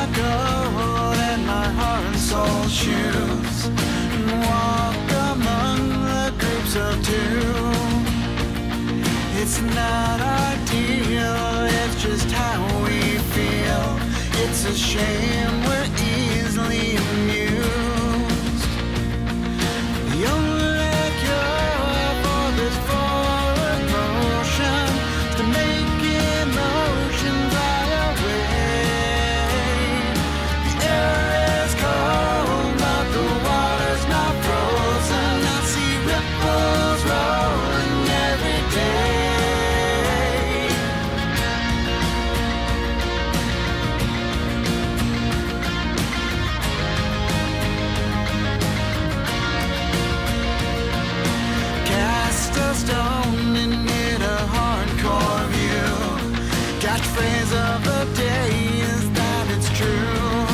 my gold and my heart and soul shoes, and walk among the groups of two. It's not ideal, it's just how we feel. It's a shame we're easily amused. The only cure for this forward motion is to make emotion fly away. The air is cold, but the water's not frozen. I see ripples rolling every day. Cast a stone and get a hardcore view. Catchphrase of the day is that it's true.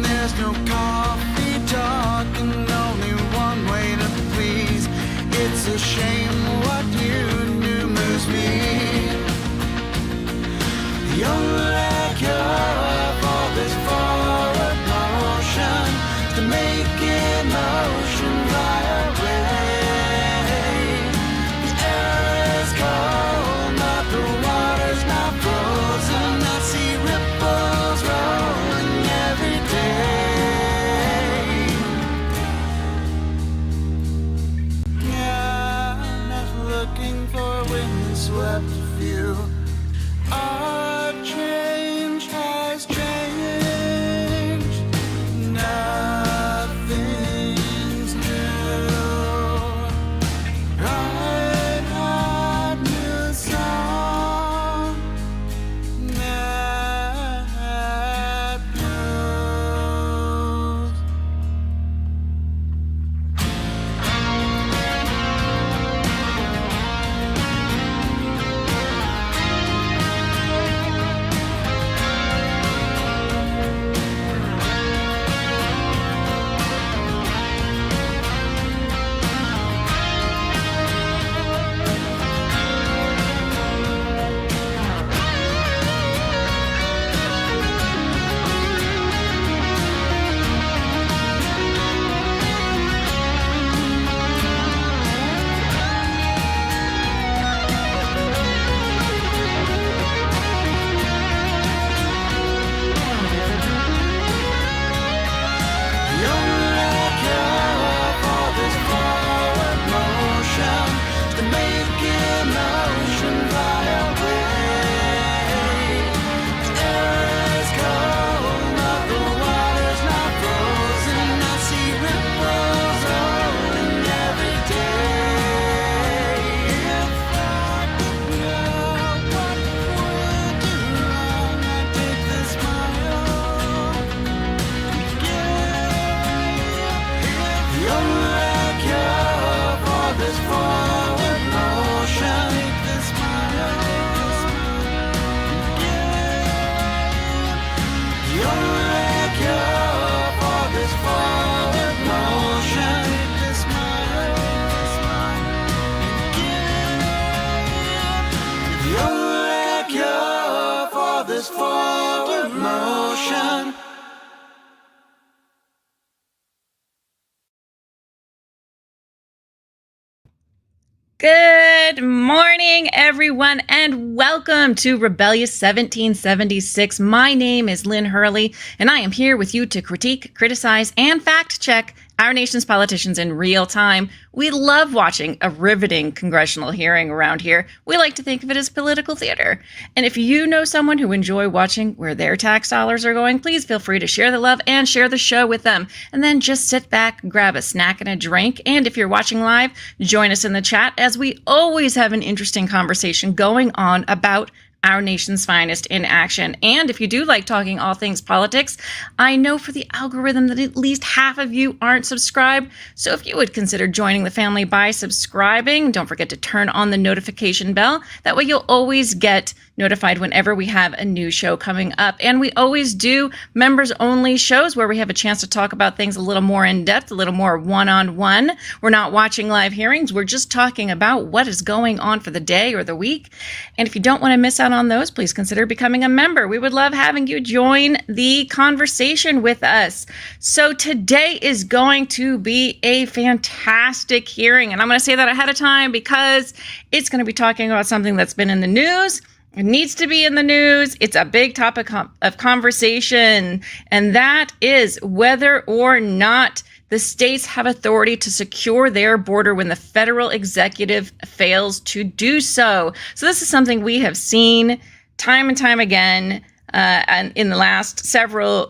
There's no coffee talk and only one way to please. It's a shame what you do moves me. The only cure for this forward motion is to make emotion fly away. The air is cold, but the water's not frozen. I see ripples rolling every day. Yeah, I'm not looking for a windswept view. Our change has changed. Nothing's new. Right on new song that blues. The only cure for this forward motion is to make emotion fly away. The air is cold, but the water's not frozen. I see ripples rolling every day. If I could know what would do wrong, I'd take this smile. The only cure for this forward motion is this smile. The only cure for this forward motion is this smile. The only cure for this forward motion. Good morning, everyone, and welcome to Rebellious 1776. My name is Lynn Hurley, and I am here with you to critique, criticize, and fact-check our nation's politicians in real time. We love watching a riveting congressional hearing around here. We like to think of it as political theater. And if you know someone who enjoy watching where their tax dollars are going, please feel free to share the love and share the show with them. And then just sit back, grab a snack and a drink. And if you're watching live, join us in the chat, as we always have an interesting conversation going on about our nation's finest in action. And if you do like talking all things politics, I know for the algorithm that at least half of you aren't subscribed. So if you would consider joining the family by subscribing, don't forget to turn on the notification bell. That way you'll always get notified whenever we have a new show coming up. And we always do members-only shows where we have a chance to talk about things a little more in depth, a little more one-on-one. We're not watching live hearings. We're just talking about what is going on for the day or the week. And if you don't want to miss out on those, please consider becoming a member. We would love having you join the conversation with us. So today is going to be a fantastic hearing. And I'm going to say that ahead of time because it's going to be talking about something that's been in the news. It needs to be in the news. It's a big topic of conversation. And that is whether or not the states have authority to secure their border when the federal executive fails to do so. So this is something we have seen time and time again and in the last several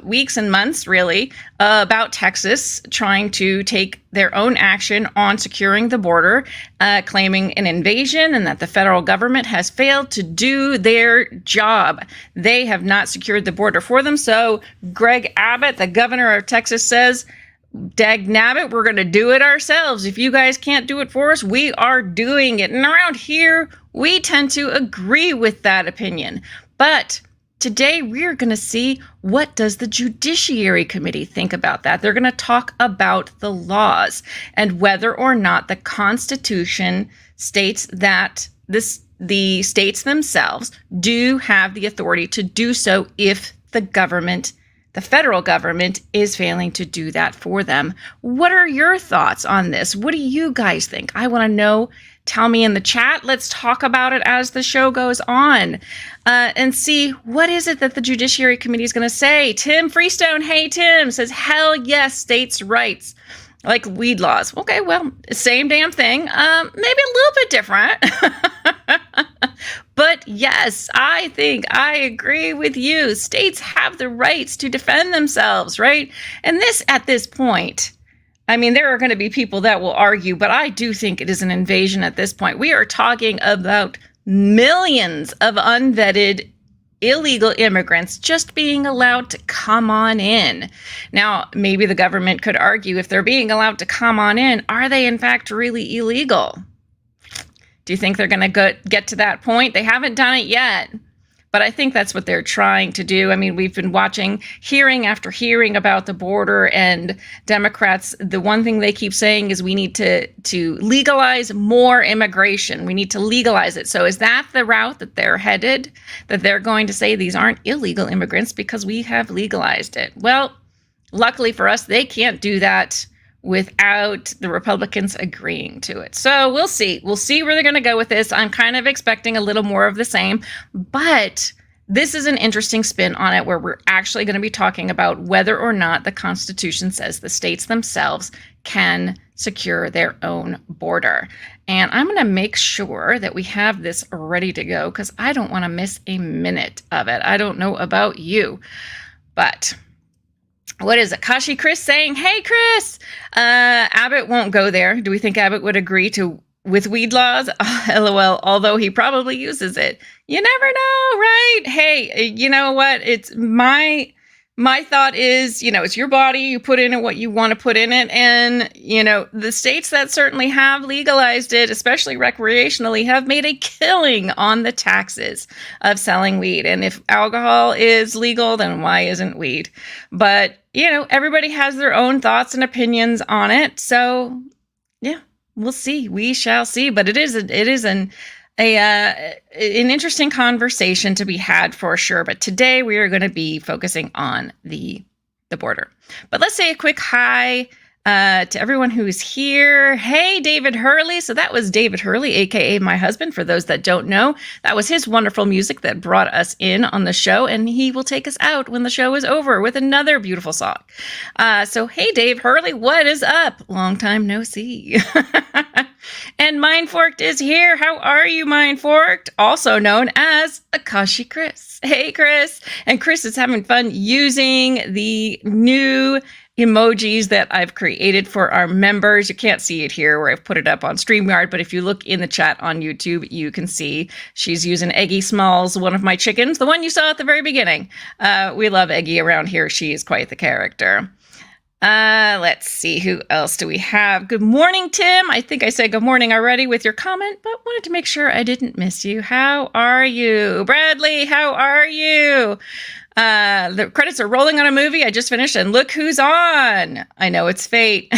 weeks and months, really, about Texas trying to take their own action on securing the border, claiming an invasion and that the federal government has failed to do their job. They have not secured the border for them. So Greg Abbott, the governor of Texas, says, dag nabbit, we're going to do it ourselves. If you guys can't do it for us, we are doing it. And around here, we tend to agree with that opinion. But today, we're going to see what does the Judiciary Committee think about that. They're going to talk about the laws and whether or not the Constitution states that the states themselves do have the authority to do so if the federal government is failing to do that for them. What are your thoughts on this? What do you guys think? I want to know. Tell me in the chat. Let's talk about it as the show goes on and see what is it that the Judiciary Committee is going to say. Tim Freestone, hey Tim, says, hell yes, states' rights, like weed laws. Okay, well, same damn thing, maybe a little bit different. But yes, I think I agree with you. States have the rights to defend themselves, right? And at this point, I mean, there are going to be people that will argue, but I do think it is an invasion at this point. We are talking about millions of unvetted illegal immigrants just being allowed to come on in. Now, maybe the government could argue if they're being allowed to come on in, are they in fact really illegal? Do you think they're going to get to that point? They haven't done it yet. But I think that's what they're trying to do. I mean, we've been watching hearing after hearing about the border, and Democrats, the one thing they keep saying is we need to legalize more immigration. We need to legalize it. So is that the route that they're headed, that they're going to say these aren't illegal immigrants because we have legalized it? Well, luckily for us, they can't do that without the Republicans agreeing to it. So we'll see. We'll see where they're going to go with this. I'm kind of expecting a little more of the same, but this is an interesting spin on it where we're actually going to be talking about whether or not the Constitution says the states themselves can secure their own border. And I'm going to make sure that we have this ready to go because I don't want to miss a minute of it. I don't know about you, but what is it? Kashi Chris saying, hey, Chris, Abbott won't go there. Do we think Abbott would agree with weed laws? LOL, although he probably uses it. You never know, right? Hey, you know what? It's my thought is, it's your body. You put in it what you want to put in it. And, the states that certainly have legalized it, especially recreationally, have made a killing on the taxes of selling weed. And if alcohol is legal, then why isn't weed? But, everybody has their own thoughts and opinions on it. So, yeah, we'll see. We shall see. But it is an interesting conversation to be had for sure. But today we are going to be focusing on the border. But let's say a quick hi to everyone who's here. Hey, David Hurley. So that was David Hurley, aka my husband. For those that don't know, that was his wonderful music that brought us in on the show, and he will take us out when the show is over with another beautiful song. So hey, Dave Hurley, what is up? Long time no see. And Mindforked is here. How are you, Mindforked? Also known as Akashi Chris. Hey, Chris. And Chris is having fun using the new emojis that I've created for our members. You can't see it here where I've put it up on StreamYard, but if you look in the chat on YouTube, you can see she's using Eggy Smalls, one of my chickens, the one you saw at the very beginning. We love Eggy around here. She is quite the character. Let's see, who else do we have? Good morning, Tim. I think I said good morning already with your comment, but wanted to make sure I didn't miss you. How are you? Bradley, how are you? The credits are rolling on a movie I just finished, and look who's on. I know it's fate.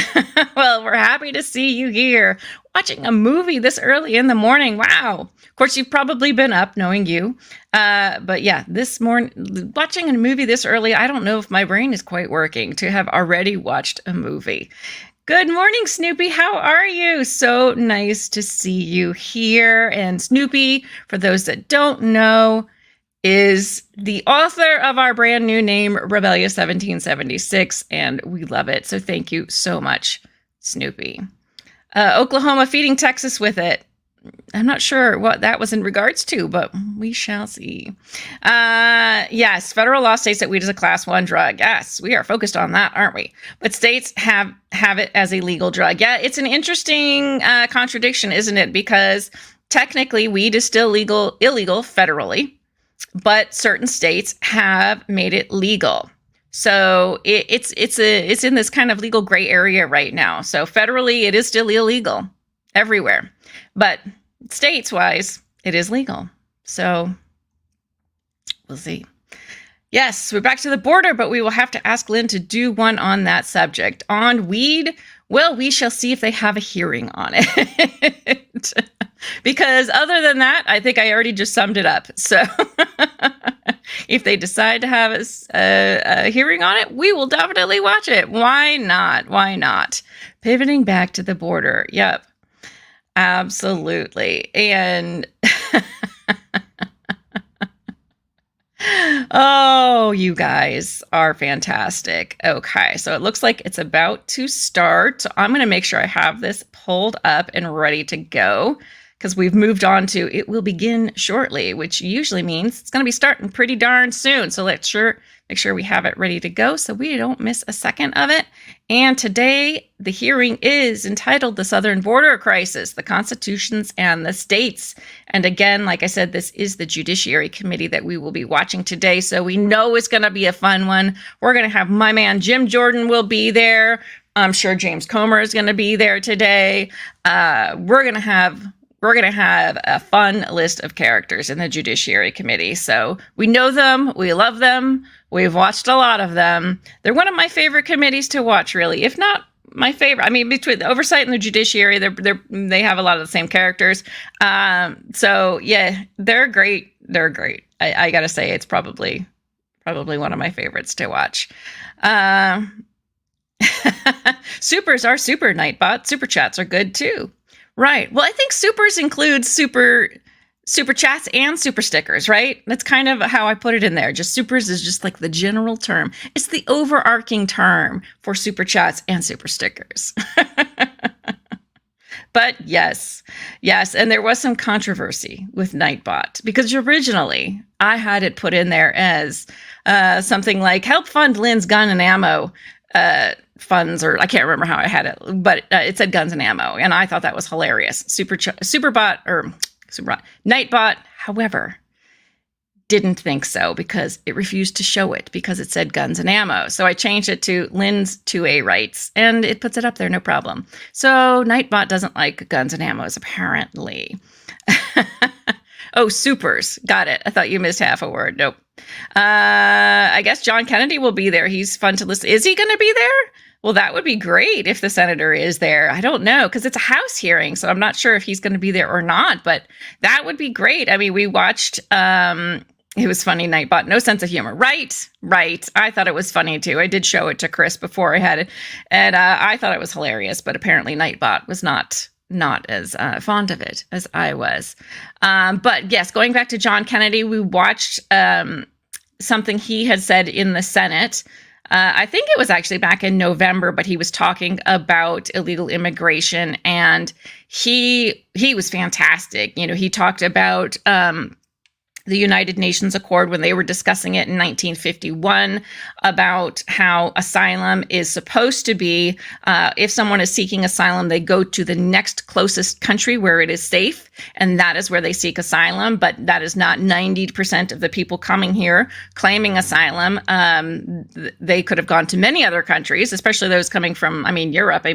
Well, we're happy to see you here watching a movie this early in the morning. Wow. Of course, you've probably been up knowing you. But yeah, this morning, watching a movie this early, I don't know if my brain is quite working to have already watched a movie. Good morning, Snoopy. How are you? So nice to see you here. And Snoopy, for those that don't know, is the author of our brand new name, Rebellious 1776, and we love it. So thank you so much, Snoopy. Oklahoma feeding Texas with it. I'm not sure what that was in regards to, but we shall see. Yes, federal law states that weed is a class 1 drug. Yes, we are focused on that, aren't we? But states have it as a legal drug. Yeah, it's an interesting contradiction, isn't it? Because technically weed is still illegal federally, but certain states have made it legal. So it's in this kind of legal gray area right now. So federally, it is still illegal everywhere, but states-wise, it is legal. So we'll see. Yes, we're back to the border, but we will have to ask Lynn to do one on that subject. On weed, well, we shall see if they have a hearing on it. Because other than that, I think I already just summed it up. So if they decide to have a hearing on it, we will definitely watch it. Why not? Why not? Pivoting back to the border. Yep. Absolutely. And oh, you guys are fantastic. Okay, so it looks like it's about to start. So I'm going to make sure I have this pulled up and ready to go, because we've moved on to it will begin shortly, which usually means it's going to be starting pretty darn soon. So let's make sure we have it ready to go so we don't miss a second of it. And today, the hearing is entitled The Southern Border Crisis, the Constitutions and the States. And again, like I said, this is the Judiciary Committee that we will be watching today. So we know it's going to be a fun one. We're going to have my man Jim Jordan will be there. I'm sure James Comer is going to be there today. We're going to have a fun list of characters in the Judiciary Committee. So we know them. We love them. We've watched a lot of them. They're one of my favorite committees to watch, really, if not my favorite. I mean, between the Oversight and the Judiciary, they have a lot of the same characters. So yeah, they're great. They're great. I got to say, it's probably one of my favorites to watch. Supers are super, Nightbot. Super chats are good too. Right. Well, I think supers include super chats and super stickers, right? That's kind of how I put it in there. Just supers is just like the general term. It's the overarching term for super chats and super stickers. But yes. And there was some controversy with Nightbot because originally I had it put in there as something like help fund Lynn's gun and ammo funds, or I can't remember how I had it, but it said guns and ammo, and I thought that was hilarious. Superbot, Nightbot, however, didn't think so because it refused to show it because it said guns and ammo. So I changed it to Lynn's 2A rights, and it puts it up there, no problem. So Nightbot doesn't like guns and ammos, apparently. Oh, supers. Got it. I thought you missed half a word. Nope. I guess John Kennedy will be there. He's fun to listen. Is he going to be there? Well, that would be great if the senator is there. I don't know, because it's a House hearing, so I'm not sure if he's going to be there or not, but that would be great. I mean, we watched, it was funny, Nightbot, no sense of humor. Right. I thought it was funny, too. I did show it to Chris before I had it, and I thought it was hilarious, but apparently Nightbot was not as fond of it as I was. But yes, going back to John Kennedy, we watched something he had said in the Senate. I think it was actually back in November, but he was talking about illegal immigration, and he was fantastic. You know, he talked about the United Nations Accord when they were discussing it in 1951 about how asylum is supposed to be, if someone is seeking asylum, they go to the next closest country where it is safe, and that is where they seek asylum. But that is not 90% of the people coming here claiming asylum. They could have gone to many other countries, especially those coming from, Europe.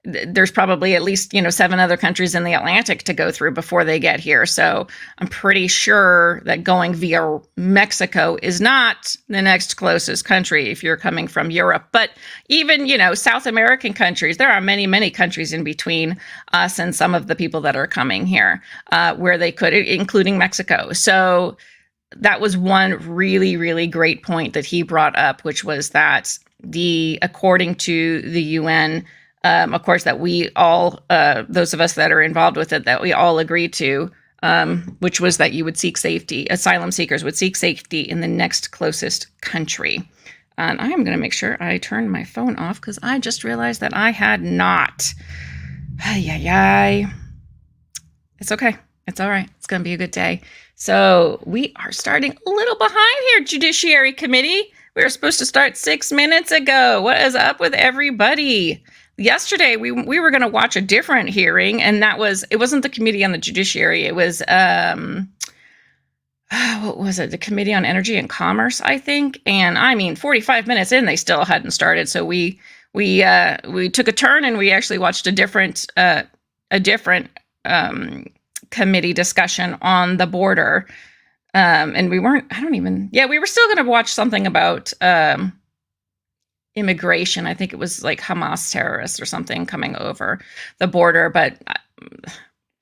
There's probably at least, 7 other countries in the Atlantic to go through before they get here. So I'm pretty sure that going via Mexico is not the next closest country if you're coming from Europe. But even, South American countries, there are many, many countries in between us and some of the people that are coming here where they could, including Mexico. So that was one really, really great point that he brought up, which was that according to the UN, of course, that we all, those of us that are involved with it, that we all agree to, which was that you would seek safety, asylum seekers would seek safety in the next closest country. And I am going to make sure I turn my phone off because I just realized that I had not. It's okay. It's all right. It's going to be a good day. So we are starting a little behind here, Judiciary Committee. We were supposed to start 6 minutes ago. What is up with everybody? Yesterday, we were going to watch a different hearing, and it wasn't the Committee on the Judiciary. It was, what was it? The Committee on Energy and Commerce, I think. And 45 minutes in, they still hadn't started. So we took a turn and we actually watched a different committee discussion on the border. And we were still going to watch something about, immigration. I think it was like Hamas terrorists or something coming over the border. But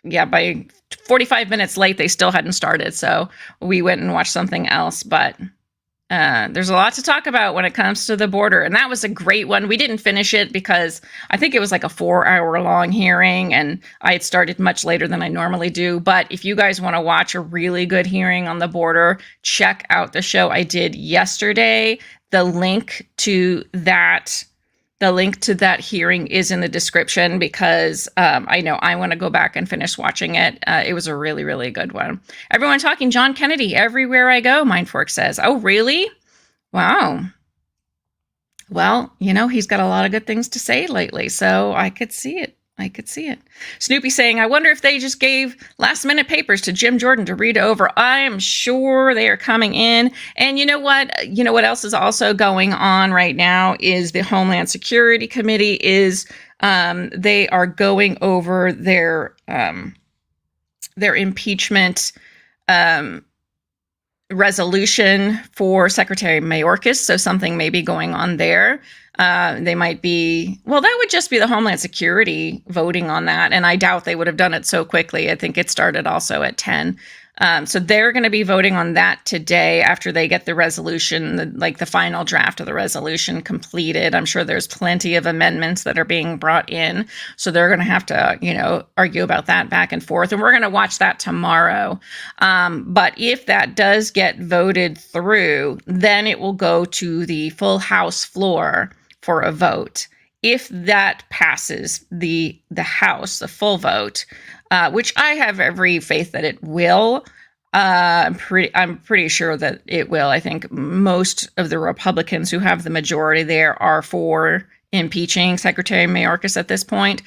by 45 minutes late, they still hadn't started. So we went and watched something else. But there's a lot to talk about when it comes to the border. And that was a great one. We didn't finish it because I think it was like a 4-hour-long hearing. And I had started much later than I normally do. But if you guys want to watch a really good hearing on the border, check out the show I did yesterday. The link to that hearing is in the description because I know I want to go back and finish watching it. It was a really, really good one. Everyone talking John Kennedy everywhere I go, Mindfork says. Oh, really? Wow. Well, he's got a lot of good things to say lately, so I could see it. Snoopy saying, I wonder if they just gave last minute papers to Jim Jordan to read over. I am sure they are coming in. And you know what? What else is also going on right now is the Homeland Security Committee they are going over their impeachment resolution for Secretary Mayorkas. So something may be going on there. They might be, that would just be the Homeland Security voting on that. And I doubt they would have done it so quickly. I think it started also at 10. So they're going to be voting on that today after they get the resolution, the final draft of the resolution completed. I'm sure there's plenty of amendments that are being brought in. So they're going to have to, argue about that back and forth. And we're going to watch that tomorrow. But if that does get voted through, then it will go to the full House floor for a vote. If that passes the House, the full vote, which I have every faith that it will, I'm pretty sure that it will. I think most of the Republicans who have the majority there are for impeaching Secretary Mayorkas at this point.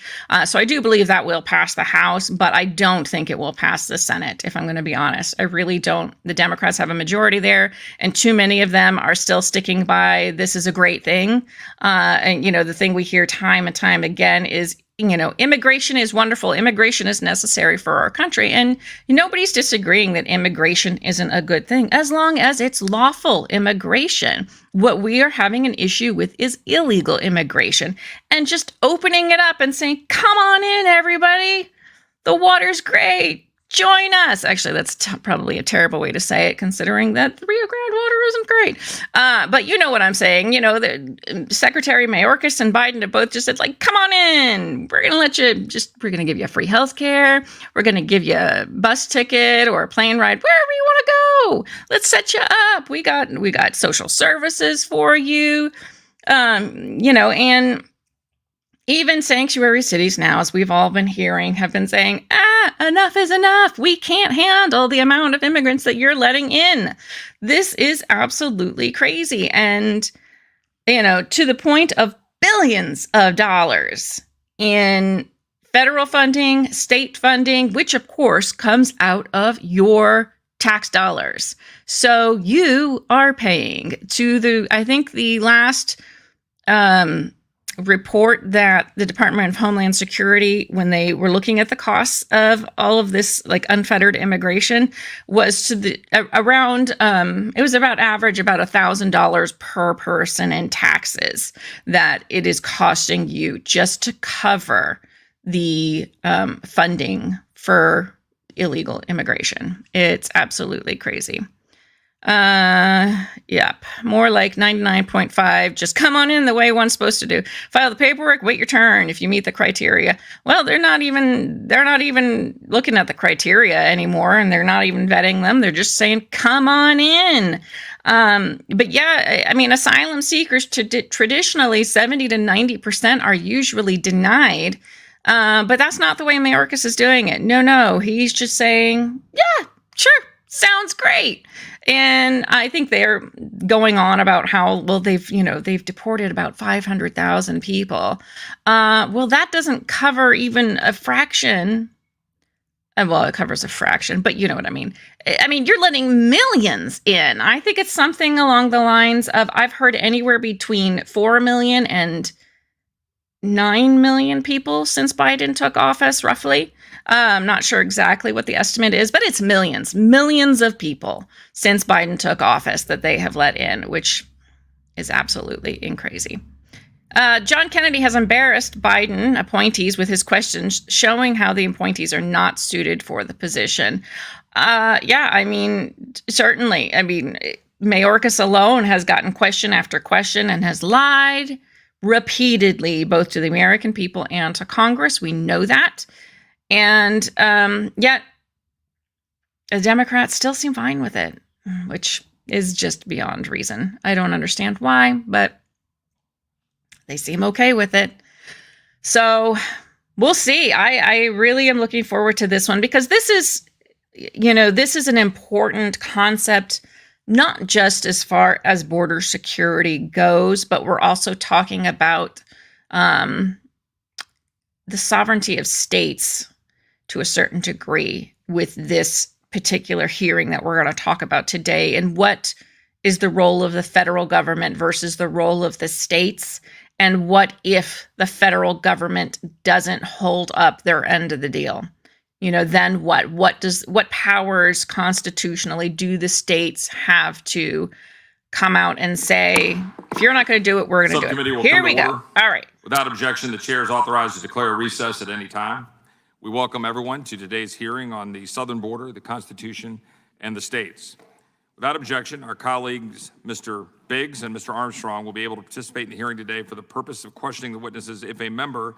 So I do believe that will pass the House, but I don't think it will pass the Senate, if I'm going to be honest. I really don't. The Democrats have a majority there, and too many of them are still sticking by this is a great thing. And, the thing we hear time and time again is, immigration is wonderful. Immigration is necessary for our country. And nobody's disagreeing that immigration isn't a good thing as long as it's lawful immigration. What we are having an issue with is illegal immigration and just opening it up and saying, come on in, everybody. The water's great. Join us. Actually, that's probably a terrible way to say it, considering that the Rio Grande water isn't great. But you know what I'm saying. The Secretary Mayorkas and Biden have both just said, come on in. We're going to we're going to give you free health care. We're going to give you a bus ticket or a plane ride, wherever you want to go. Let's set you up. We got social services for you. And Even sanctuary cities now, as we've all been hearing, have been saying, enough is enough. We can't handle the amount of immigrants that you're letting in. This is absolutely crazy. And, to the point of billions of dollars in federal funding, state funding, which of course comes out of your tax dollars. So you are paying to I think the last report that the Department of Homeland Security, when they were looking at the costs of all of this like unfettered immigration, was to the around it was about average about $1,000 per person in taxes that it is costing you just to cover the funding for illegal immigration. It's absolutely crazy. Yep. More like 99.5. Just come on in the way one's supposed to do. File the paperwork, wait your turn if you meet the criteria. Well, they're not even looking at the criteria anymore, and they're not even vetting them. They're just saying, come on in. But yeah, I mean, asylum seekers traditionally 70 to 90% are usually denied. But that's not the way Mayorkas is doing it. No, he's just saying, yeah, sure, sounds great. And I think they're going on about how, well, they've deported about 500,000 people. Well, that doesn't cover even a fraction. Well, it covers a fraction, but you know what I mean. I mean, you're letting millions in. I think it's something along the lines of, I've heard anywhere between 4 million and 9 million people since Biden took office, roughly. I'm not sure exactly what the estimate is, but it's millions of people since Biden took office that they have let in, which is absolutely crazy. John Kennedy has embarrassed Biden appointees with his questions, showing how the appointees are not suited for the position. Yeah, I mean, certainly. I mean, Mayorkas alone has gotten question after question and has lied repeatedly, both to the American people and to Congress. We know that. And yet, the Democrats still seem fine with it, which is just beyond reason. I don't understand why, but they seem okay with it. So we'll see. I really am looking forward to this one, because this is an important concept, not just as far as border security goes, but we're also talking about the sovereignty of states to a certain degree with this particular hearing that we're going to talk about today, and what is the role of the federal government versus the role of the states, and what if the federal government doesn't hold up their end of the deal? Then what? What powers constitutionally do the states have to come out and say, if you're not going to do it, we're going to do it? Here we go. All right. Without objection, the chair is authorized to declare a recess at any time. We welcome everyone to today's hearing on the southern border, the Constitution, and the states. Without objection, our colleagues, Mr. Biggs and Mr. Armstrong, will be able to participate in the hearing today for the purpose of questioning the witnesses if a member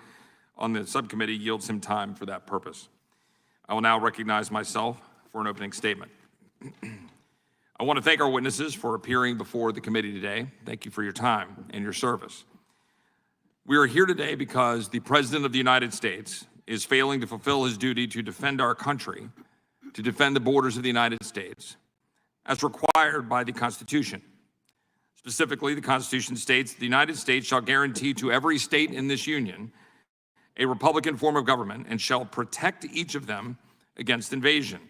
on the subcommittee yields him time for that purpose. I will now recognize myself for an opening statement. I want to thank our witnesses for appearing before the committee today. Thank you for your time and your service. We are here today because the President of the United States is failing to fulfill his duty to defend our country, to defend the borders of the United States, as required by the Constitution. Specifically, the Constitution states, the United States shall guarantee to every state in this union a republican form of government and shall protect each of them against invasion.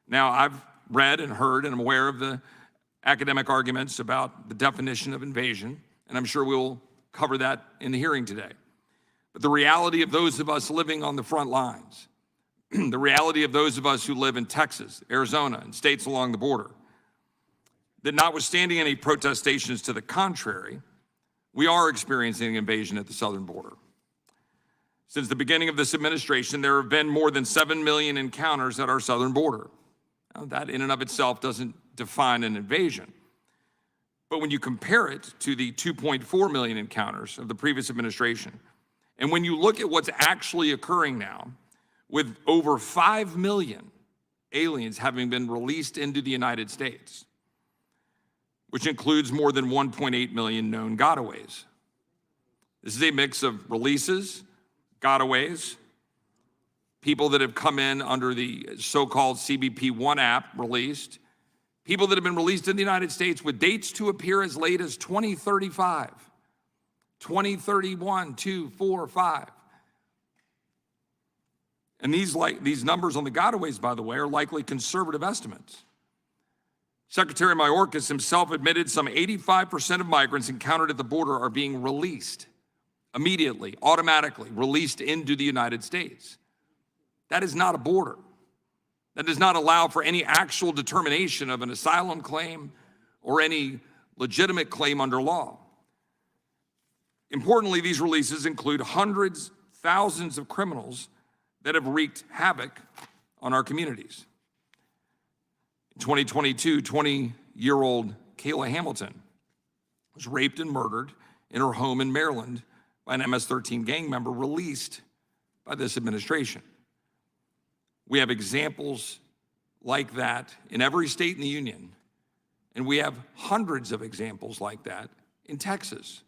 Now, I've read and heard and I'm aware of the academic arguments about the definition of invasion, and I'm sure we'll cover that in the hearing today. But the reality of those of us living on the front lines, the reality of those of us who live in Texas, Arizona, and states along the border, that notwithstanding any protestations to the contrary, we are experiencing an invasion at the southern border. Since the beginning of this administration, there have been more than 7 million encounters at our southern border. Now, that in and of itself doesn't define an invasion. But when you compare it to the 2.4 million encounters of the previous administration, and when you look at what's actually occurring now, with over 5 million aliens having been released into the United States, which includes more than 1.8 million known gotaways, This is a mix of releases, gotaways, people that have come in under the so-called CBP One app released, people that have been released in the United States with dates to appear as late as 2035, 2031, 2, 4, 5. And these numbers on the gotaways, by the way, are likely conservative estimates. Secretary Mayorkas himself admitted some 85% of migrants encountered at the border are being released immediately, automatically released into the United States. That is not a border. That does not allow for any actual determination of an asylum claim or any legitimate claim under law. Importantly, these releases include hundreds, thousands of criminals that have wreaked havoc on our communities. In 2022, 20-year-old Kayla Hamilton was raped and murdered in her home in Maryland by an MS-13 gang member released by this administration. We have examples like that in every state in the union, and we have hundreds of examples like that in Texas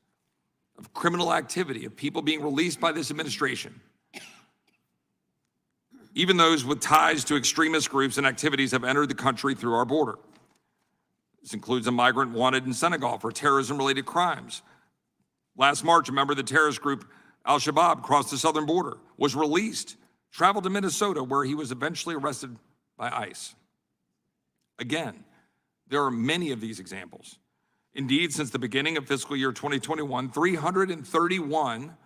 of criminal activity, of people being released by this administration. Even those with ties to extremist groups and activities have entered the country through our border. This includes a migrant wanted in Senegal for terrorism-related crimes. Last March, a member of the terrorist group Al-Shabaab crossed the southern border, was released, traveled to Minnesota, where he was eventually arrested by ICE. Again, there are many of these examples. Indeed, since the beginning of fiscal year 2021, 331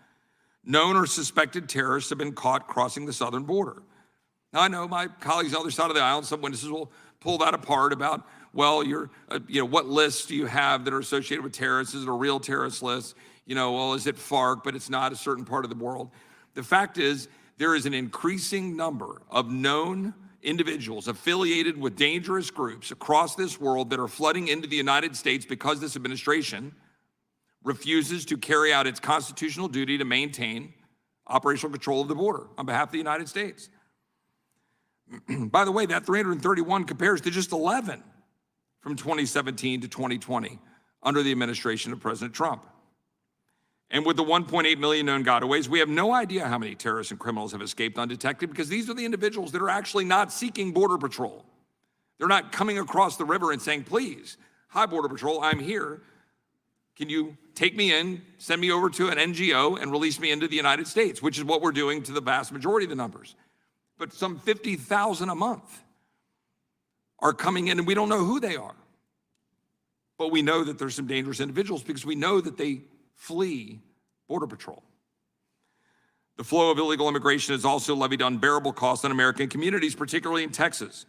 known or suspected terrorists have been caught crossing the southern border. Now, I know my colleagues on the other side of the aisle, some witnesses will pull that apart about, well, what lists do you have that are associated with terrorists? Is it a real terrorist list? Well, is it FARC, but it's not a certain part of the world? The fact is, there is an increasing number of known individuals affiliated with dangerous groups across this world that are flooding into the United States because this administration refuses to carry out its constitutional duty to maintain operational control of the border on behalf of the United States. By the way, that 331 compares to just 11 from 2017 to 2020 under the administration of President Trump. And with the 1.8 million known gotaways, we have no idea how many terrorists and criminals have escaped undetected, because these are the individuals that are actually not seeking Border Patrol. They're not coming across the river and saying, please, hi, Border Patrol, I'm here. Can you take me in, send me over to an NGO, and release me into the United States, which is what we're doing to the vast majority of the numbers. But some 50,000 a month are coming in, and we don't know who they are. But we know that there's some dangerous individuals because we know that they flee Border Patrol. The flow of illegal immigration has also levied unbearable costs on American communities, particularly in Texas.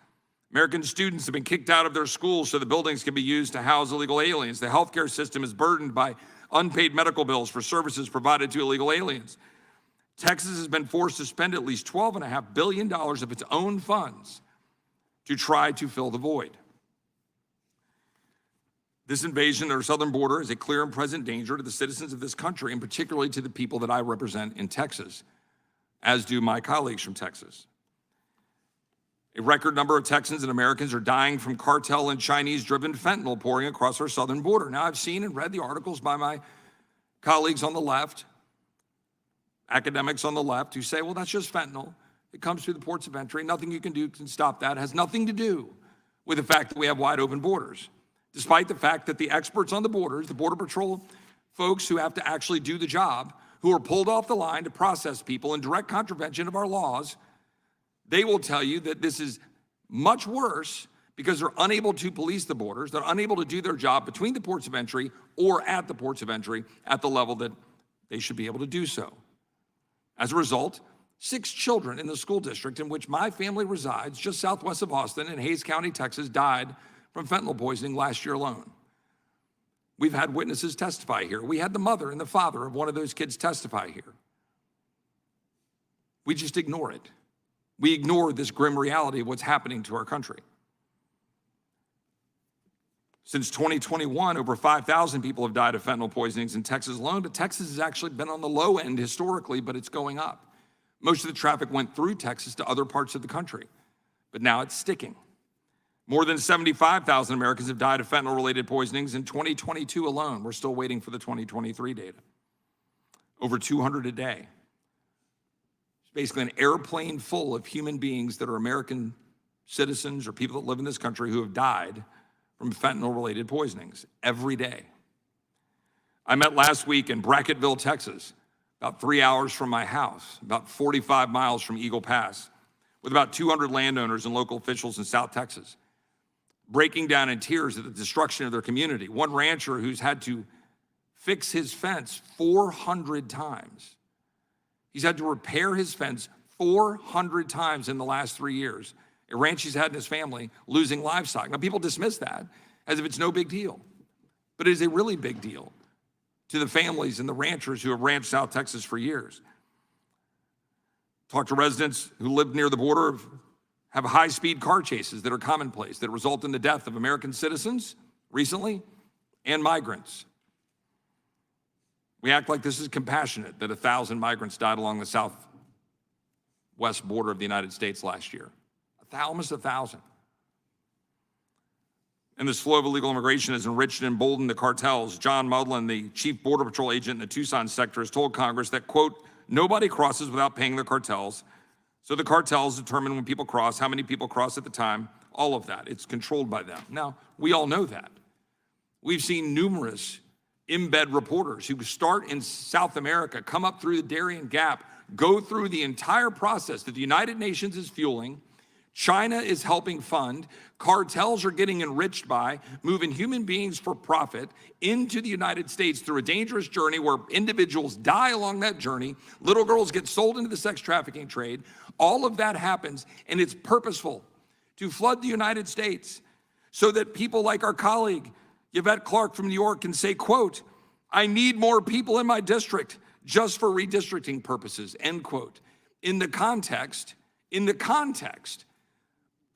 American students have been kicked out of their schools so the buildings can be used to house illegal aliens. The healthcare system is burdened by unpaid medical bills for services provided to illegal aliens. Texas has been forced to spend at least $12.5 billion of its own funds to try to fill the void. This invasion of our southern border is a clear and present danger to the citizens of this country, and particularly to the people that I represent in Texas, as do my colleagues from Texas. A record number of Texans and Americans are dying from cartel and Chinese-driven fentanyl pouring across our southern border. Now, I've seen and read the articles by my colleagues on the left, academics on the left, who say, well, that's just fentanyl. It comes through the ports of entry. Nothing you can do can stop that. It has nothing to do with the fact that we have wide open borders, despite the fact that the experts on the borders, the Border Patrol folks who have to actually do the job, who are pulled off the line to process people in direct contravention of our laws, they will tell you that this is much worse because they're unable to police the borders. They're unable to do their job between the ports of entry or at the ports of entry at the level that they should be able to do so. As a result, 6 children in the school district in which my family resides, just southwest of Austin in Hays County, Texas, died from fentanyl poisoning last year alone. We've had witnesses testify here. We had the mother and the father of one of those kids testify here. We just ignore it. We ignore this grim reality of what's happening to our country. Since 2021, over 5,000 people have died of fentanyl poisonings in Texas alone, but Texas has actually been on the low end historically, but it's going up. Most of the traffic went through Texas to other parts of the country, but now it's sticking. More than 75,000 Americans have died of fentanyl-related poisonings in 2022 alone. We're still waiting for the 2023 data. over 200 a day. It's basically an airplane full of human beings that are American citizens or people that live in this country who have died from fentanyl-related poisonings every day. I met last week in Brackettville, Texas, about 3 hours from my house, about 45 miles from Eagle Pass, with about 200 landowners and local officials in South Texas, breaking down in tears at the destruction of their community. One rancher who's had to fix his fence 400 times. He's had to repair his fence 400 times in the last 3 years. A ranch he's had in his family, losing livestock. Now, people dismiss that as if it's no big deal, but it is a really big deal to the families and the ranchers who have ranched South Texas for years. Talk to residents who live near the border, have high-speed car chases that are commonplace, that result in the death of American citizens recently and migrants. We act like this is compassionate, that 1,000 migrants died along the southwest border of the United States last year. Almost 1,000. And this flow of illegal immigration has enriched and emboldened the cartels. John Mudlin, the chief border patrol agent in the Tucson sector, has told Congress that, quote, nobody crosses without paying the cartels. So the cartels determine when people cross, how many people cross at the time, all of that. It's controlled by them. Now, we all know that. We've seen numerous embed reporters who start in South America, come up through the Darien Gap, go through the entire process that the United Nations is fueling, China is helping fund, cartels are getting enriched by, moving human beings for profit into the United States through a dangerous journey where individuals die along that journey, little girls get sold into the sex trafficking trade. All of that happens, and it's purposeful to flood the United States so that people like our colleague, Yvette Clarke from New York, can say, quote, I need more people in my district just for redistricting purposes, end quote. In the context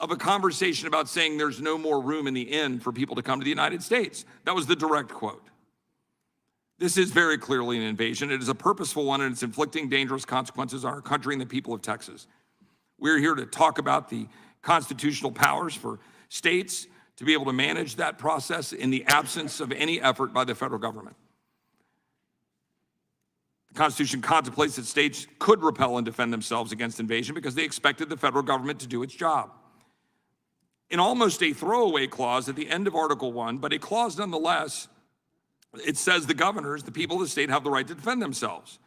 of a conversation about saying there's no more room in the inn for people to come to the United States. That was the direct quote. This is very clearly an invasion. It is a purposeful one, and it's inflicting dangerous consequences on our country and the people of Texas. We're here to talk about the constitutional powers for states to be able to manage that process in the absence of any effort by the federal government. The Constitution contemplates that states could repel and defend themselves against invasion because they expected the federal government to do its job. In almost a throwaway clause at the end of Article 1, but a clause nonetheless, it says the governors, the people of the state, have the right to defend themselves.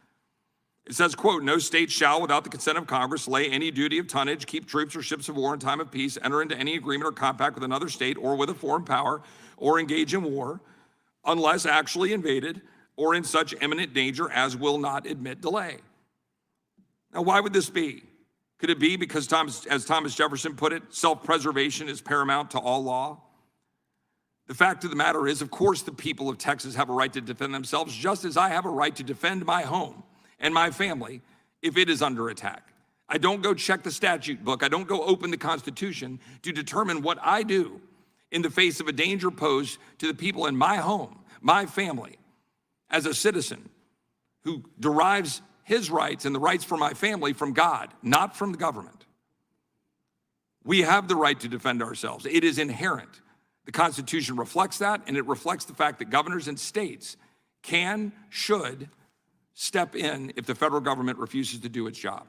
It says, quote, no state shall, without the consent of Congress, lay any duty of tonnage, keep troops or ships of war in time of peace, enter into any agreement or compact with another state or with a foreign power, or engage in war, unless actually invaded or in such imminent danger as will not admit delay. Now, why would this be? Could it be because, as Thomas Jefferson put it, self-preservation is paramount to all law? The fact of the matter is, of course, the people of Texas have a right to defend themselves, just as I have a right to defend my home and my family if it is under attack. I don't go check the statute book. I don't go open the Constitution to determine what I do in the face of a danger posed to the people in my home, my family, as a citizen who derives his rights and the rights for my family from God, not from the government. We have the right to defend ourselves. It is inherent. The Constitution reflects that, and it reflects the fact that governors and states should step in if the federal government refuses to do its job.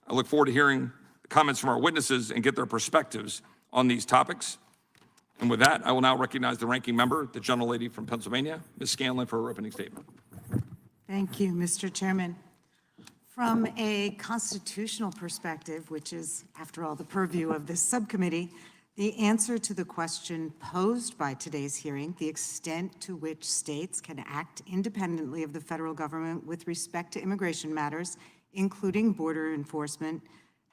I look forward to hearing the comments from our witnesses and get their perspectives on these topics. And with that, I will now recognize the ranking member, the gentlelady from Pennsylvania, Ms. Scanlon, for her opening statement. Thank you, Mr. Chairman. From a constitutional perspective, which is, after all, the purview of this subcommittee, the answer to the question posed by today's hearing, the extent to which states can act independently of the federal government with respect to immigration matters, including border enforcement,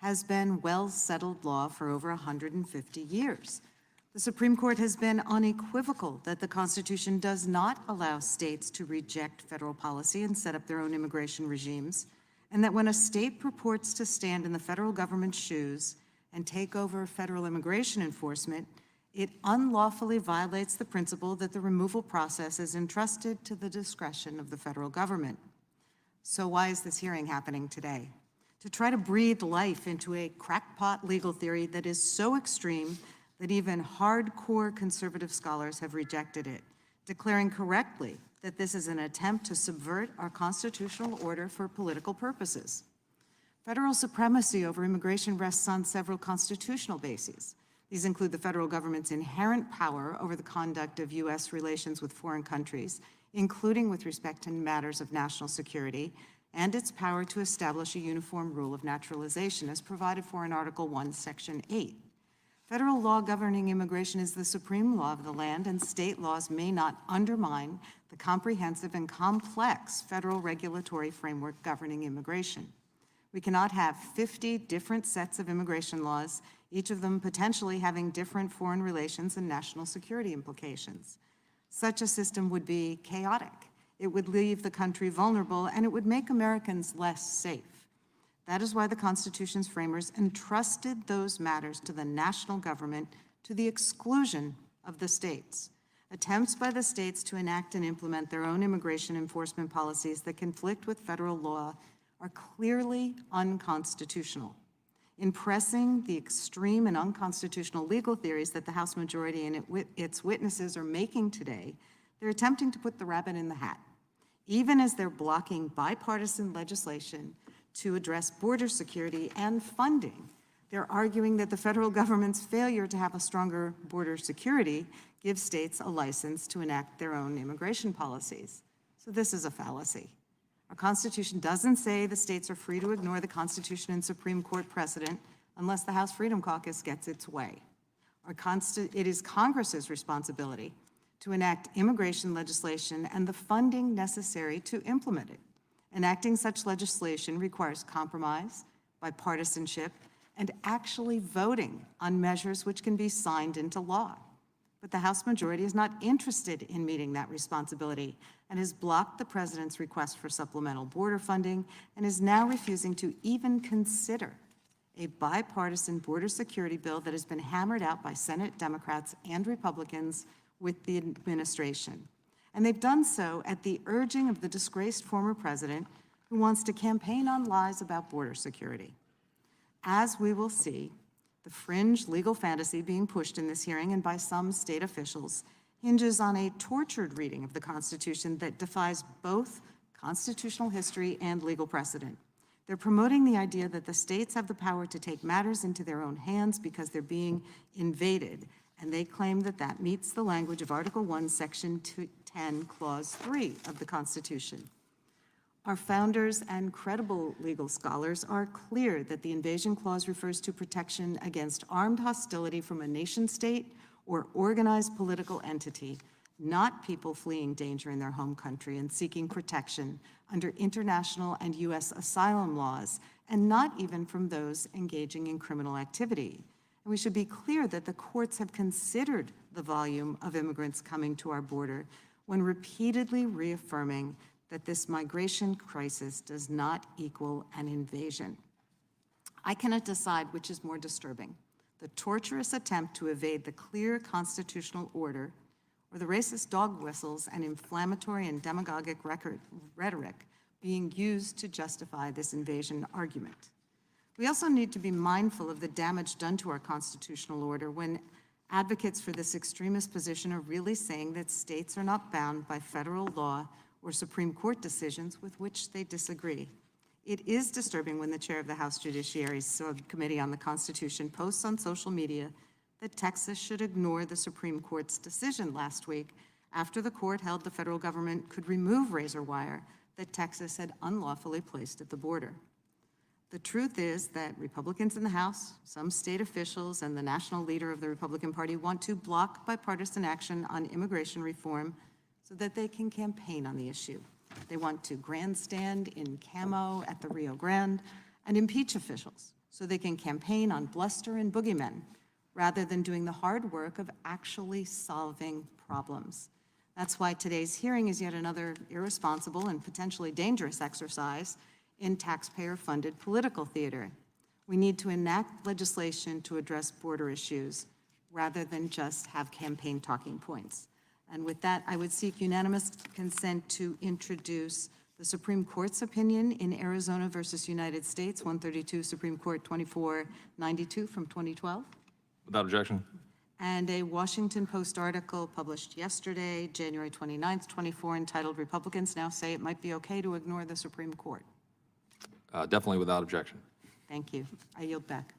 has been well-settled law for over 150 years. The Supreme Court has been unequivocal that the Constitution does not allow states to reject federal policy and set up their own immigration regimes, and that when a state purports to stand in the federal government's shoes and take over federal immigration enforcement, it unlawfully violates the principle that the removal process is entrusted to the discretion of the federal government. So why is this hearing happening today? To try to breathe life into a crackpot legal theory that is so extreme that even hardcore conservative scholars have rejected it, declaring correctly that this is an attempt to subvert our constitutional order for political purposes. Federal supremacy over immigration rests on several constitutional bases. These include the federal government's inherent power over the conduct of U.S. relations with foreign countries, including with respect to matters of national security, and its power to establish a uniform rule of naturalization as provided for in Article 1, Section 8. Federal law governing immigration is the supreme law of the land, and state laws may not undermine the comprehensive and complex federal regulatory framework governing immigration. We cannot have 50 different sets of immigration laws, each of them potentially having different foreign relations and national security implications. Such a system would be chaotic. It would leave the country vulnerable, and it would make Americans less safe. That is why the Constitution's framers entrusted those matters to the national government to the exclusion of the states. Attempts by the states to enact and implement their own immigration enforcement policies that conflict with federal law are clearly unconstitutional. In pressing the extreme and unconstitutional legal theories that the House majority and its witnesses are making today, they're attempting to put the rabbit in the hat, even as they're blocking bipartisan legislation to address border security and funding. They're arguing that the federal government's failure to have a stronger border security gives states a license to enact their own immigration policies. So this is a fallacy. Our Constitution doesn't say the states are free to ignore the Constitution and Supreme Court precedent unless the House Freedom Caucus gets its way. It is Congress's responsibility to enact immigration legislation and the funding necessary to implement it. Enacting such legislation requires compromise, bipartisanship, and actually voting on measures which can be signed into law. But the House majority is not interested in meeting that responsibility and has blocked the president's request for supplemental border funding and is now refusing to even consider a bipartisan border security bill that has been hammered out by Senate Democrats and Republicans with the administration. And they've done so at the urging of the disgraced former president who wants to campaign on lies about border security. As we will see, the fringe legal fantasy being pushed in this hearing and by some state officials hinges on a tortured reading of the Constitution that defies both constitutional history and legal precedent. They're promoting the idea that the states have the power to take matters into their own hands because they're being invaded, and they claim that that meets the language of Article 1, Section 10, Clause 3 of the Constitution. Our founders and credible legal scholars are clear that the Invasion Clause refers to protection against armed hostility from a nation-state or organized political entity, not people fleeing danger in their home country and seeking protection under international and U.S. asylum laws, and not even from those engaging in criminal activity. And we should be clear that the courts have considered the volume of immigrants coming to our border when repeatedly reaffirming that this migration crisis does not equal an invasion. I cannot decide which is more disturbing, the torturous attempt to evade the clear constitutional order or the racist dog whistles and inflammatory and demagogic rhetoric being used to justify this invasion argument. We also need to be mindful of the damage done to our constitutional order when advocates for this extremist position are really saying that states are not bound by federal law or Supreme Court decisions with which they disagree. It is disturbing when the chair of the House Judiciary Subcommittee on the Constitution posts on social media that Texas should ignore the Supreme Court's decision last week after the court held the federal government could remove razor wire that Texas had unlawfully placed at the border. The truth is that Republicans in the House, some state officials, and the national leader of the Republican Party want to block bipartisan action on immigration reform so that they can campaign on the issue. They want to grandstand in camo at the Rio Grande and impeach officials so they can campaign on bluster and boogeymen rather than doing the hard work of actually solving problems. That's why today's hearing is yet another irresponsible and potentially dangerous exercise in taxpayer-funded political theater. We need to enact legislation to address border issues rather than just have campaign talking points. And with that, I would seek unanimous consent to introduce the Supreme Court's opinion in Arizona versus United States, 132 Supreme Court 2492 from 2012. Without objection. and a Washington Post article published yesterday, January 29th, 24, entitled "Republicans Now Say It Might Be Okay to Ignore the Supreme Court." Definitely without objection. Thank you. I yield back.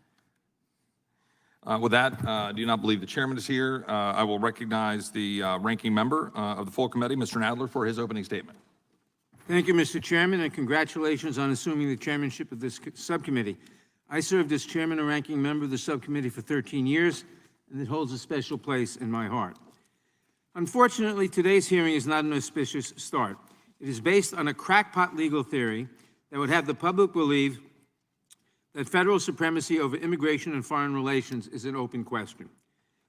With that, I do not believe the chairman is here. I will recognize the ranking member of the full committee, Mr. Nadler, for his opening statement. Thank you, Mr. Chairman, and congratulations on assuming the chairmanship of this subcommittee. I served as chairman and ranking member of the subcommittee for 13 years, and it holds a special place in my heart. Unfortunately, today's hearing is not an auspicious start. It is based on a crackpot legal theory that would have the public believe that federal supremacy over immigration and foreign relations is an open question.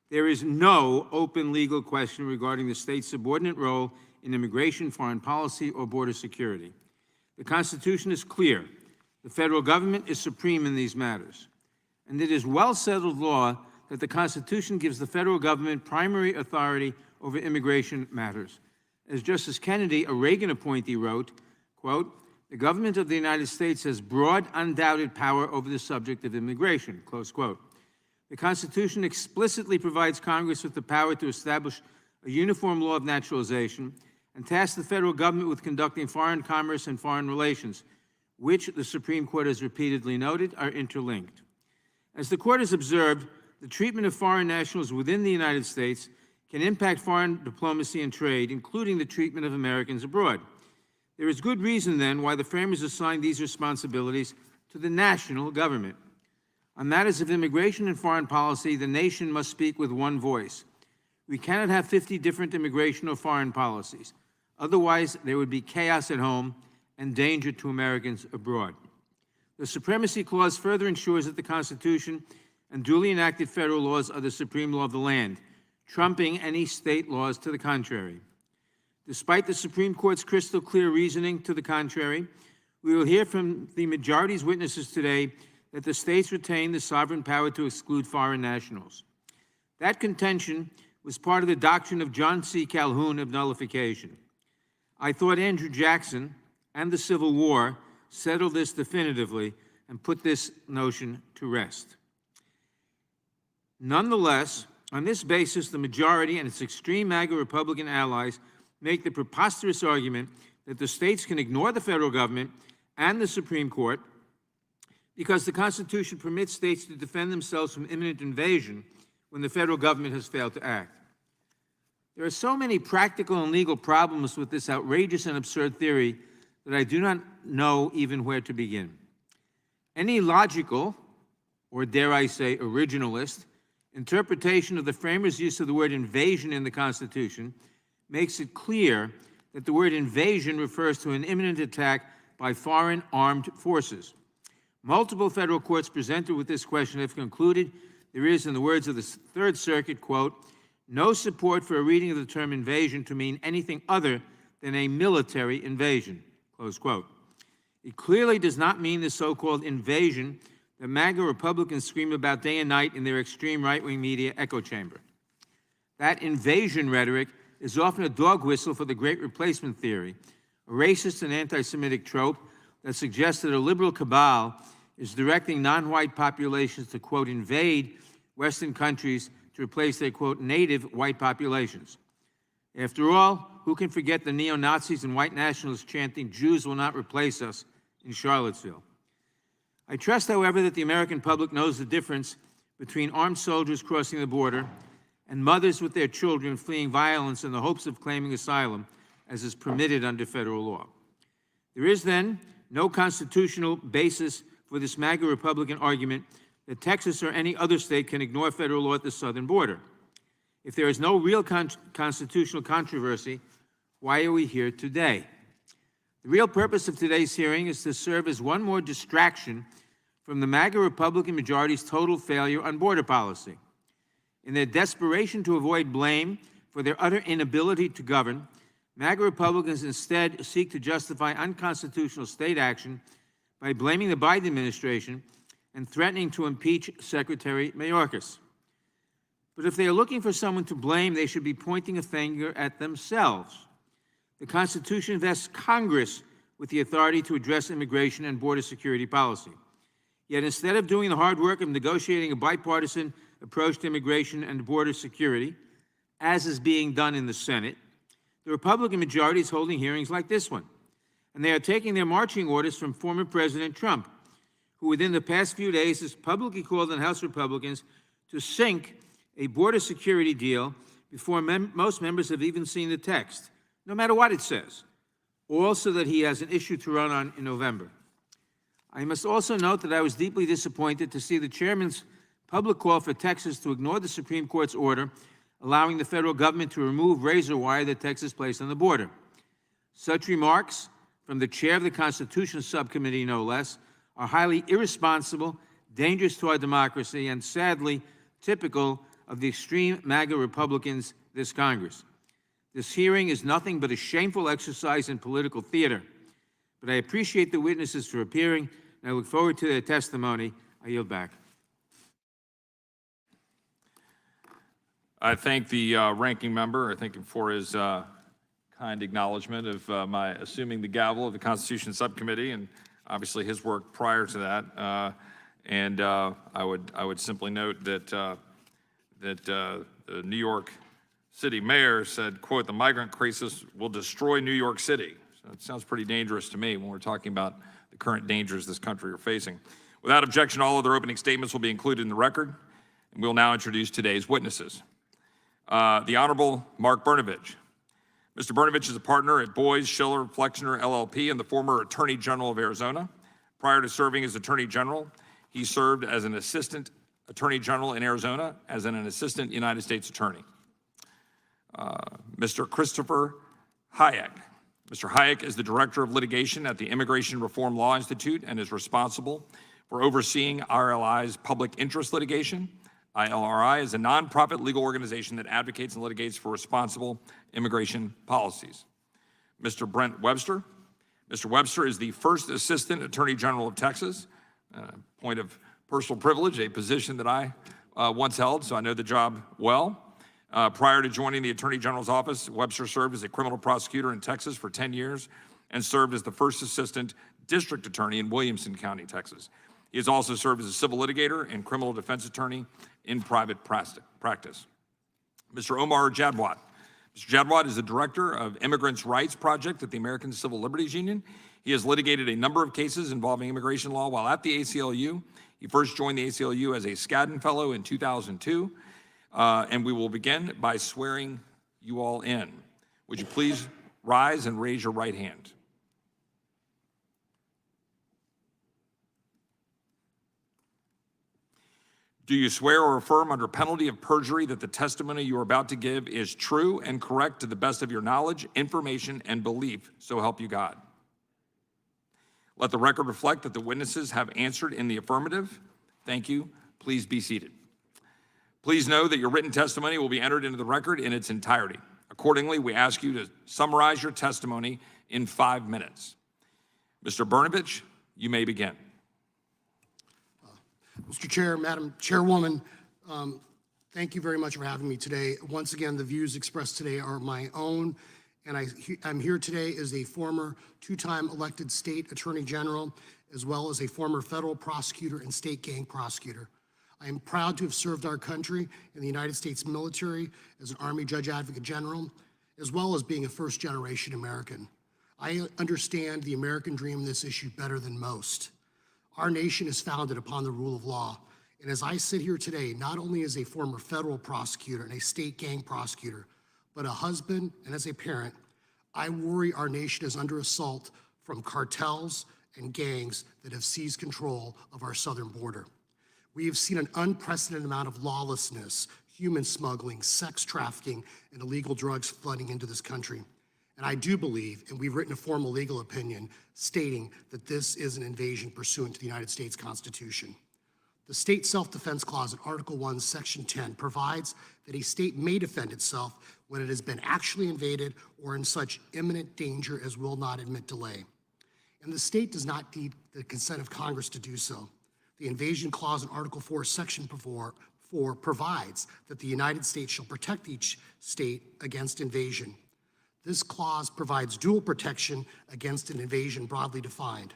There is no open legal question regarding the state's subordinate role in immigration, foreign policy, or border security. The Constitution is clear. The federal government is supreme in these matters. And it is well-settled law that the Constitution gives the federal government primary authority over immigration matters. As Justice Kennedy, a Reagan appointee, wrote, quote, "The government of the United States has broad, undoubted power over the subject of immigration," close quote. The Constitution explicitly provides Congress with the power to establish a uniform law of naturalization and task the federal government with conducting foreign commerce and foreign relations, which the Supreme Court has repeatedly noted are interlinked. As the Court has observed, the treatment of foreign nationals within the United States can impact foreign diplomacy and trade, including the treatment of Americans abroad. There is good reason, then, why the framers assigned these responsibilities to the national government. On matters of immigration and foreign policy, the nation must speak with one voice. We cannot have 50 different immigration or foreign policies. Otherwise, there would be chaos at home and danger to Americans abroad. The Supremacy Clause further ensures that the Constitution and duly enacted federal laws are the supreme law of the land, trumping any state laws to the contrary. Despite the Supreme Court's crystal clear reasoning to the contrary, we will hear from the majority's witnesses today that the states retain the sovereign power to exclude foreign nationals. That contention was part of the doctrine of John C. Calhoun of nullification. I thought Andrew Jackson and the Civil War settled this definitively and put this notion to rest. Nonetheless, on this basis, the majority and its extreme MAGA Republican allies make the preposterous argument that the states can ignore the federal government and the Supreme Court because the Constitution permits states to defend themselves from imminent invasion when the federal government has failed to act. There are so many practical and legal problems with this outrageous and absurd theory that I do not know even where to begin. Any logical, or dare I say originalist, interpretation of the framers' use of the word invasion in the Constitution makes it clear that the word invasion refers to an imminent attack by foreign armed forces. Multiple federal courts presented with this question have concluded there is, in the words of the Third Circuit, quote, "no support for a reading of the term invasion to mean anything other than a military invasion," close quote. It clearly does not mean the so-called invasion that MAGA Republicans scream about day and night in their extreme right-wing media echo chamber. That invasion rhetoric is often a dog whistle for the Great Replacement theory, a racist and anti-Semitic trope that suggests that a liberal cabal is directing non-white populations to, quote, invade Western countries to replace their, quote, native white populations. After all, who can forget the neo-Nazis and white nationalists chanting, "Jews will not replace us," in Charlottesville? I trust, however, that the American public knows the difference between armed soldiers crossing the border and mothers with their children fleeing violence in the hopes of claiming asylum, as is permitted under federal law. There is, then, no constitutional basis for this MAGA Republican argument that Texas or any other state can ignore federal law at the southern border. If there is no real constitutional controversy, why are we here today? The real purpose of today's hearing is to serve as one more distraction from the MAGA Republican majority's total failure on border policy. In their desperation to avoid blame for their utter inability to govern, MAGA Republicans instead seek to justify unconstitutional state action by blaming the Biden administration and threatening to impeach Secretary Mayorkas. But if they are looking for someone to blame, they should be pointing a finger at themselves. The Constitution invests Congress with the authority to address immigration and border security policy. Yet instead of doing the hard work of negotiating a bipartisan approach to immigration and border security, as is being done in the Senate, the Republican majority is holding hearings like this one. And they are taking their marching orders from former President Trump, who within the past few days has publicly called on House Republicans to sink a border security deal before most members have even seen the text, no matter what it says, all so that he has an issue to run on in November. I must also note that I was deeply disappointed to see the chairman's public call for Texas to ignore the Supreme Court's order allowing the federal government to remove razor wire that Texas placed on the border. Such remarks from the chair of the Constitution Subcommittee, no less, are highly irresponsible, dangerous to our democracy, and sadly typical of the extreme MAGA Republicans this Congress. This hearing is nothing but a shameful exercise in political theater, but I appreciate the witnesses for appearing, and I look forward to their testimony. I yield back. I thank the ranking member, for his kind acknowledgement of my assuming the gavel of the Constitution Subcommittee, and obviously his work prior to that. I would simply note that the New York City mayor said, quote, "The migrant crisis will destroy New York City." So it sounds pretty dangerous to me when we're talking about the current dangers this country are facing. Without objection, all other opening statements will be included in the record, and we'll now introduce today's witnesses. The Honorable Mark Brnovich. Mr. Brnovich is a partner at Boies, Schiller, Flexner, LLP, and the former Attorney General of Arizona. Prior to serving as Attorney General, he served as an Assistant Attorney General in Arizona as an Assistant United States Attorney. Mr. Christopher Hayek. Mr. Hayek is the Director of Litigation at the Immigration Reform Law Institute and is responsible for overseeing ILRI's public interest litigation. ILRI is a nonprofit legal organization that advocates and litigates for responsible immigration policies. Mr. Brent Webster. Mr. Webster is the first Assistant Attorney General of Texas. Point of personal privilege, a position that I once held, so I know the job well. Prior to joining the Attorney General's office, Webster served as a criminal prosecutor in Texas for 10 years and served as the first Assistant District Attorney in Williamson County, Texas. He has also served as a civil litigator and criminal defense attorney in private practice. Mr. Omar Jadwat. Mr. Jadwat is the Director of Immigrants' Rights Project at the American Civil Liberties Union. He has litigated a number of cases involving immigration law while at the ACLU. He first joined the ACLU as a Skadden Fellow in 2002. And we will begin by swearing you all in. Would you please rise and raise your right hand? Do you swear or affirm under penalty of perjury that the testimony you are about to give is true and correct to the best of your knowledge, information, and belief, so help you God? Let the record reflect that the witnesses have answered in the affirmative. Thank you. Please be seated. Please know that your written testimony will be entered into the record in its entirety. Accordingly, we ask you to summarize your testimony in 5 minutes. Mr. Brnovich, you may begin. Mr. Chair, Madam Chairwoman, thank you very much for having me today. Once again, the views expressed today are my own, and I'm here today as a former two-time elected state attorney general, as well as a former federal prosecutor and state gang prosecutor. I am proud to have served our country in the United States military as an Army Judge Advocate General, as well as being a first-generation American. I understand the American dream in this issue better than most. Our nation is founded upon the rule of law. And as I sit here today, not only as a former federal prosecutor and a state gang prosecutor, but a husband and as a parent, I worry our nation is under assault from cartels and gangs that have seized control of our southern border. We have seen an unprecedented amount of lawlessness, human smuggling, sex trafficking, and illegal drugs flooding into this country. And I do believe, and we've written a formal legal opinion stating that this is an invasion pursuant to the United States Constitution. The State Self-Defense Clause in Article 1, Section 10 provides that a state may defend itself when it has been actually invaded or in such imminent danger as will not admit delay. And the state does not need the consent of Congress to do so. The Invasion Clause in Article 4, Section 4 provides that the United States shall protect each state against invasion. This clause provides dual protection against an invasion broadly defined.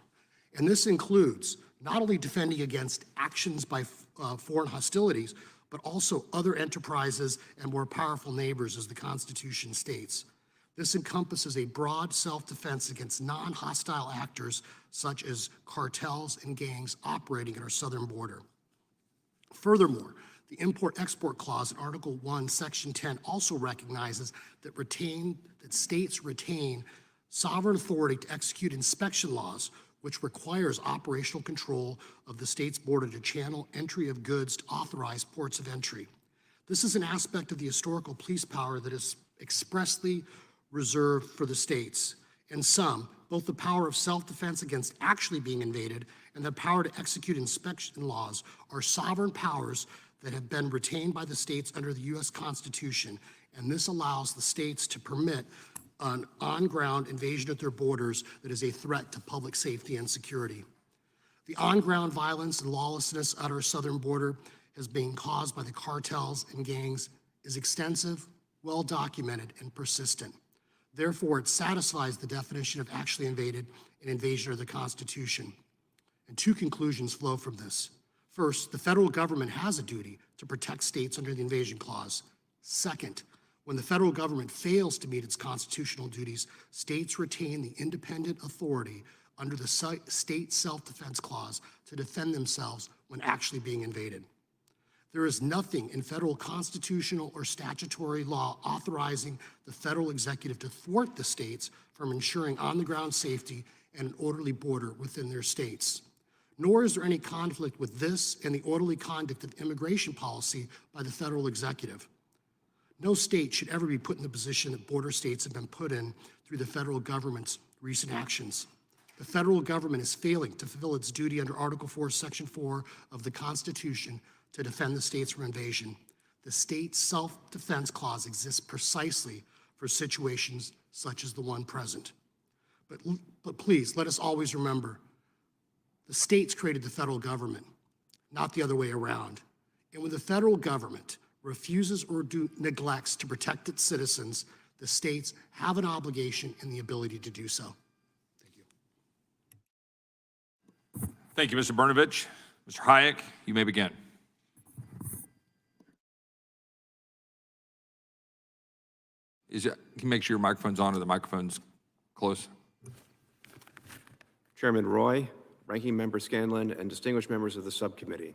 And this includes not only defending against actions by foreign hostilities, but also other enterprises and more powerful neighbors, as the Constitution states. This encompasses a broad self-defense against non-hostile actors such as cartels and gangs operating at our southern border. Furthermore, the Import-Export Clause in Article 1, Section 10 also recognizes that states retain sovereign authority to execute inspection laws, which requires operational control of the state's border to channel entry of goods to authorized ports of entry. This is an aspect of the historical police power that is expressly reserved for the states. In sum, both the power of self-defense against actually being invaded and the power to execute inspection laws are sovereign powers that have been retained by the states under the U.S. Constitution, and this allows the states to permit an on-ground invasion of their borders that is a threat to public safety and security. The on-ground violence and lawlessness at our southern border has been caused by the cartels and gangs is extensive, well-documented, and persistent. Therefore, it satisfies the definition of actually invaded an invasion of the Constitution. And two conclusions flow from this. First, the federal government has a duty to protect states under the Invasion Clause. Second, when the federal government fails to meet its constitutional duties, states retain the independent authority under the State Self-Defense Clause to defend themselves when actually being invaded. There is nothing in federal constitutional or statutory law authorizing the federal executive to thwart the states from ensuring on-the-ground safety and an orderly border within their states. Nor is there any conflict with this and the orderly conduct of immigration policy by the federal executive. No state should ever be put in the position that border states have been put in through the federal government's recent actions. The federal government is failing to fulfill its duty under Article 4, Section 4 of the Constitution to defend the states from invasion. The State Self-Defense Clause exists precisely for situations such as the one present. But please, let us always remember, the states created the federal government, not the other way around. And when the federal government refuses or neglects to protect its citizens, the states have an obligation and the ability to do so. Thank you. Thank you, Mr. Brnovich. Mr. Hayek, you may begin. Can you make sure your microphone's on or the microphone's close? Chairman Roy, Ranking Member Scanlon, and distinguished members of the subcommittee,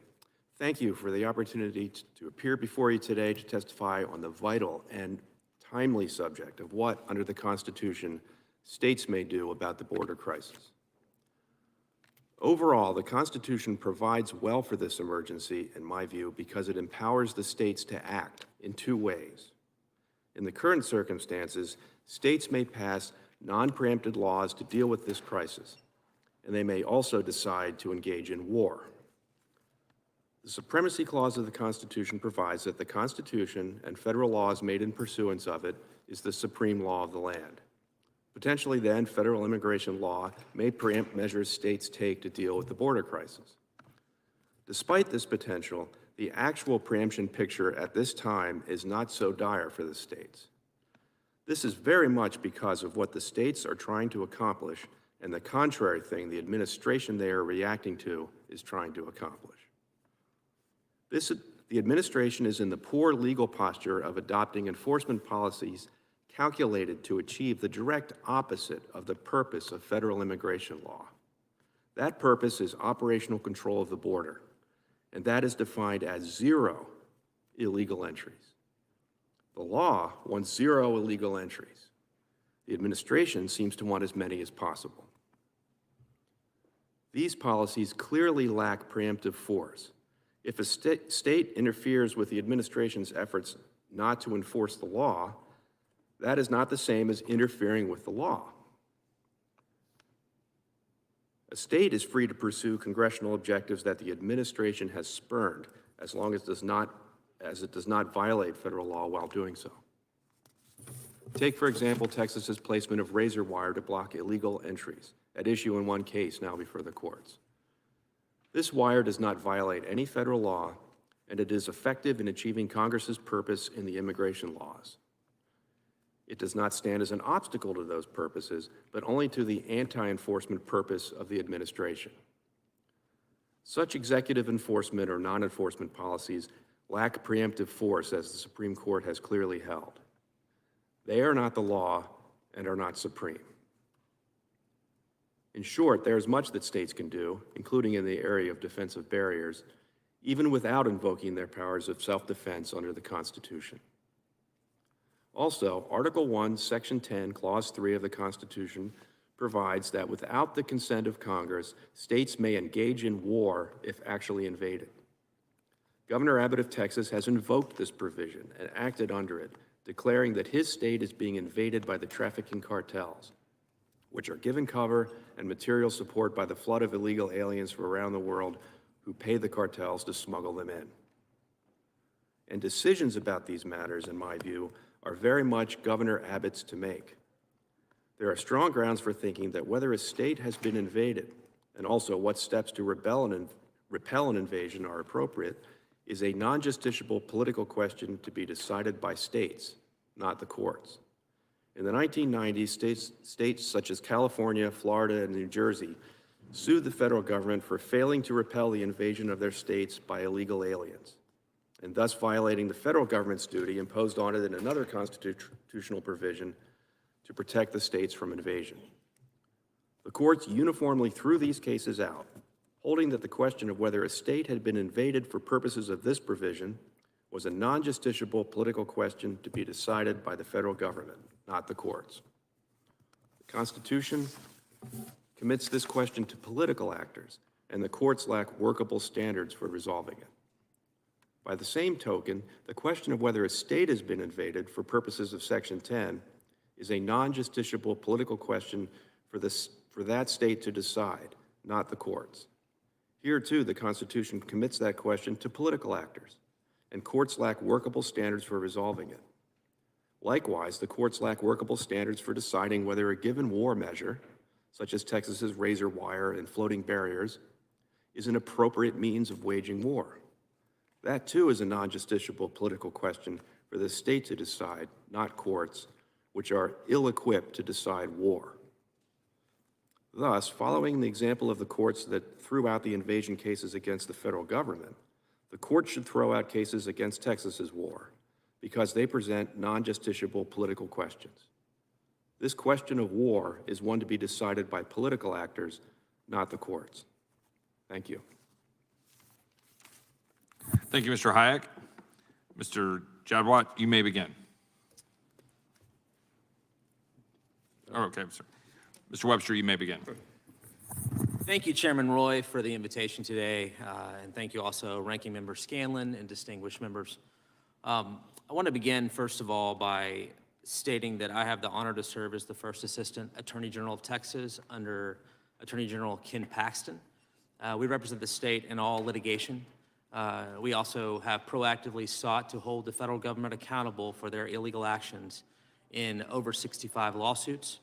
thank you for the opportunity to appear before you today to testify on the vital and timely subject of what, under the Constitution, states may do about the border crisis. Overall, the Constitution provides well for this emergency, in my view, because it empowers the states to act in two ways. In the current circumstances, states may pass non-preempted laws to deal with this crisis, and they may also decide to engage in war. The Supremacy Clause of the Constitution provides that the Constitution and federal laws made in pursuance of it is the supreme law of the land. Potentially then, federal immigration law may preempt measures states take to deal with the border crisis. Despite this potential, the actual preemption picture at this time is not so dire for the states. This is very much because of what the states are trying to accomplish and the contrary thing the administration they are reacting to is trying to accomplish. The administration is in the poor legal posture of adopting enforcement policies calculated to achieve the direct opposite of the purpose of federal immigration law. That purpose is operational control of the border, and that is defined as 0 illegal entries. The law wants 0 illegal entries. The administration seems to want as many as possible. These policies clearly lack preemptive force. If a state interferes with the administration's efforts not to enforce the law, that is not the same as interfering with the law. A state is free to pursue congressional objectives that the administration has spurned as long as it does not violate federal law while doing so. Take, for example, Texas's placement of razor wire to block illegal entries, at issue in one case now before the courts. This wire does not violate any federal law, and it is effective in achieving Congress's purpose in the immigration laws. It does not stand as an obstacle to those purposes, but only to the anti-enforcement purpose of the administration. Such executive enforcement or non-enforcement policies lack preemptive force, as the Supreme Court has clearly held. They are not the law and are not supreme. In short, there is much that states can do, including in the area of defensive barriers, even without invoking their powers of self-defense under the Constitution. Also, Article 1, Section 10, Clause 3 of the Constitution provides that without the consent of Congress, states may engage in war if actually invaded. Governor Abbott of Texas has invoked this provision and acted under it, declaring that his state is being invaded by the trafficking cartels, which are given cover and material support by the flood of illegal aliens from around the world who pay the cartels to smuggle them in. And decisions about these matters, in my view, are very much Governor Abbott's to make. There are strong grounds for thinking that whether a state has been invaded, and also what steps to repel an invasion are appropriate, is a non-justiciable political question to be decided by states, not the courts. In the 1990s, states such as California, Florida, and New Jersey sued the federal government for failing to repel the invasion of their states by illegal aliens, and thus violating the federal government's duty imposed on it in another constitutional provision to protect the states from invasion. The courts uniformly threw these cases out, holding that the question of whether a state had been invaded for purposes of this provision was a non-justiciable political question to be decided by the federal government, not the courts. The Constitution commits this question to political actors, and the courts lack workable standards for resolving it. By the same token, the question of whether a state has been invaded for purposes of Section 10 is a non-justiciable political question for that state to decide, not the courts. Here, too, the Constitution commits that question to political actors, and courts lack workable standards for resolving it. Likewise, the courts lack workable standards for deciding whether a given war measure, such as Texas's razor wire and floating barriers, is an appropriate means of waging war. That, too, is a non-justiciable political question for the state to decide, not courts, which are ill-equipped to decide war. Thus, following the example of the courts that threw out the invasion cases against the federal government, the courts should throw out cases against Texas's war because they present non-justiciable political questions. This question of war is one to be decided by political actors, not the courts. Thank you. Thank you, Mr. Hayek. Mr. Jadwat, you may begin. Oh, okay, sir. Mr. Webster, you may begin. Thank you, Chairman Roy, for the invitation today, and thank you also, Ranking Member Scanlon and distinguished members. I want to begin, first of all, by stating that I have the honor to serve as the First Assistant Attorney General of Texas under Attorney General Ken Paxton. We represent the state in all litigation. We also have proactively sought to hold the federal government accountable for their illegal actions in over 65 lawsuits.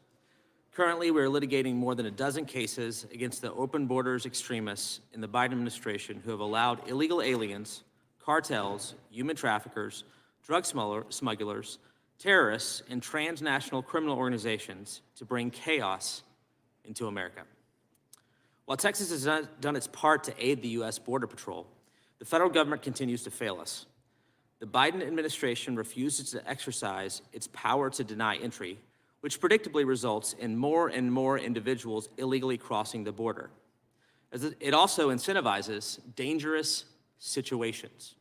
Currently, we're litigating more than a dozen cases against the open borders extremists in the Biden administration who have allowed illegal aliens, cartels, human traffickers, drug smugglers, terrorists, and transnational criminal organizations to bring chaos into America. While Texas has done its part to aid the U.S. Border Patrol, the federal government continues to fail us. The Biden administration refuses to exercise its power to deny entry, which predictably results in more and more individuals illegally crossing the border. As it also incentivizes dangerous situations.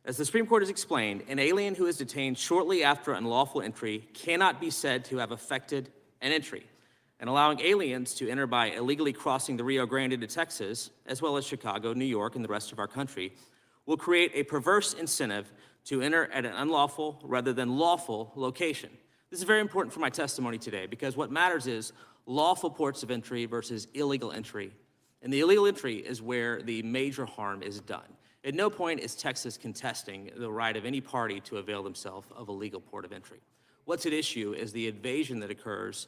As the Supreme Court has explained, an alien who is detained shortly after unlawful entry cannot be said to have effected an entry, and allowing aliens to enter by illegally crossing the Rio Grande into Texas, as well as Chicago, New York, and the rest of our country, will create a perverse incentive to enter at an unlawful rather than lawful location. This is very important for my testimony today because what matters is lawful ports of entry versus illegal entry. And the illegal entry is where the major harm is done. At no point is Texas contesting the right of any party to avail themselves of a legal port of entry. What's at issue is the invasion that occurs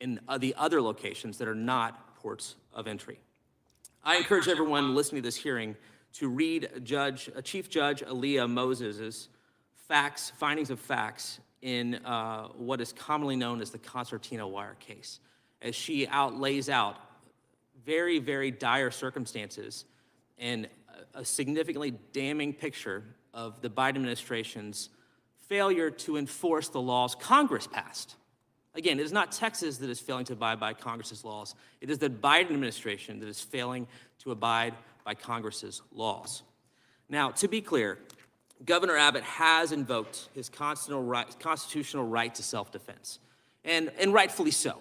in the other locations that are not ports of entry. I encourage everyone listening to this hearing to read Chief Judge Aaliyah Moses's findings of facts in what is commonly known as the Concertina Wire case, as she lays out very, very dire circumstances and a significantly damning picture of the Biden administration's failure to enforce the laws Congress passed. Again, it is not Texas that is failing to abide by Congress's laws. It is the Biden administration that is failing to abide by Congress's laws. Now, to be clear, Governor Abbott has invoked his constitutional right to self-defense, and rightfully so.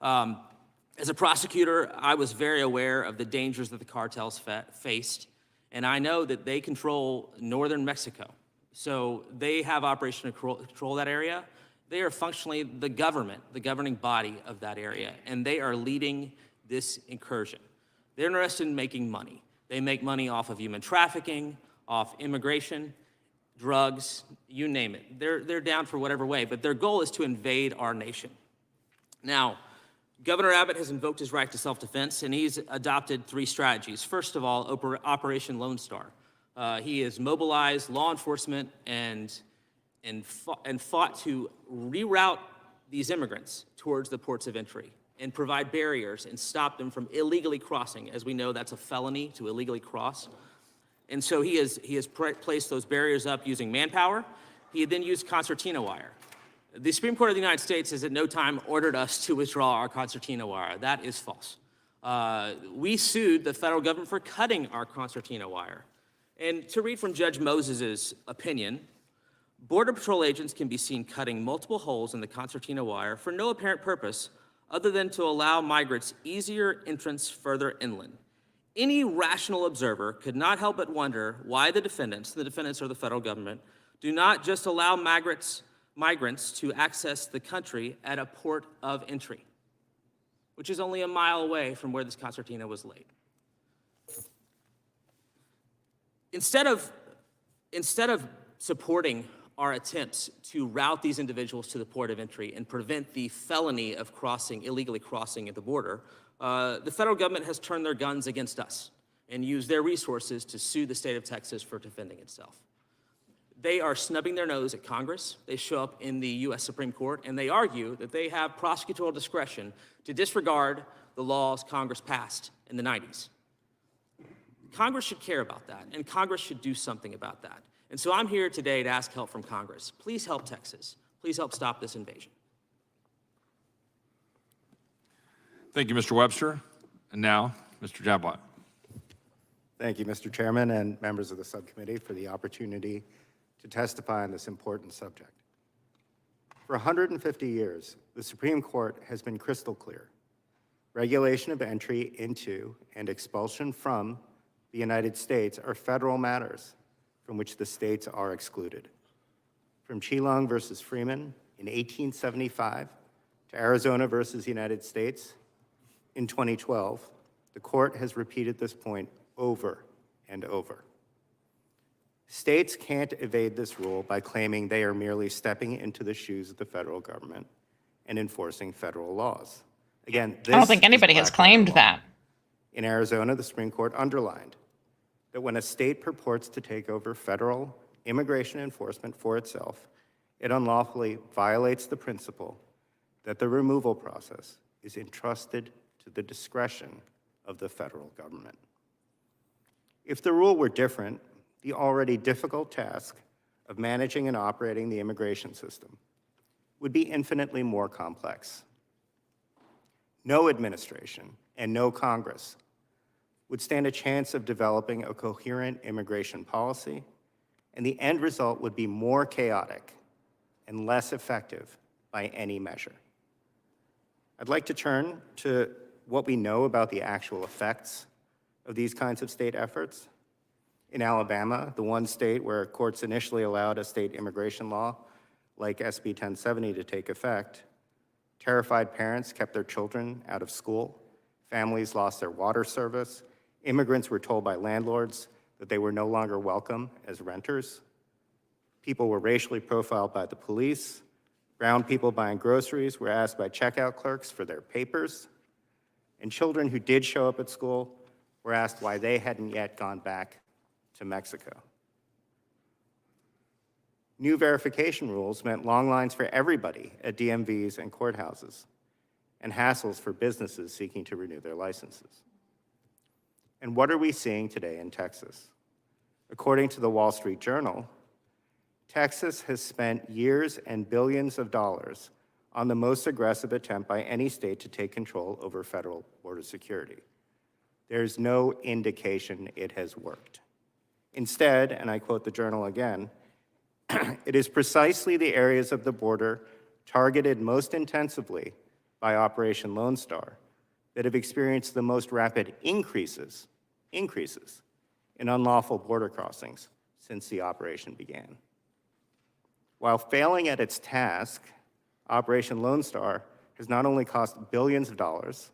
As a prosecutor, I was very aware of the dangers that the cartels faced, and I know that they control northern Mexico. So they have operation to control that area. They are functionally the government, the governing body of that area, and they are leading this incursion. They're interested in making money. They make money off of human trafficking, off immigration, drugs, you name it. They're down for whatever way, but their goal is to invade our nation. Now, Governor Abbott has invoked his right to self-defense, and he's adopted 3 strategies. First of all, Operation Lone Star. He has mobilized law enforcement and fought to reroute these immigrants towards the ports of entry and provide barriers and stop them from illegally crossing. As we know, that's a felony to illegally cross. And so he has placed those barriers up using manpower. He then used concertina wire. The Supreme Court of the United States has at no time ordered us to withdraw our concertina wire. That is false. We sued the federal government for cutting our concertina wire. And to read from Judge Moses's opinion, Border Patrol agents can be seen cutting multiple holes in the concertina wire for no apparent purpose other than to allow migrants easier entrance further inland. Any rational observer could not help but wonder why the defendants are the federal government, do not just allow migrants to access the country at a port of entry, which is only a mile away from where this concertina was laid. Instead of supporting our attempts to route these individuals to the port of entry and prevent the felony of illegally crossing at the border, the federal government has turned their guns against us and used their resources to sue the state of Texas for defending itself. They are snubbing their nose at Congress. They show up in the U.S. Supreme Court, and they argue that they have prosecutorial discretion to disregard the laws Congress passed in the 90s. Congress should care about that, and Congress should do something about that. And so I'm here today to ask help from Congress. Please help Texas. Please help stop this invasion. Thank you, Mr. Webster. And now, Mr. Jablot. Thank you, Mr. Chairman and members of the subcommittee for the opportunity to testify on this important subject. For 150 years, the Supreme Court has been crystal clear. Regulation of entry into and expulsion from the United States are federal matters from which the states are excluded. From Chilong versus Freeman in 1875 to Arizona versus United States in 2012, the court has repeated this point over and over. States can't evade this rule by claiming they are merely stepping into the shoes of the federal government and enforcing federal laws. Again, this I don't think anybody has claimed that. In Arizona, the Supreme Court underlined that when a state purports to take over federal immigration enforcement for itself, it unlawfully violates the principle that the removal process is entrusted to the discretion of the federal government. If the rule were different, the already difficult task of managing and operating the immigration system would be infinitely more complex. No administration and no Congress would stand a chance of developing a coherent immigration policy, and the end result would be more chaotic and less effective by any measure. I'd like to turn to what we know about the actual effects of these kinds of state efforts. In Alabama, the one state where courts initially allowed a state immigration law like SB 1070 to take effect, terrified parents kept their children out of school, families lost their water service, immigrants were told by landlords that they were no longer welcome as renters, people were racially profiled by the police, brown people buying groceries were asked by checkout clerks for their papers, and children who did show up at school were asked why they hadn't yet gone back to Mexico. New verification rules meant long lines for everybody at DMVs and courthouses, and hassles for businesses seeking to renew their licenses. And what are we seeing today in Texas? According to the Wall Street Journal, Texas has spent years and billions of dollars on the most aggressive attempt by any state to take control over federal border security. There's no indication it has worked. Instead, and I quote the Journal again, it is precisely the areas of the border targeted most intensively by Operation Lone Star that have experienced the most rapid increases in unlawful border crossings since the operation began. While failing at its task, Operation Lone Star has not only cost billions of dollars,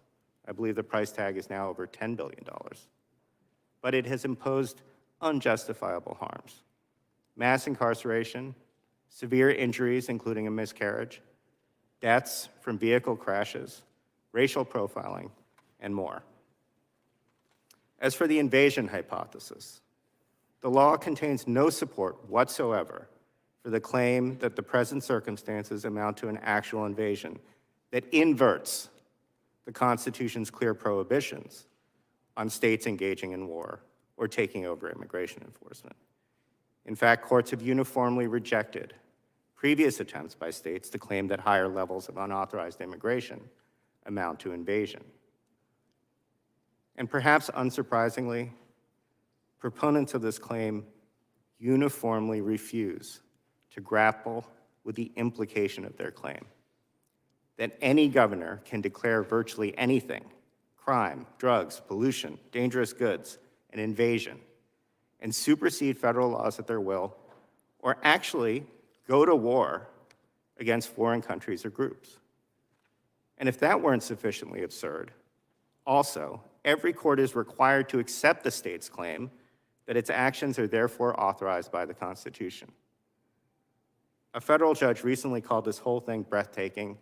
I believe the price tag is now over $10 billion, but it has imposed unjustifiable harms. Mass incarceration, severe injuries, including a miscarriage, deaths from vehicle crashes, racial profiling, and more. As for the invasion hypothesis, the law contains no support whatsoever for the claim that the present circumstances amount to an actual invasion that inverts the Constitution's clear prohibitions on states engaging in war or taking over immigration enforcement. In fact, courts have uniformly rejected previous attempts by states to claim that higher levels of unauthorized immigration amount to invasion. And perhaps unsurprisingly, proponents of this claim uniformly refuse to grapple with the implication of their claim, that any governor can declare virtually anything, crime, drugs, pollution, dangerous goods, an invasion, and supersede federal laws at their will, or actually go to war against foreign countries or groups. And if that weren't sufficiently absurd, also, every court is required to accept the state's claim that its actions are therefore authorized by the Constitution. A federal judge recently called this whole thing breathtaking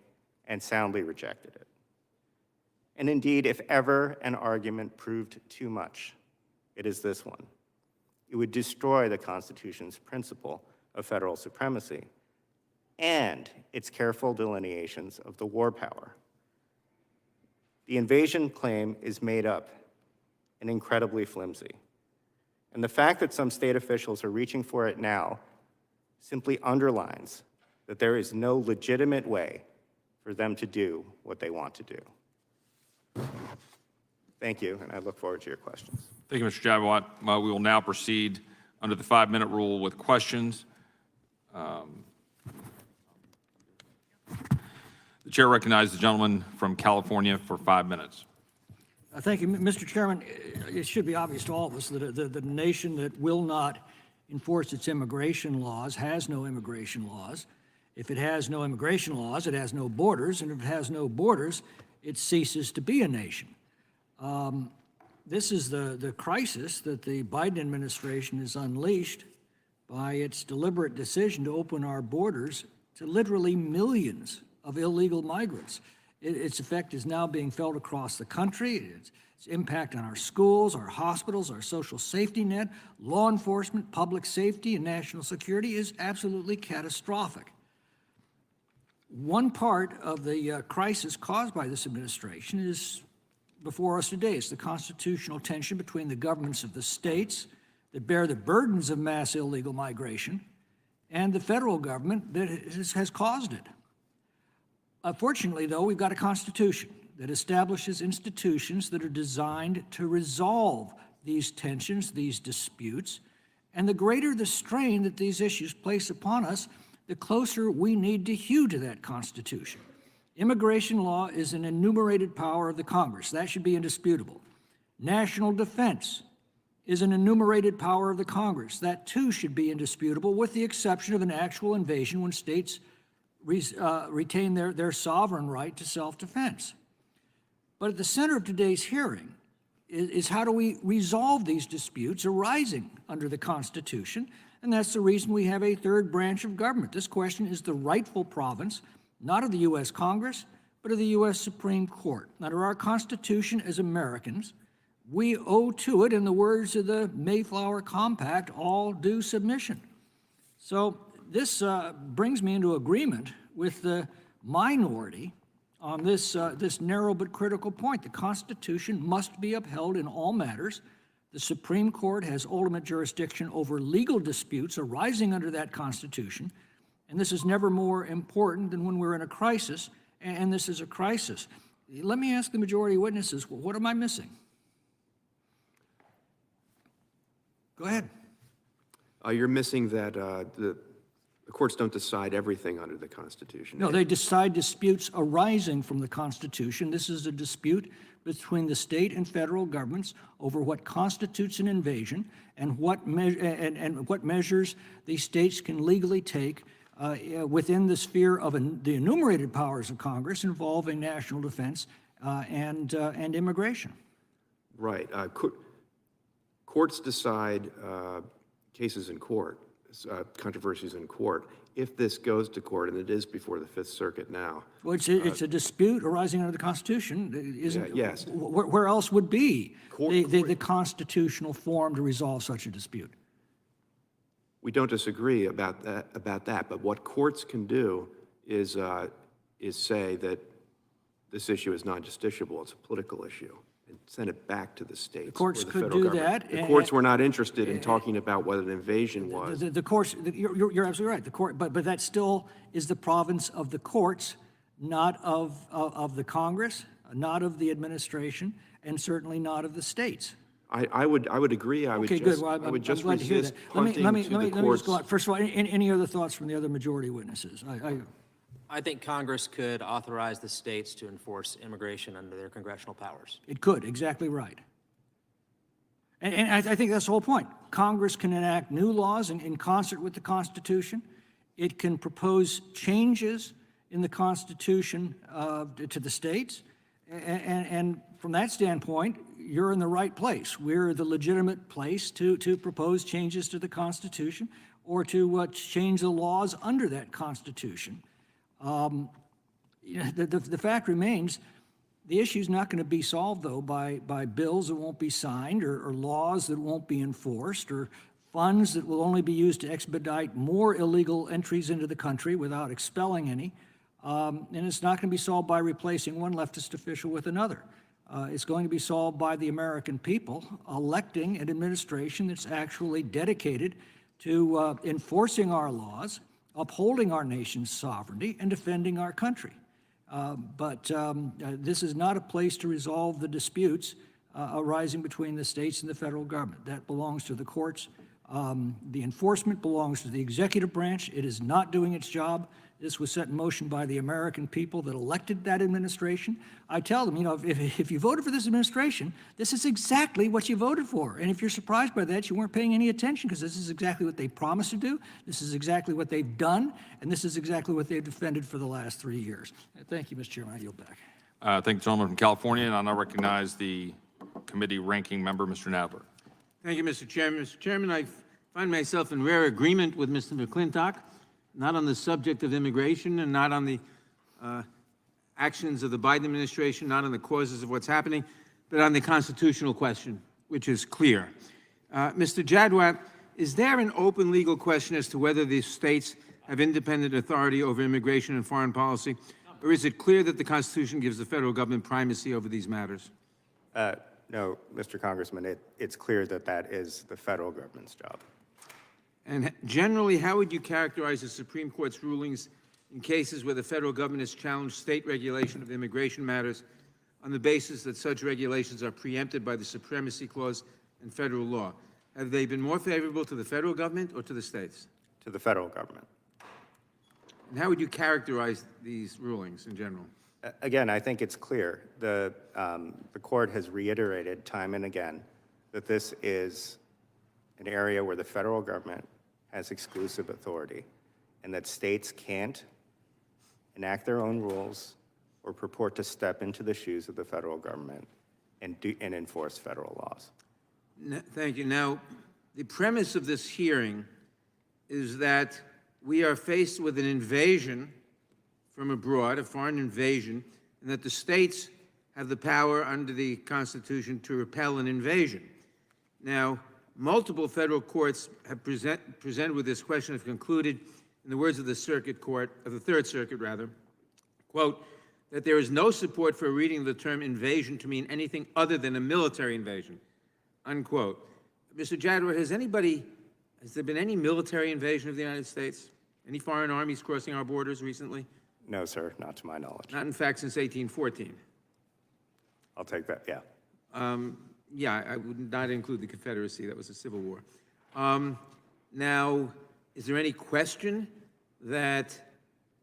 and soundly rejected it. And indeed, if ever an argument proved too much, it is this one. It would destroy the Constitution's principle of federal supremacy and its careful delineations of the war power. The invasion claim is made up and incredibly flimsy. And the fact that some state officials are reaching for it now simply underlines that there is no legitimate way for them to do what they want to do. Thank you, and I look forward to your questions. Thank you, Mr. Jabawat. We will now proceed under the 5-minute rule with questions. The chair recognizes the gentleman from California for 5 minutes. Thank you, Mr. Chairman. It should be obvious to all of us that the nation that will not enforce its immigration laws has no immigration laws. If it has no immigration laws, it has no borders, and if it has no borders, it ceases to be a nation. This is the crisis that the Biden administration has unleashed by its deliberate decision to open our borders to literally millions of illegal migrants. Its effect is now being felt across the country. Its impact on our schools, our hospitals, our social safety net, law enforcement, public safety, and national security is absolutely catastrophic. One part of the crisis caused by this administration is before us today. It's the constitutional tension between the governments of the states that bear the burdens of mass illegal migration and the federal government that has caused it. Fortunately, though, we've got a constitution that establishes institutions that are designed to resolve these tensions, these disputes, and the greater the strain that these issues place upon us, the closer we need to hew to that Constitution. Immigration law is an enumerated power of the Congress. That should be indisputable. National defense is an enumerated power of the Congress. That, too, should be indisputable, with the exception of an actual invasion when states retain their sovereign right to self-defense. But at the center of today's hearing is how do we resolve these disputes arising under the Constitution, and that's the reason we have a third branch of government. This question is the rightful province, not of the U.S. Congress, but of the U.S. Supreme Court. Under our Constitution as Americans, we owe to it, in the words of the Mayflower Compact, all due submission. So this brings me into agreement with the minority on this narrow but critical point. The Constitution must be upheld in all matters, The Supreme Court has ultimate jurisdiction over legal disputes arising under that Constitution, and this is never more important than when we're in a crisis, and this is a crisis. Let me ask the majority witnesses, what am I missing? Go ahead. You're missing that the courts don't decide everything under the Constitution. No, they decide disputes arising from the Constitution. This is a dispute between the state and federal governments over what constitutes an invasion and what measures the states can legally take within the sphere of the enumerated powers of Congress involving national defense and immigration. Right. Courts decide cases in court, controversies in court. If this goes to court, and it is before the Fifth Circuit now. Well, it's a dispute arising under the Constitution, isn't it? Yes. Where else would be the constitutional form to resolve such a dispute? We don't disagree about that, but what courts can do is say that this issue is non-justiciable, it's a political issue, and send it back to the states. The courts or the could federal do government. that. The courts were not interested in talking about what an invasion was. The courts, you're absolutely right. The court, but that still is the province of the courts, not of the Congress, not of the administration, and certainly not of the states. I would agree. I would Okay, just, good. Well, I would just I'm glad to hear resist that. Let me courts. just go on. First of all, any other thoughts from the other majority witnesses? I think Congress could authorize the states to enforce immigration under their congressional powers. It could, exactly right. And I think that's the whole point. Congress can enact new laws in concert with the Constitution. It can propose changes in the Constitution to the states. And from that standpoint, you're in the right place. We're the legitimate place to propose changes to the Constitution or to change the laws under that Constitution. The fact remains, the issue's not going to be solved, though, by bills that won't be signed or laws that won't be enforced or funds that will only be used to expedite more illegal entries into the country without expelling any. And it's not going to be solved by replacing one leftist official with another. It's going to be solved by the American people electing an administration that's actually dedicated to enforcing our laws, upholding our nation's sovereignty, and defending our country. But this is not a place to resolve the disputes arising between the states and the federal government. That belongs to the courts. The enforcement belongs to the executive branch. It is not doing its job. This was set in motion by the American people that elected that administration. I tell them, if you voted for this administration, this is exactly what you voted for. And if you're surprised by that, you weren't paying any attention, because this is exactly what they promised to do. This is exactly what they've done. And this is exactly what they've defended for the last 3 years. Thank you, Mr. Chairman. I yield back. Thank the gentleman from California, and I'll now recognize the committee ranking member, Mr. Nadler. Thank you, Mr. Chairman. Mr. Chairman, I find myself in rare agreement with Mr. McClintock, not on the subject of immigration and not on the actions of the Biden administration, not on the causes of what's happening, but on the constitutional question, which is clear. Mr. Jadwat, is there an open legal question as to whether the states have independent authority over immigration and foreign policy, or is it clear that the Constitution gives the federal government primacy over these matters? No, Mr. Congressman, it's clear that that is the federal government's job. And generally, how would you characterize the Supreme Court's rulings in cases where the federal government has challenged state regulation of immigration matters on the basis that such regulations are preempted by the Supremacy Clause and federal law? Have they been more favorable to the federal government or to the states? To the federal government. And how would you characterize these rulings in general? Again, I think it's clear. The court has reiterated time and again that this is an area where the federal government has exclusive authority, and that states can't enact their own rules or purport to step into the shoes of the federal government and enforce federal laws. Thank you. Now, the premise of this hearing is that we are faced with an invasion from abroad, a foreign invasion, and that the states have the power under the Constitution to repel an invasion. Now, multiple federal courts have presented with this question, have concluded, in the words of the Circuit Court, of the Third Circuit rather, quote, that there is no support for reading the term invasion to mean anything other than a military invasion. unquote. Mr. Jadwin, has there been any military invasion of the United States? Any foreign armies crossing our borders recently? No, sir, not to my knowledge. Not in fact since 1814. I'll take that, yeah. Yeah, I would not include the Confederacy. That was a civil war. Now, is there any question that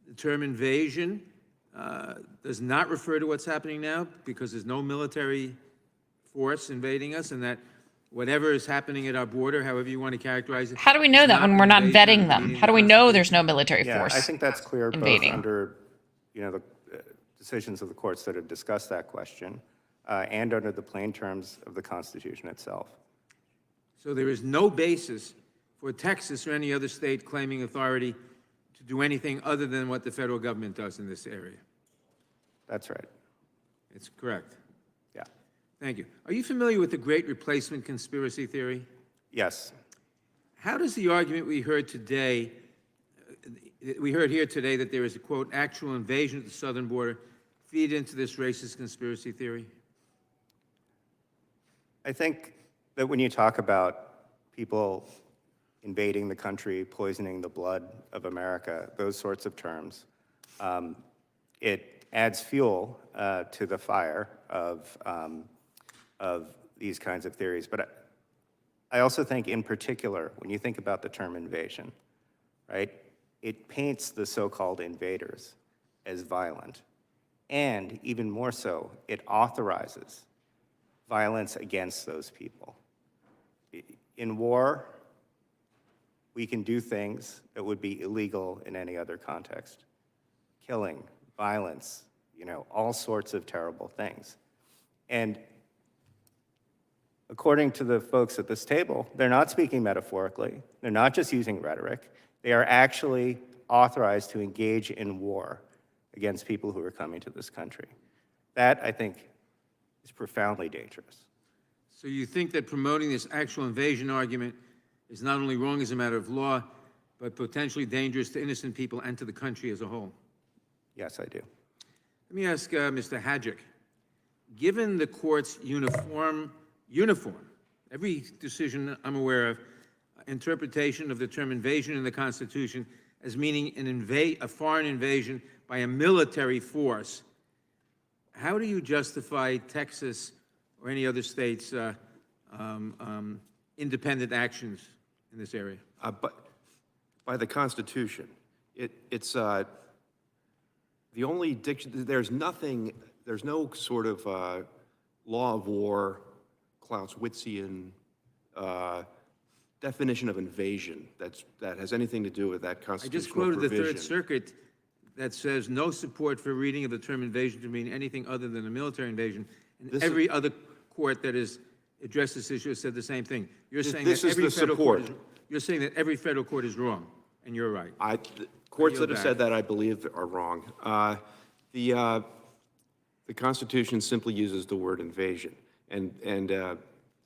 the term invasion does not refer to what's happening now because there's no military force invading us, and that whatever is happening at our border, however you want to characterize it? How do we know that when we're not vetting them? How do we know there's no military Yeah, force? I think that's clear both invading? under, the decisions of the courts that have discussed that question and under the plain terms of the Constitution itself. So there is no basis for Texas or any other state claiming authority to do anything other than what the federal government does in this area? That's right. It's correct. Yeah. Thank you. Are you familiar with the Great Replacement conspiracy theory? Yes. How does the argument we heard here today that there is a, quote, actual invasion of the southern border feed into this racist conspiracy theory? I think that when you talk about people invading the country, poisoning the blood of America, those sorts of terms, it adds fuel to the fire of these kinds of theories. But I also think in particular, when you think about the term invasion, right, it paints the so-called invaders as violent. And even more so, it authorizes violence against those people. In war, we can do things that would be illegal in any other context. Killing, violence, all sorts of terrible things. And according to the folks at this table, they're not speaking metaphorically. They're not just using rhetoric. They are actually authorized to engage in war against people who are coming to this country. That, I think, is profoundly dangerous. So you think that promoting this actual invasion argument is not only wrong as a matter of law, but potentially dangerous to innocent people and to the country as a whole? Yes, I do. Let me ask Mr. Hadjic, given the court's uniform, every decision I'm aware of, interpretation of the term invasion in the Constitution as meaning a foreign invasion by a military force, how do you justify Texas or any other states' independent actions in this area? But by the Constitution, it's the only there's no sort of law of war, Clausewitzian definition of invasion that has anything to do with that I constitutional just quoted provision. the Third Circuit that says no support for reading of the term invasion to mean anything other than a military invasion. And every other court that has addressed this issue has said the same thing. You're saying that every federal court you're saying that every federal court is wrong, and you're right. The courts that have said that, I believe, are wrong. The Constitution simply uses the word invasion, and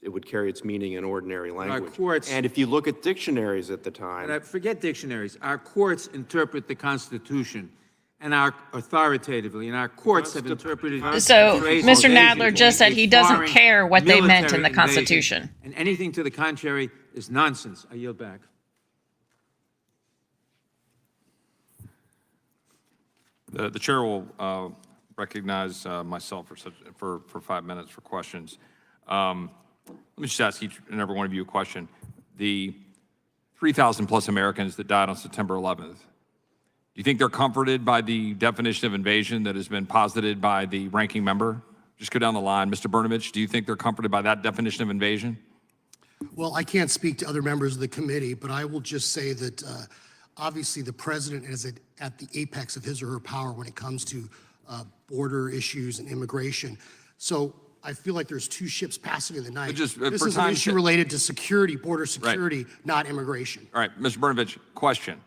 it would carry its meaning in ordinary language. And if you look at dictionaries at the time... And forget dictionaries. Our courts interpret the Constitution and authoritatively, and our courts have interpreted... So, Mr. Nadler just said he doesn't care what they meant in the Constitution. And anything to the contrary is nonsense. I yield back. The chair will recognize myself for 5 minutes for questions. Let me just ask each and every one of you a question. The 3,000 plus Americans that died on September 11th, do you think they're comforted by the definition of invasion that has been posited by the ranking member? Just go down the line. Mr. Brnovich, do you think they're comforted by that definition of invasion? Well, I can't speak to other members of the committee, but I will just say that obviously the president is at the apex of his or her power when it comes to border issues and immigration. So I feel like there's two ships passing in the night. This is an issue related to security, border security, right, not immigration. All right, Mr. Brnovich, question.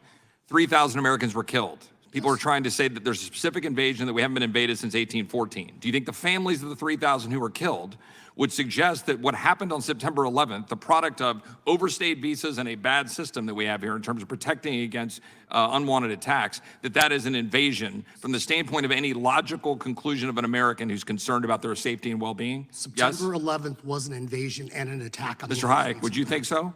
3,000 Americans were killed. People are trying to say that there's a specific invasion that we haven't been invaded since 1814. Do you think the families of the 3,000 who were killed would suggest that what happened on September 11th, the product of overstayed visas and a bad system that we have here in terms of protecting against unwanted attacks, that is an invasion from the standpoint of any logical conclusion of an American who's concerned about their safety and well-being? September 11th was an invasion and an attack on the Mr. United Hayek, States. would you think so?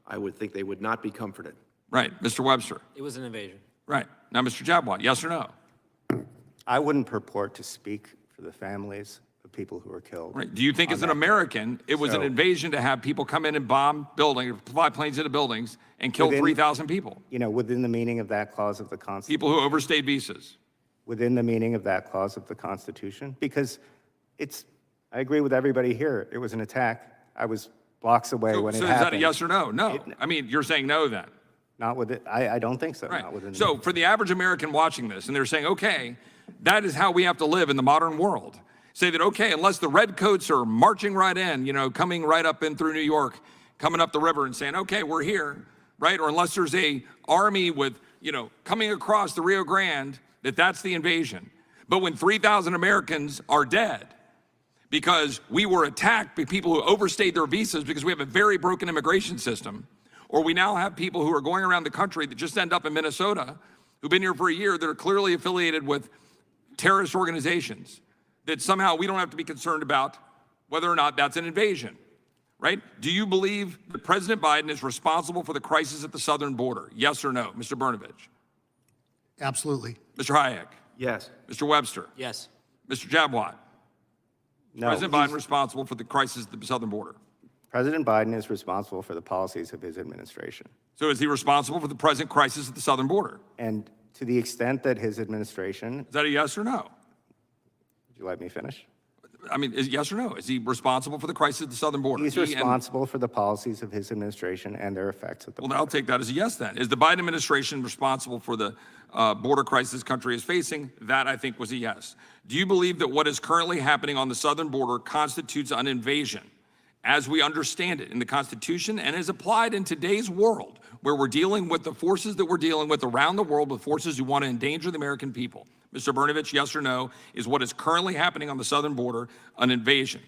I would think they would not be comforted. Right. Mr. Webster? It was an invasion. Right. Now, Mr. Jabwat, yes or no? I wouldn't purport to speak for the families of people who were killed. Right. Do you think as an American, it was an invasion to have people come in and bomb buildings, fly planes into buildings and kill Within- 3,000 people? You know, within the meaning of that clause of the Constitution. People who overstayed visas? Within the meaning of that clause of the Constitution, because I agree with everybody here, it was an attack. I was blocks away when it So happened. is that a yes or no? No. I mean, you're saying no then. Not with it, I don't think so, Right. not within. So for the average American watching this, and they're saying, okay, that is how we have to live in the modern world. Say that, okay, unless the redcoats are marching right in, coming right up in through New York, coming up the river and saying, okay, we're here, right? Or unless there's a army with, coming across the Rio Grande, that's the invasion. But when 3,000 Americans are dead because we were attacked by people who overstayed their visas because we have a very broken immigration system, or we now have people who are going around the country that just end up in Minnesota, who've been here for a year, that are clearly affiliated with terrorist organizations, that somehow we don't have to be concerned about whether or not that's an invasion, right? Do you believe that President Biden is responsible for the crisis at the southern border? Yes or no? Mr. Brnovich? Absolutely. Mr. Hayek? Yes. Mr. Webster? Yes. Mr. Jabwat? No, President Biden responsible for the crisis at the southern border? President Biden is responsible for the policies of his administration. So is he responsible for the present crisis at the southern border? And to the extent that his administration, Is that a yes or no? would you let me finish? I mean, yes or no? Is he responsible for the crisis at the southern border? He's He and- responsible for the policies of his administration and their effects at the Well, I'll take that as a yes then. Is the Biden administration responsible for the border crisis this country is facing? That, I think, was a yes. Do you believe that what is currently happening on the southern border constitutes an invasion, as we understand it in the Constitution and is applied in today's world, where we're dealing with the forces that we're dealing with around the world, with forces who want to endanger the American people? Mr. Brnovich, yes or no? Is what is currently happening on the southern border an invasion?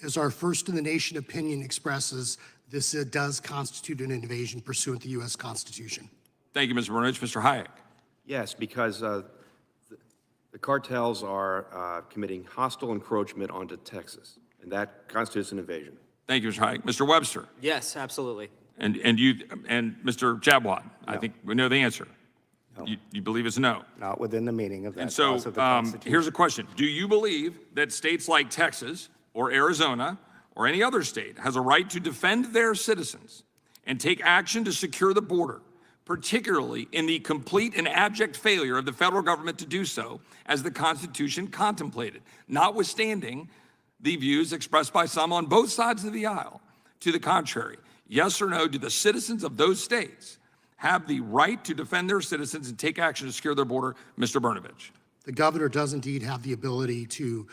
As our first in the nation opinion expresses, this does constitute an invasion pursuant to the U.S. Constitution. Thank you, Mr. Brnovich. Mr. Hayek? Yes, because the cartels are committing hostile encroachment onto Texas, and that constitutes an invasion. Thank you, Mr. Hayek. Mr. Webster? Yes, absolutely. And Mr. Jabwat, I think we know the answer. You believe it's no. Not within the meaning of that And so clause of the Constitution. here's a question. Do you believe that states like Texas or Arizona or any other state has a right to defend their citizens and take action to secure the border, particularly in the complete and abject failure of the federal government to do so, as the Constitution contemplated, notwithstanding the views expressed by some on both sides of the aisle to the contrary? Yes or no, do the citizens of those states have the right to defend their citizens and take action to secure their border? Mr. Brnovich? The governor does indeed have the ability to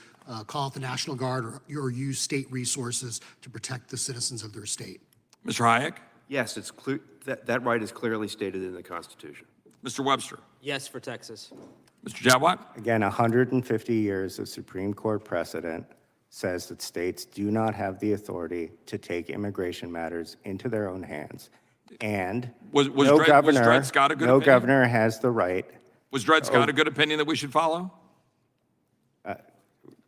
call out the National Guard or use state resources to protect the citizens of their state. Mr. Hayek? Yes, it's clear that right is clearly stated in the Constitution. Mr. Webster? Yes for Texas. Mr. Jabwat? Again, 150 years of Supreme Court precedent says that states do not have the authority to take immigration matters into their own hands. And Was no Dred Scott a good no opinion? governor has the right. Was Dred Scott a good opinion that we should follow?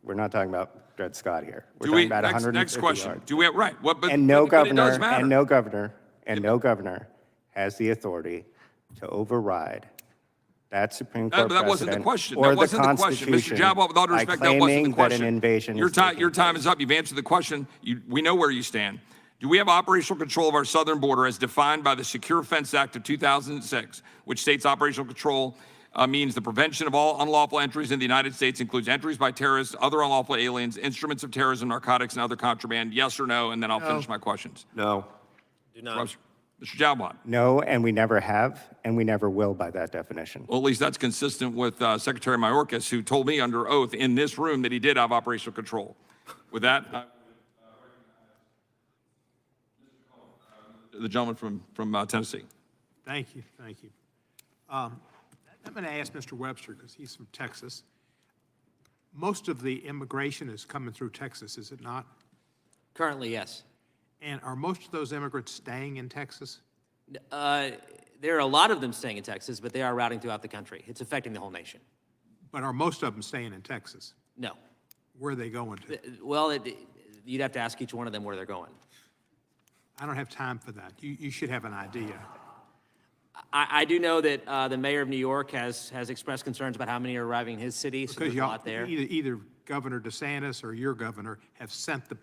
We're not talking about Dred Scott here. We're Do talking we, about next 150 question. yards. Do we, right, what, but, And no but it governor, does matter. no governor has the authority to override that Supreme Court But that wasn't the precedent question. or That wasn't the question. Mr. Constitution Jabwat, with all due by respect, that wasn't the claiming that question. an invasion Your is time, taking your time place. is up. You've answered the question. We know where you stand. Do we have operational control of our southern border as defined by the Secure Fence Act of 2006, which states operational control means the prevention of all unlawful entries in the United States, includes entries by terrorists, other unlawful aliens, instruments of terrorism, narcotics, and other contraband? Yes or no? And then I'll finish my questions. No. Do not. Mr. Jabwat? No, and we never have, and we never will by that definition. Well, at least that's consistent with Secretary Mayorkas, who told me under oath in this room that he did have operational control. With that, the gentleman from Tennessee. Thank you, thank you. I'm going to ask Mr. Webster, because he's from Texas. Most of the immigration is coming through Texas, is it not? Currently, yes. And are most of those immigrants staying in Texas? There are a lot of them staying in Texas, but they are routing throughout the country. It's affecting the whole nation. But are most of them staying in Texas? No. Where are they going to? Well, you'd have to ask each one of them where they're going. I don't have time for that. You should have an idea. I do know that the mayor of New York has expressed concerns about how many are arriving in his city, so Because there's a lot there. either Governor DeSantis or your governor have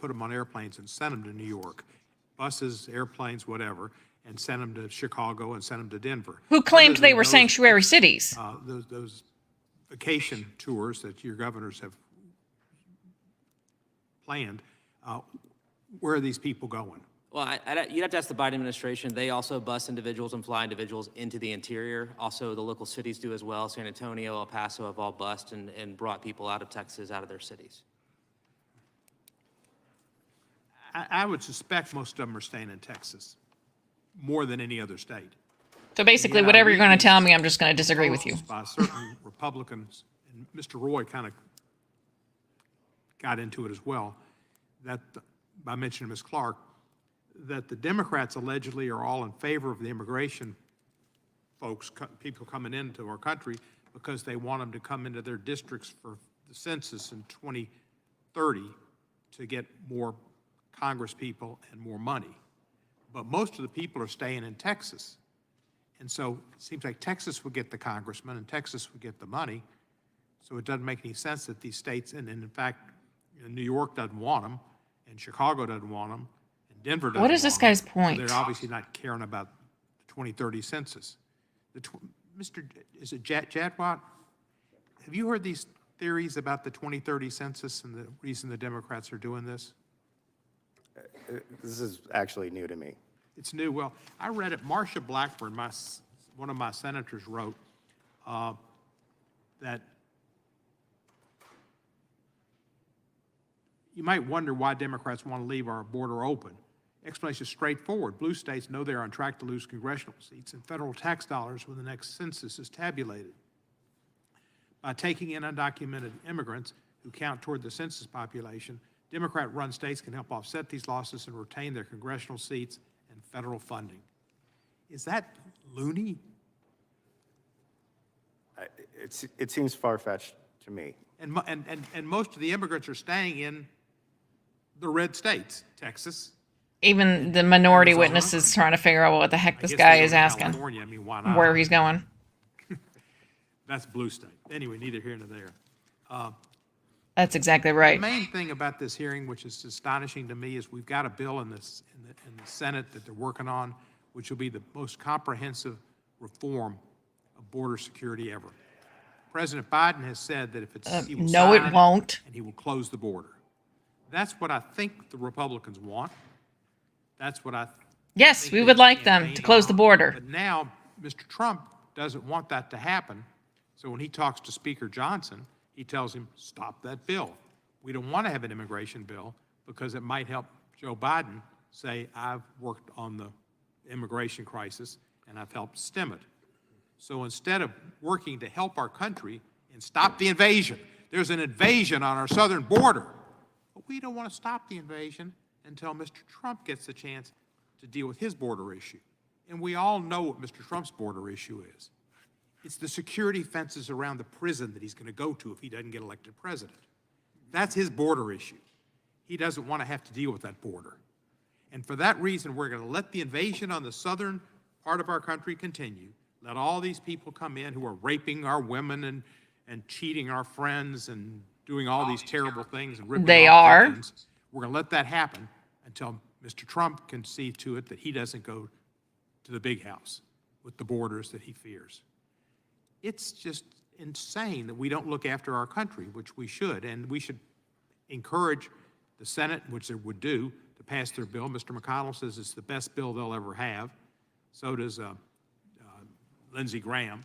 put them on airplanes and sent them to New York. Buses, airplanes, whatever, and sent them to Chicago and sent them to Denver. Who claimed Other they than were those, sanctuary cities. Those vacation tours that your governors have planned, where are these people going? Well, you'd have to ask the Biden administration. They also bus individuals and fly individuals into the interior. Also, the local cities do as well. San Antonio, El Paso have all bused and brought people out of Texas, out of their cities. I would suspect most of them are staying in Texas, more than any other state. So basically, Yeah, whatever you're going to these tell me, I'm just going to disagree with you. By certain Republicans, and Mr. Roy kind of got into it as well, that by mentioning Ms. Clark, that the Democrats allegedly are all in favor of the immigration folks, people coming into our country, because they want them to come into their districts for the census in 2030 to get more Congress people and more money. But most of the people are staying in Texas. And so it seems like Texas would get the congressman and Texas would get the money. So it doesn't make any sense that these states, and in fact, New York doesn't want them, and Chicago doesn't want them, and Denver doesn't want them. What is this guy's point? They're obviously not caring about the 2030 census. Is it Jadwat? Have you heard these theories about the 2030 census and the reason the Democrats are doing this? This is actually new to me. It's new. Well, I read it. Marsha Blackburn, one of my senators, wrote that you might wonder why Democrats want to leave our border open. Explanation is straightforward. Blue states know they're on track to lose congressional seats and federal tax dollars when the next census is tabulated. By taking in undocumented immigrants who count toward the census population, Democrat-run states can help offset these losses and retain their congressional seats and federal funding. Is that loony? It seems far-fetched to me. And most of the immigrants are staying in the red states, Texas. Even the minority Arizona. witnesses trying to figure out what the heck I this guess guy they go is to asking, California. I mean, why not? where he's going. That's blue state. Anyway, neither here nor there. That's exactly The right. main thing about this hearing, which is astonishing to me, is we've got a bill in the Senate that they're working on, which will be the most comprehensive reform of border security ever. President Biden has said that if it's, he will No, sign it won't. and he will close the border. That's what I think the Republicans want. That's what I Yes, think we they would like them campaign to close the on. border. But now, Mr. Trump doesn't want that to happen. So when he talks to Speaker Johnson, he tells him, stop that bill. We don't want to have an immigration bill because it might help Joe Biden say, I've worked on the immigration crisis and I've helped stem it. So instead of working to help our country and stop the invasion, there's an invasion on our southern border. But we don't want to stop the invasion until Mr. Trump gets the chance to deal with his border issue. And we all know what Mr. Trump's border issue is. It's the security fences around the prison that he's going to go to if he doesn't get elected president. That's his border issue. He doesn't want to have to deal with that border. And for that reason, we're going to let the invasion on the southern part of our country continue. Let all these people come in who are raping our women and cheating our friends and doing all these terrible things. And ripping They off are. veterans. We're going to let that happen until Mr. Trump can see to it that he doesn't go to the big house with the borders that he fears. It's just insane that we don't look after our country, which we should, and we should encourage the Senate, which they would do, to pass their bill. Mr. McConnell says it's the best bill they'll ever have. So does Lindsey Graham.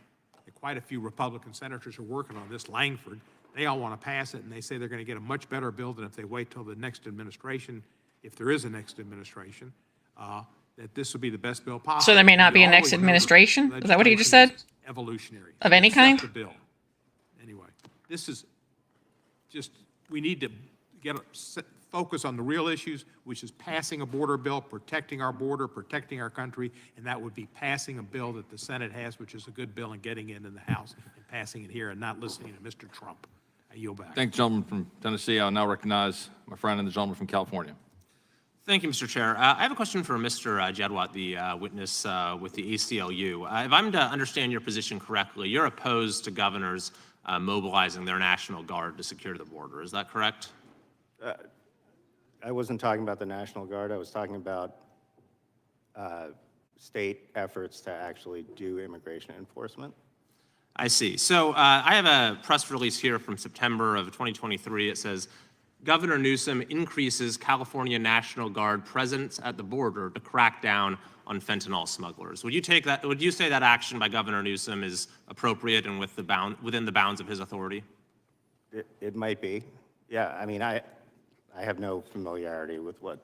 Quite a few Republican senators are working on this. Langford, they all want to pass it, and they say they're going to get a much better bill than if they wait till the next administration, if there is a next administration, that this will be the best bill possible. So there may not We be a always next know that administration? Is that what he just legislation said? is evolutionary. Of any Except kind? the bill. Anyway, this is just, we need to focus on the real issues, which is passing a border bill, protecting our border, protecting our country, and that would be passing a bill that the Senate has, which is a good bill, and getting it in the House and passing it here and not listening to Mr. Trump. I yield back. Thank the gentleman from Tennessee. I'll now recognize my friend and the gentleman from California. Thank you, Mr. Chair. I have a question for Mr. Jedwat, the witness with the ACLU. If I'm to understand your position correctly, you're opposed to governors mobilizing their National Guard to secure the border. Is that correct? I wasn't talking about the National Guard. I was talking about state efforts to actually do immigration enforcement. I see. So I have a press release here from September of 2023. It says, Governor Newsom increases California National Guard presence at the border to crack down on fentanyl smugglers. Would you take that? Would you say that action by Governor Newsom is appropriate and within the bounds of his authority? It might be. Yeah, I mean, I have no familiarity with what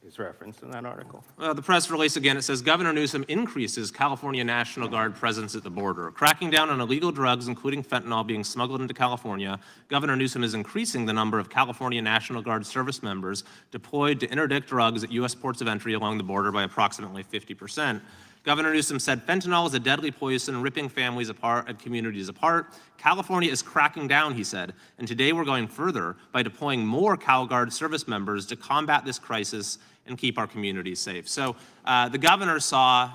is referenced in that article. The press release again, it says Governor Newsom increases California National Guard presence at the border, cracking down on illegal drugs, including fentanyl being smuggled into California. Governor Newsom is increasing the number of California National Guard service members deployed to interdict drugs at U.S. ports of entry along the border by approximately 50%. Governor Newsom said fentanyl is a deadly poison, ripping families apart and communities apart. California is cracking down, he said, and today we're going further by deploying more CalGuard service members to combat this crisis and keep our communities safe. So the governor saw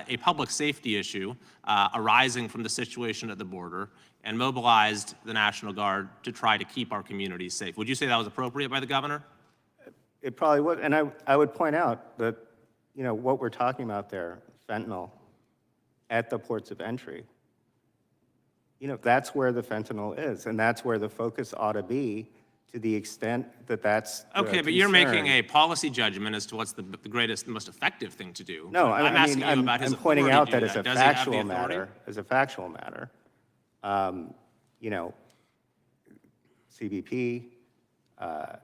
a public safety issue arising from the situation at the border and mobilized the National Guard to try to keep our communities safe. Would you say that was appropriate by the governor? It probably would, and I would point out that, you know, what we're talking about there, fentanyl, at the ports of entry, you know, that's where the fentanyl is, and that's where the focus ought to be, to the extent that that's okay, but you're making a policy judgment as to what's the greatest, the most effective thing to do. No, I'm asking you about his I'm pointing out that as a Does he have the factual authority? matter, you know, CBP, the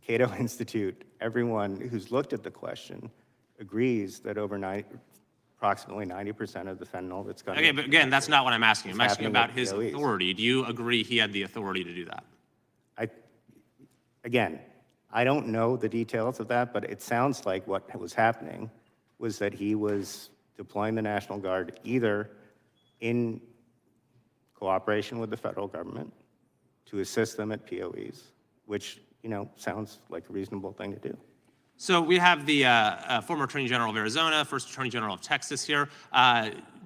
Cato Institute, everyone who's looked at the question agrees that approximately 90% of the fentanyl that's going. Okay, but again, that's not what I'm asking. I'm asking about his POEs. authority. Do you agree he had the authority to do that? Again, I don't know the details of that, but it sounds like what was happening was that he was deploying the National Guard either in cooperation with the federal government to assist them at POEs, which, you know, sounds like a reasonable thing to do. So we have the former Attorney General of Arizona, first Attorney General of Texas here.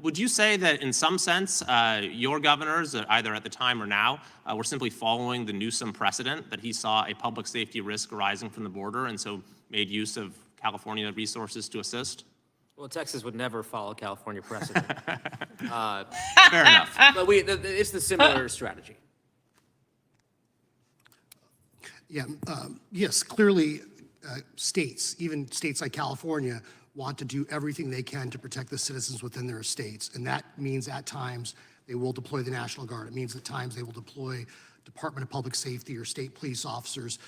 Would you say that in some sense, your governors, either at the time or now, were simply following the Newsom precedent, that he saw a public safety risk arising from the border and so made use of California resources to assist? Well, Texas would never follow California precedent. Fair enough. But it's the similar strategy. Yeah, yes, clearly, states, even states like California, want to do everything they can to protect the citizens within their states. And that means at times they will deploy the National Guard. It means at times they will deploy Department of Public Safety or state police officers,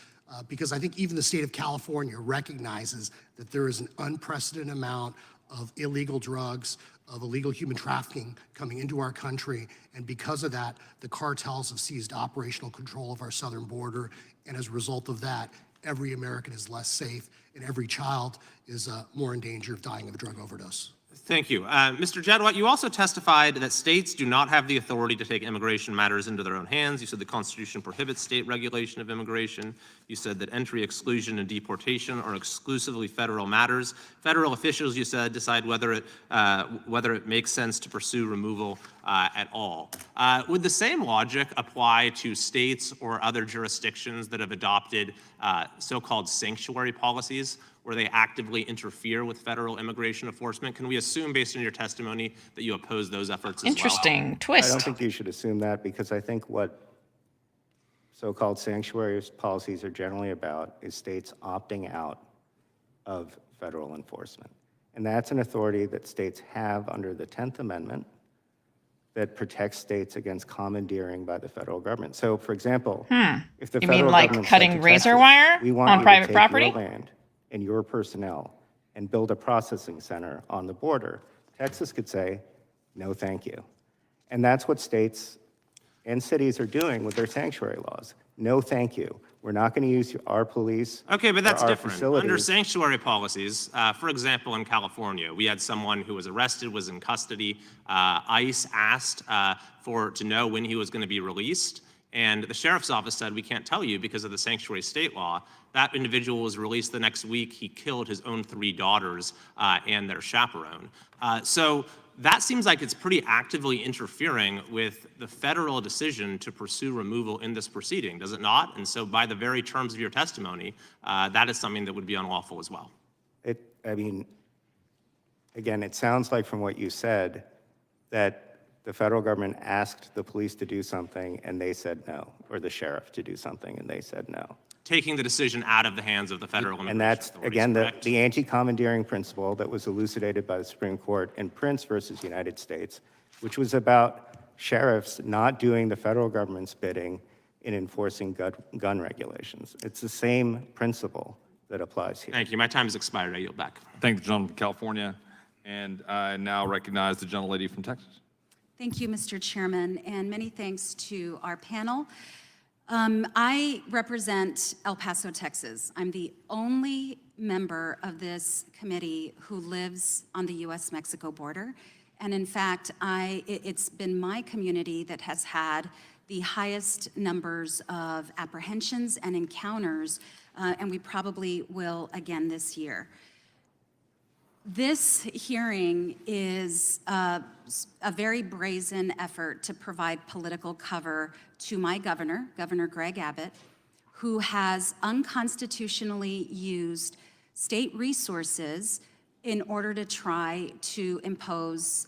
because I think even the state of California recognizes that there is an unprecedented amount of illegal drugs, of illegal human trafficking coming into our country. And because of that, the cartels have seized operational control of our southern border. And as a result of that, every American is less safe, and every child is more in danger of dying of a drug overdose. Thank you. Mr. Jedwat, you also testified that states do not have the authority to take immigration matters into their own hands. You said the Constitution prohibits state regulation of immigration. You said that entry, exclusion, and deportation are exclusively federal matters. Federal officials, you said, decide whether it makes sense to pursue removal at all. Would the same logic apply to states or other jurisdictions that have adopted so-called sanctuary policies, where they actively interfere with federal immigration enforcement? Can we assume, based on your testimony, that you oppose those efforts as well? Interesting I twist. don't think you should assume that, because I think what so-called sanctuary policies are generally about is states opting out of federal enforcement. And that's an authority that states have under the 10th Amendment that protects states against commandeering by the federal government. So, for example, if the You federal mean like government said cutting to razor Texas, wire "We want on you to private take property?" your land and your personnel and build a processing center on the border," Texas could say, "No, thank you." And that's what states and cities are doing with their sanctuary laws. No, thank you. We're not going to use our police. Okay, but that's or our different. facilities. Under sanctuary policies, for example, in California, we had someone who was arrested, was in custody. ICE asked to know when he was going to be released, and the sheriff's office said, we can't tell you because of the sanctuary state law. That individual was released the next week. He killed his own 3 daughters and their chaperone. So that seems like it's pretty actively interfering with the federal decision to pursue removal in this proceeding, does it not? And so by the very terms of your testimony, that is something that would be unlawful as well. I mean, again, it sounds like from what you said that the federal government asked the police to do something and they said no, or the sheriff to do something and they said no. Taking the decision out of the hands of the federal immigration And that's, authorities, again, correct? the anti-commandeering principle that was elucidated by the Supreme Court in Prince versus United States, which was about sheriffs not doing the federal government's bidding in enforcing gun regulations. It's the same principle that applies here. Thank you. My time has expired. I yield back. Thank the gentleman from California. And I now recognize the gentlelady from Texas. Thank you, Mr. Chairman, and many thanks to our panel. I represent El Paso, Texas. I'm the only member of this committee who lives on the U.S.-Mexico border. And in fact, it's been my community that has had the highest numbers of apprehensions and encounters, and we probably will again this year. This hearing is a very brazen effort to provide political cover to my governor, Governor Greg Abbott, who has unconstitutionally used state resources in order to try to impose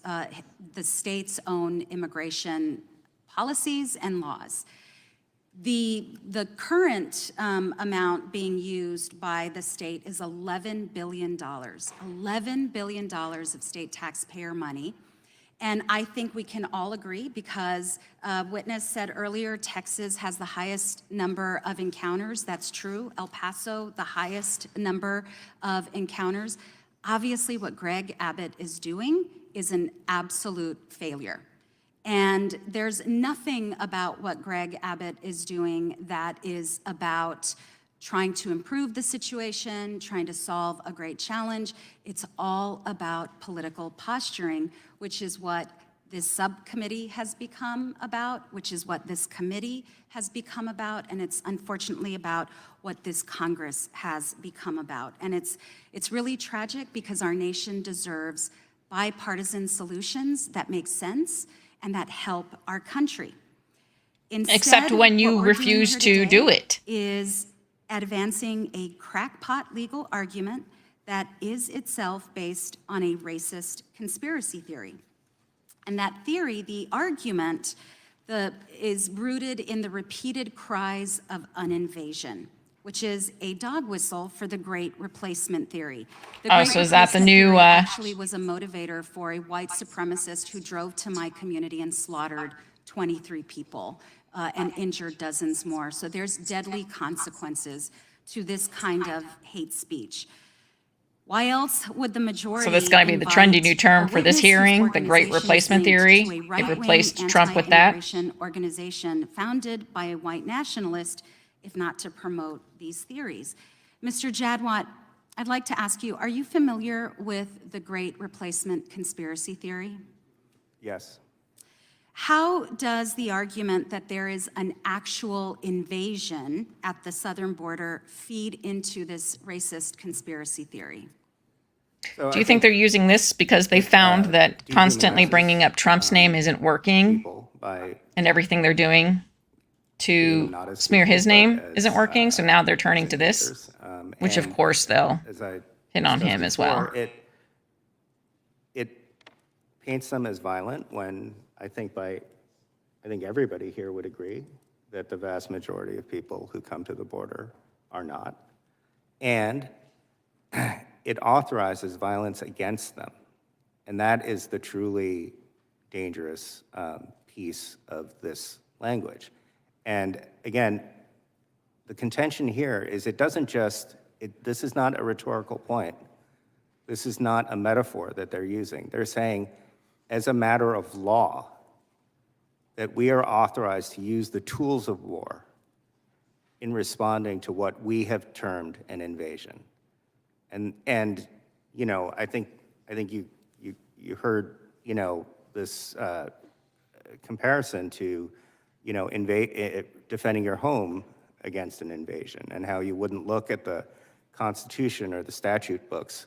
the state's own immigration policies and laws. The current amount being used by the state is $11 billion. $11 billion of state taxpayer money. And I think we can all agree, because witness said earlier, Texas has the highest number of encounters. That's true. El Paso, the highest number of encounters. Obviously, what Greg Abbott is doing is an absolute failure. And there's nothing about what Greg Abbott is doing that is about trying to improve the situation, trying to solve a great challenge. It's all about political posturing, which is what this subcommittee has become about, which is what this committee has become about, and it's unfortunately about what this Congress has become about. And it's really tragic, because our nation deserves bipartisan solutions that make sense and that help our country. Instead, Except when you what we're doing refuse here to today do it. Is advancing a crackpot legal argument that is itself based on a racist conspiracy theory. And that theory, the argument, is rooted in the repeated cries of an invasion, which is a dog whistle for the Great Replacement theory. The Great so is that the Replacement new, theory actually was a motivator for a white supremacist who drove to my community and slaughtered 23 people and injured dozens more. So there's deadly consequences to this kind of hate speech. Why else would the majority? So that's going to be the trendy new term for this hearing, the Great Replacement theory. They've replaced Trump with that. Organization founded by a white nationalist, if not to promote these theories. Mr. Jadwat, I'd like to ask you, are you familiar with the Great Replacement conspiracy theory? Yes. How does the argument that there is an actual invasion at the southern border feed into this racist conspiracy theory? So Do you think they're using this because they found that constantly dehumanizes, bringing up Trump's name isn't working, people by and everything they're doing to not as smear his people, name but as, isn't working? So now they're turning to this, haters, which of and course they'll as I hit on discussed him as well. before, It paints them as violent when I think everybody here would agree that the vast majority of people who come to the border are not. And it authorizes violence against them. And that is the truly dangerous piece of this language. And again, the contention here is it doesn't just, this is not a rhetorical point. This is not a metaphor that they're using. They're saying, as a matter of law, that we are authorized to use the tools of war in responding to what we have termed an invasion. And you know, I think you heard, you know, this comparison to, you know, defending your home against an invasion, and how you wouldn't look at the Constitution or the statute books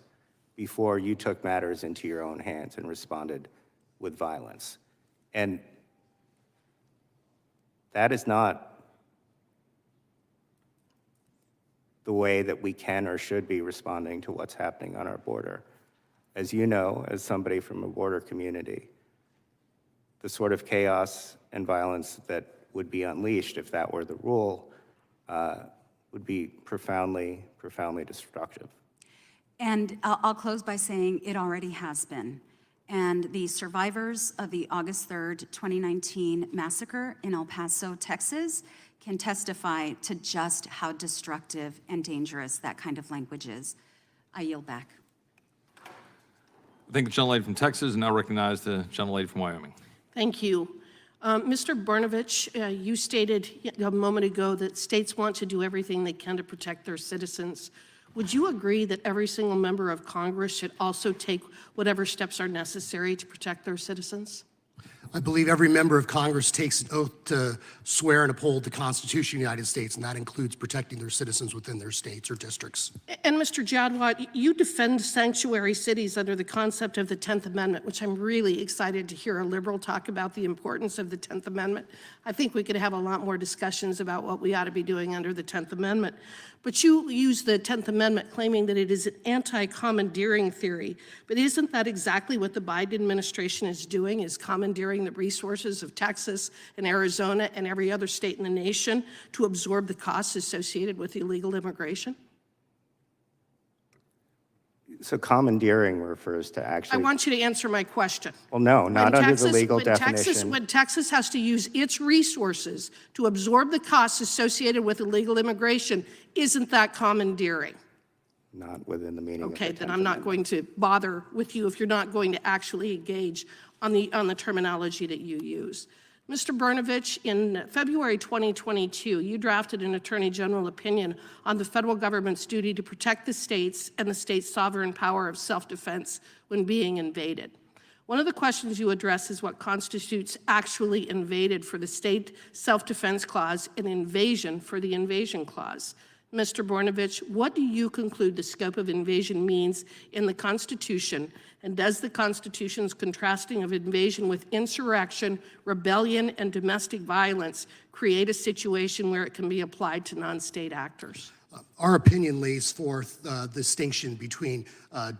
before you took matters into your own hands and responded with violence. And that is not the way that we can or should be responding to what's happening on our border. As you know, as somebody from a border community, the sort of chaos and violence that would be unleashed if that were the rule would be profoundly, profoundly destructive. And I'll close by saying it already has been. And the survivors of the August 3rd, 2019 massacre in El Paso, Texas, can testify to just how destructive and dangerous that kind of language is. I yield back. I thank the gentlelady from Texas, and now recognize the gentlelady from Wyoming. Thank you. Mr. Brnovich, you stated a moment ago that states want to do everything they can to protect their citizens. Would you agree that every single member of Congress should also take whatever steps are necessary to protect their citizens? I believe every member of Congress takes an oath to swear and uphold the Constitution of the United States, and that includes protecting their citizens within their states or districts. And Mr. Jadwat, you defend sanctuary cities under the concept of the 10th Amendment, which I'm really excited to hear a liberal talk about the importance of the 10th Amendment. I think we could have a lot more discussions about what we ought to be doing under the 10th Amendment. But you use the 10th Amendment claiming that it is an anti-commandeering theory. But isn't that exactly what the Biden administration is doing, is commandeering the resources of Texas and Arizona and every other state in the nation to absorb the costs associated with illegal immigration? So commandeering refers to actually... I want you to answer my question. Well, no, not under the legal definition. When Texas has to use its resources to absorb the costs associated with illegal immigration, isn't that commandeering? Not within the meaning of the Okay, 10th then I'm not going to bother with you if you're not going to actually engage on the terminology that you use. Mr. Brnovich, in February 2022, you drafted an Attorney General opinion on the federal government's duty to protect the states and the state's sovereign power of self-defense when being invaded. One of the questions you address is what constitutes actually invaded for the state self-defense clause and invasion for the invasion clause. Mr. Brnovich, what do you conclude the scope of invasion means in the Constitution, and does the Constitution's contrasting of invasion with insurrection, rebellion, and domestic violence create a situation where it can be applied to non-state actors? Our opinion lays forth the distinction between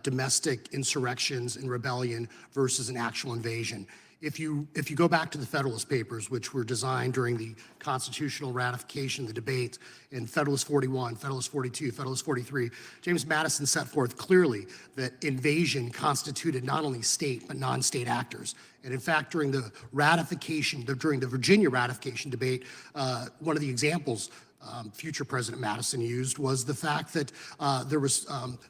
domestic insurrections and rebellion versus an actual invasion. If you go back to the Federalist Papers, which were designed during the constitutional ratification, the debate in Federalist 41, Federalist 42, Federalist 43, James Madison set forth clearly that invasion constituted not only state but non-state actors. And in fact, during the Virginia ratification debate, one of the examples future President Madison used was the fact that there was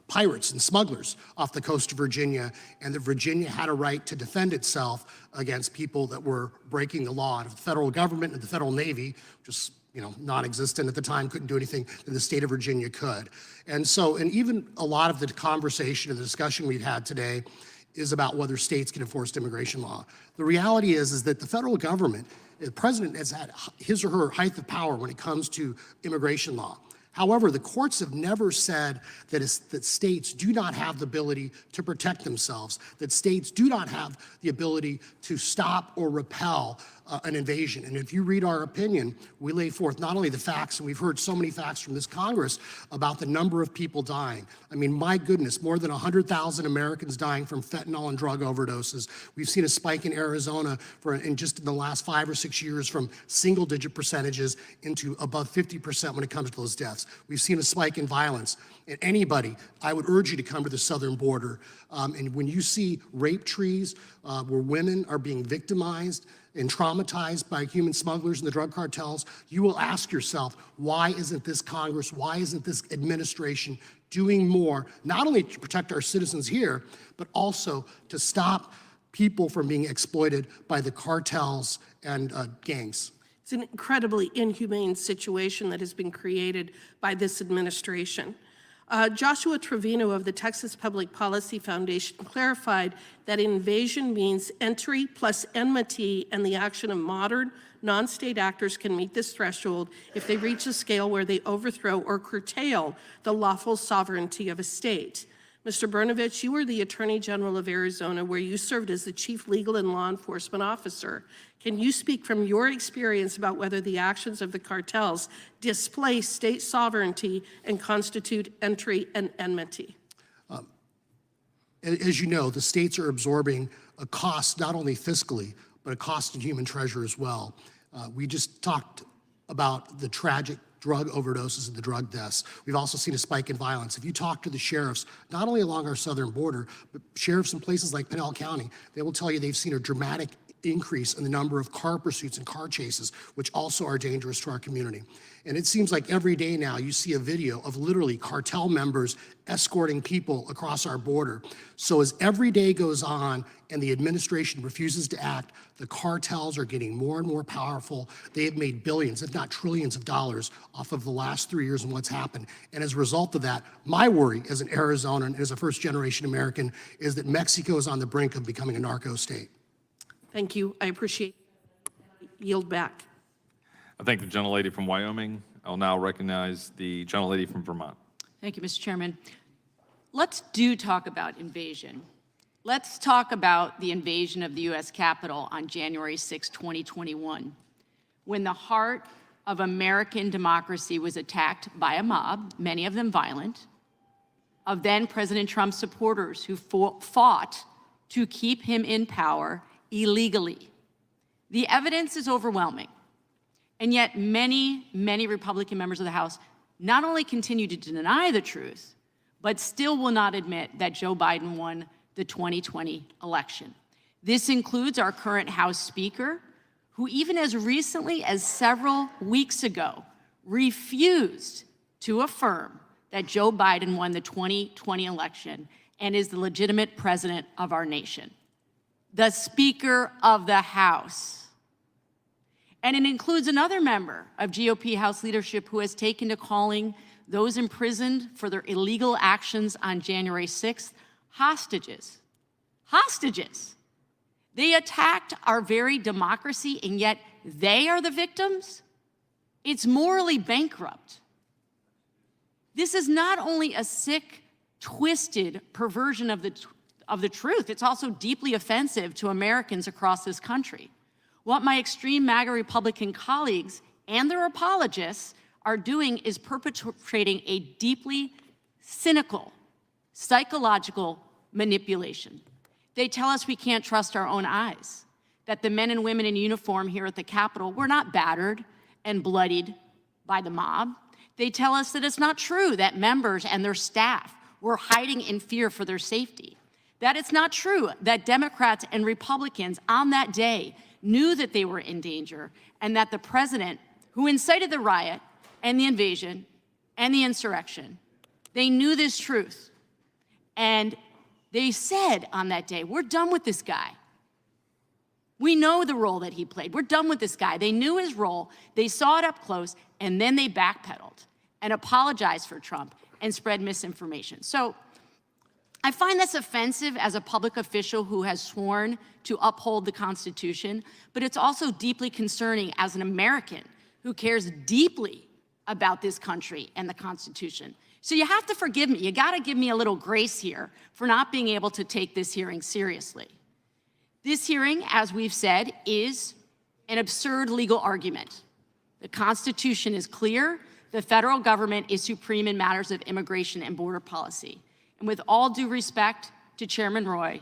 pirates and smugglers off the coast of Virginia, and that Virginia had a right to defend itself against people that were breaking the law. And if the federal government and the federal Navy, just non-existent at the time, couldn't do anything, then the state of Virginia could. And even a lot of the conversation and the discussion we've had today is about whether states can enforce immigration law. The reality is that the federal government, the president has had his or her height of power when it comes to immigration law. However, the courts have never said that states do not have the ability to protect themselves, that states do not have the ability to stop or repel an invasion. And if you read our opinion, we lay forth not only the facts, and we've heard so many facts from this Congress about the number of people dying. I mean, my goodness, more than 100,000 Americans dying from fentanyl and drug overdoses. We've seen a spike in Arizona in the last 5 or 6 years from single-digit percentages into above 50% when it comes to those deaths. We've seen a spike in violence. And anybody, I would urge you to come to the southern border. And when you see rape trees where women are being victimized and traumatized by human smugglers and the drug cartels, you will ask yourself, why isn't this Congress, why isn't this administration doing more, not only to protect our citizens here, but also to stop people from being exploited by the cartels and gangs. It's an incredibly inhumane situation that has been created by this administration. Joshua Trevino of the Texas Public Policy Foundation clarified that invasion means entry plus enmity, and the action of modern non-state actors can meet this threshold if they reach a scale where they overthrow or curtail the lawful sovereignty of a state. Mr. Brnovich, you were the Attorney General of Arizona, where you served as the Chief Legal and Law Enforcement Officer. Can you speak from your experience about whether the actions of the cartels displace state sovereignty and constitute entry and enmity? As you know, the states are absorbing a cost, not only fiscally, but a cost in human treasure as well. We just talked about the tragic drug overdoses and the drug deaths. We've also seen a spike in violence. If you talk to the sheriffs, not only along our southern border, but sheriffs in places like Pinal County, they will tell you they've seen a dramatic increase in the number of car pursuits and car chases, which also are dangerous to our community. And it seems like every day now you see a video of literally cartel members escorting people across our border. So as every day goes on and the administration refuses to act, the cartels are getting more and more powerful. They have made billions, if not trillions of dollars off of the last 3 years and what's happened. And as a result of that, my worry as an Arizonan and as a first-generation American is that Mexico is on the brink of becoming a narco state. Thank you. I appreciate it. Yield back. I thank the gentlelady from Wyoming. I'll now recognize the gentlelady from Vermont. Thank you, Mr. Chairman. Let's talk about invasion. Let's talk about the invasion of the U.S. Capitol on January 6, 2021, when the heart of American democracy was attacked by a mob, many of them violent, of then President Trump supporters who fought to keep him in power illegally. The evidence is overwhelming. And yet many Republican members of the House not only continue to deny the truth, but still will not admit that Joe Biden won the 2020 election. This includes our current House Speaker, who even as recently as several weeks ago refused to affirm that Joe Biden won the 2020 election and is the legitimate president of our nation. The Speaker of the House. And it includes another member of GOP House leadership who has taken to calling those imprisoned for their illegal actions on January 6th hostages. Hostages. They attacked our very democracy, and yet they are the victims? It's morally bankrupt. This is not only a sick, twisted perversion of the truth, it's also deeply offensive to Americans across this country. What my extreme MAGA Republican colleagues and their apologists are doing is perpetrating a deeply cynical, psychological manipulation. They tell us we can't trust our own eyes, that the men and women in uniform here at the Capitol were not battered and bloodied by the mob. They tell us that it's not true that members and their staff were hiding in fear for their safety, that it's not true that Democrats and Republicans on that day knew that they were in danger, and that the president, who incited the riot and the invasion and the insurrection, they knew this truth. And they said on that day, we're done with this guy. We know the role that he played. We're done with this guy. They knew his role. They saw it up close, and then they backpedaled and apologized for Trump and spread misinformation. So I find this offensive as a public official who has sworn to uphold the Constitution, but it's also deeply concerning as an American who cares deeply about this country and the Constitution. So you have to forgive me. You got to give me a little grace here for not being able to take this hearing seriously. This hearing, as we've said, is an absurd legal argument. The Constitution is clear. The federal government is supreme in matters of immigration and border policy. And with all due respect to Chairman Roy,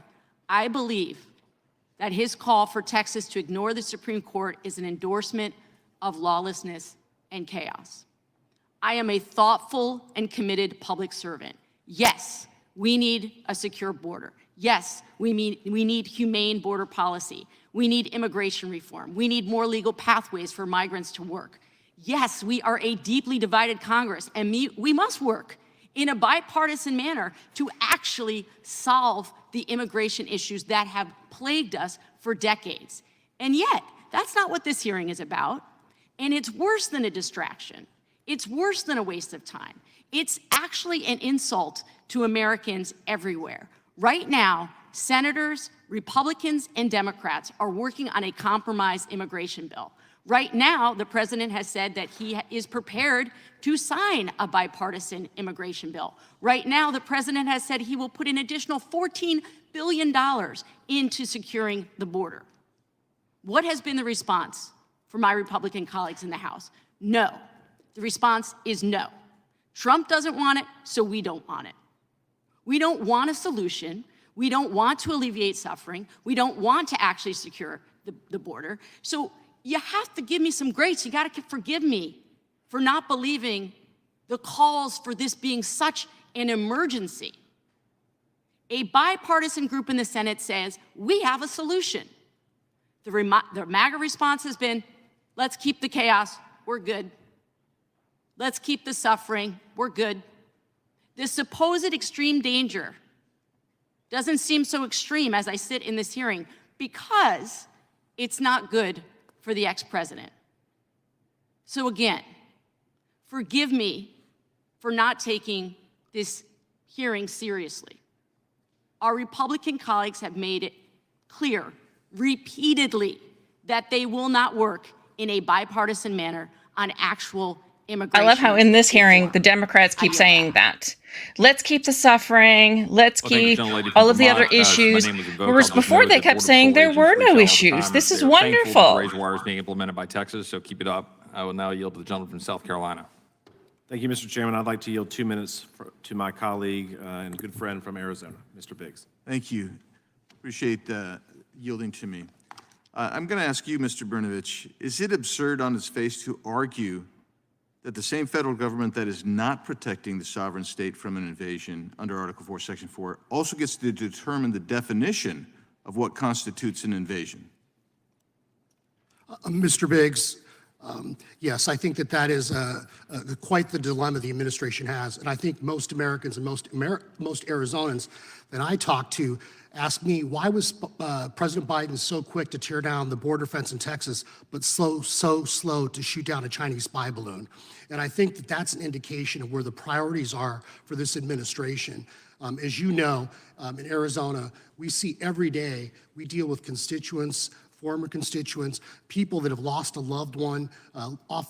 I believe that his call for Texas to ignore the Supreme Court is an endorsement of lawlessness and chaos. I am a thoughtful and committed public servant. Yes, we need a secure border. Yes, we need humane border policy. We need immigration reform. We need more legal pathways for migrants to work. Yes, we are a deeply divided Congress, and we must work in a bipartisan manner to actually solve the immigration issues that have plagued us for decades. And yet, that's not what this hearing is about. And it's worse than a distraction. It's worse than a waste of time. It's actually an insult to Americans everywhere. Right now, senators, Republicans, and Democrats are working on a compromise immigration bill. Right now, the president has said that he is prepared to sign a bipartisan immigration bill. Right now, the president has said he will put an additional $14 billion into securing the border. What has been the response for my Republican colleagues in the House? No. The response is no. Trump doesn't want it, so we don't want it. We don't want a solution. We don't want to alleviate suffering. We don't want to actually secure the border. So you have to give me some grace. You got to forgive me for not believing the calls for this being such an emergency. A bipartisan group in the Senate says, we have a solution. The MAGA response has been, let's keep the chaos, we're good. Let's keep the suffering, we're good. The supposed extreme danger doesn't seem so extreme as I sit in this hearing because it's not good for the ex-president. So again, forgive me for not taking this hearing seriously. Our Republican colleagues have made it clear repeatedly that they will not work in a bipartisan manner on actual immigration. I love how in this hearing, the Democrats keep saying that. Let's keep the suffering. Let's keep all of the other issues. Whereas before they kept saying there were no issues. This is wonderful. Raise wires being implemented by Texas, so keep it up. I will now yield to the gentleman from South Carolina. Thank you, Mr. Chairman. I'd like to yield 2 minutes to my colleague and good friend from Arizona, Mr. Biggs. Thank you. Appreciate yielding to me. I'm going to ask you, Mr. Brnovich, is it absurd on its face to argue that the same federal government that is not protecting the sovereign state from an invasion under Article 4, Section 4 also gets to determine the definition of what constitutes an invasion? Mr. Biggs, yes, I think that is quite the dilemma the administration has. And I think most Americans and most Arizonans that I talk to ask me, why was President Biden so quick to tear down the border fence in Texas, but so slow to shoot down a Chinese spy balloon? And I think that that's an indication of where the priorities are for this administration. As you know, in Arizona, we see every day, we deal with constituents, former constituents, people that have lost a loved one,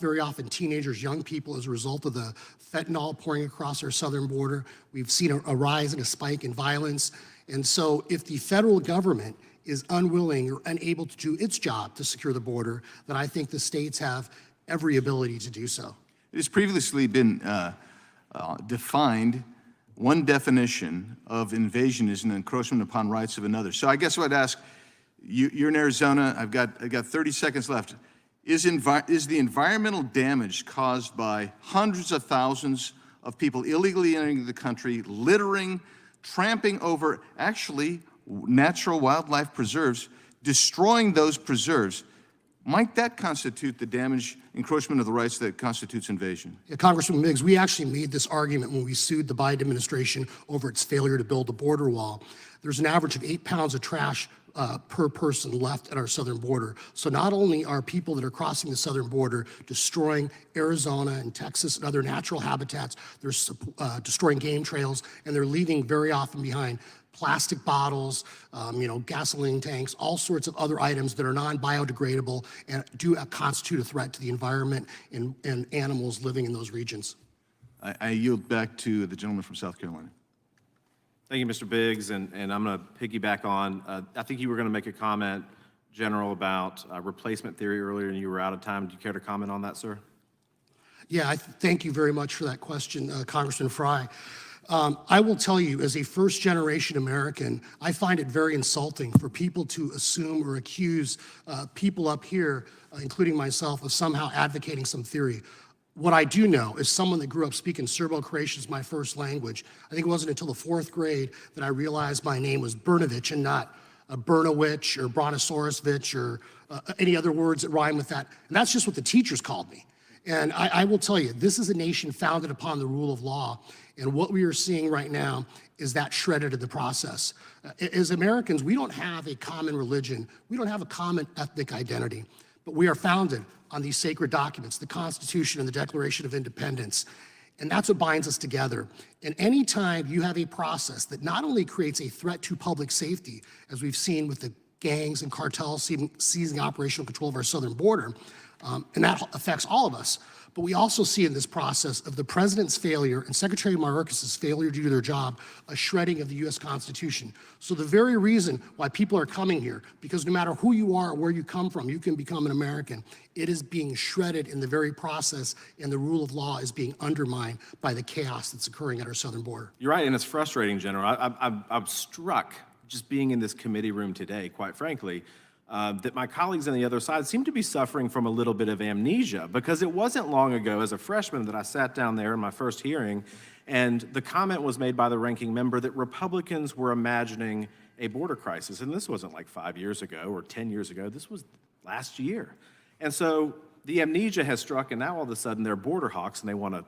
very often teenagers, young people, as a result of the fentanyl pouring across our southern border. We've seen a rise and a spike in violence. And so if the federal government is unwilling or unable to do its job to secure the border, then I think the states have every ability to do so. It has previously been defined. One definition of invasion is an encroachment upon rights of another. So I guess I'd ask, you're in Arizona, I've got 30 seconds left. Is the environmental damage caused by hundreds of thousands of people illegally entering the country, littering, tramping over actually natural wildlife preserves, destroying those preserves, might that constitute the damage, encroachment of the rights that constitutes invasion? Yeah, Congressman Miggs, we actually made this argument when we sued the Biden administration over its failure to build the border wall. There's an average of 8 pounds of trash per person left at our southern border. So not only are people that are crossing the southern border destroying Arizona and Texas and other natural habitats, they're destroying game trails, and they're leaving very often behind plastic bottles, gasoline tanks, all sorts of other items that are non-biodegradable and do constitute a threat to the environment and animals living in those regions. I yield back to the gentleman from South Carolina. Thank you, Mr. Biggs, and I'm going to piggyback on, I think you were going to make a comment, General, about replacement theory earlier, and you were out of time. Do you care to comment on that, sir? Yeah, thank you very much for that question, Congressman Fry. I will tell you, as a first-generation American, I find it very insulting for people to assume or accuse people up here, including myself, of somehow advocating some theory. What I do know is someone that grew up speaking Serbo-Croatian as my first language. I think it wasn't until the 4th grade that I realized my name was Brnovich and not Bernowich or Brontosaurusvich or any other words that rhyme with that. And that's just what the teachers called me. And I will tell you, this is a nation founded upon the rule of law. And what we are seeing right now is that shredded in the process. As Americans, we don't have a common religion. We don't have a common ethnic identity. But we are founded on these sacred documents, the Constitution and the Declaration of Independence. And that's what binds us together. And anytime you have a process that not only creates a threat to public safety, as we've seen with the gangs and cartels seizing operational control of our southern border, and that affects all of us. But we also see in this process of the president's failure and Secretary Mayorkas's failure to do their job, a shredding of the U.S. Constitution. So the very reason why people are coming here, because no matter who you are or where you come from, you can become an American. It is being shredded in the very process, and the rule of law is being undermined by the chaos that's occurring at our southern border. You're right, and it's frustrating, General. I'm struck just being in this committee room today, quite frankly, that my colleagues on the other side seem to be suffering from a little bit of amnesia, because it wasn't long ago as a freshman that I sat down there in my first hearing, and the comment was made by the ranking member that Republicans were imagining a border crisis. And this wasn't like 5 years ago or 10 years ago. This was last year. And so the amnesia has struck, and now all of a sudden they're border hawks, and they want to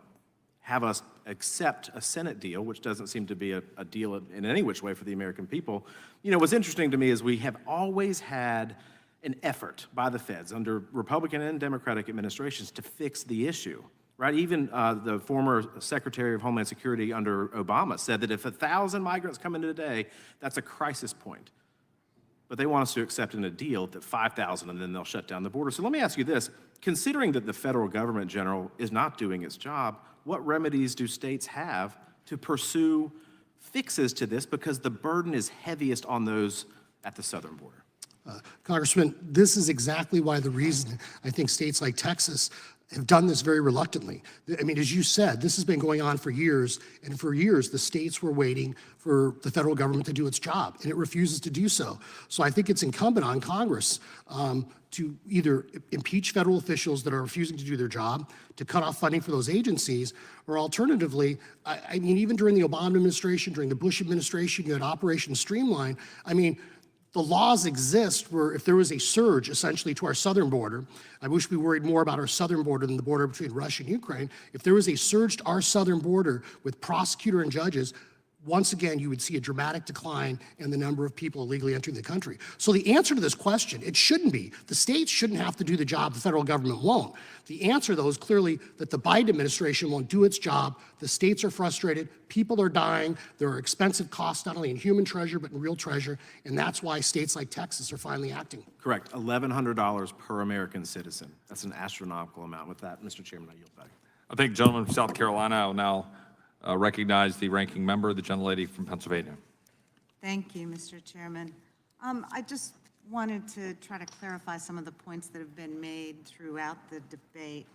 have us accept a Senate deal, which doesn't seem to be a deal in any which way for the American people. You know, what's interesting to me is we have always had an effort by the feds under Republican and Democratic administrations to fix the issue, right? Even the former Secretary of Homeland Security under Obama said that if 1,000 migrants come in today, that's a crisis point. But they want us to accept in a deal that 5,000 and then they'll shut down the border. So let me ask you this. Considering that the federal government, General, is not doing its job, what remedies do states have to pursue fixes to this, because the burden is heaviest on those at the southern border? Congressman, this is exactly why the reason I think states like Texas have done this very reluctantly. I mean, as you said, this has been going on for years, and for years the states were waiting for the federal government to do its job, and it refuses to do so. So I think it's incumbent on Congress to either impeach federal officials that are refusing to do their job, to cut off funding for those agencies, or alternatively, I mean, even during the Obama administration, during the Bush administration, you had Operation Streamline. I mean, the laws exist where if there was a surge essentially to our southern border, I wish we worried more about our southern border than the border between Russia and Ukraine. If there was a surge to our southern border with prosecutor and judges, once again, you would see a dramatic decline in the number of people illegally entering the country. So the answer to this question, it shouldn't be. The states shouldn't have to do the job, the federal government won't. The answer, though, is clearly that the Biden administration won't do its job. The states are frustrated. People are dying. There are expensive costs, not only in human treasure, but in real treasure. And that's why states like Texas are finally acting. Correct. $1,100 per American citizen. That's an astronomical amount. With that, Mr. Chairman, I yield back. I thank the gentleman from South Carolina. I will now recognize the ranking member, the gentlelady from Pennsylvania. Thank you, Mr. Chairman. I just wanted to try to clarify some of the points that have been made throughout the debate.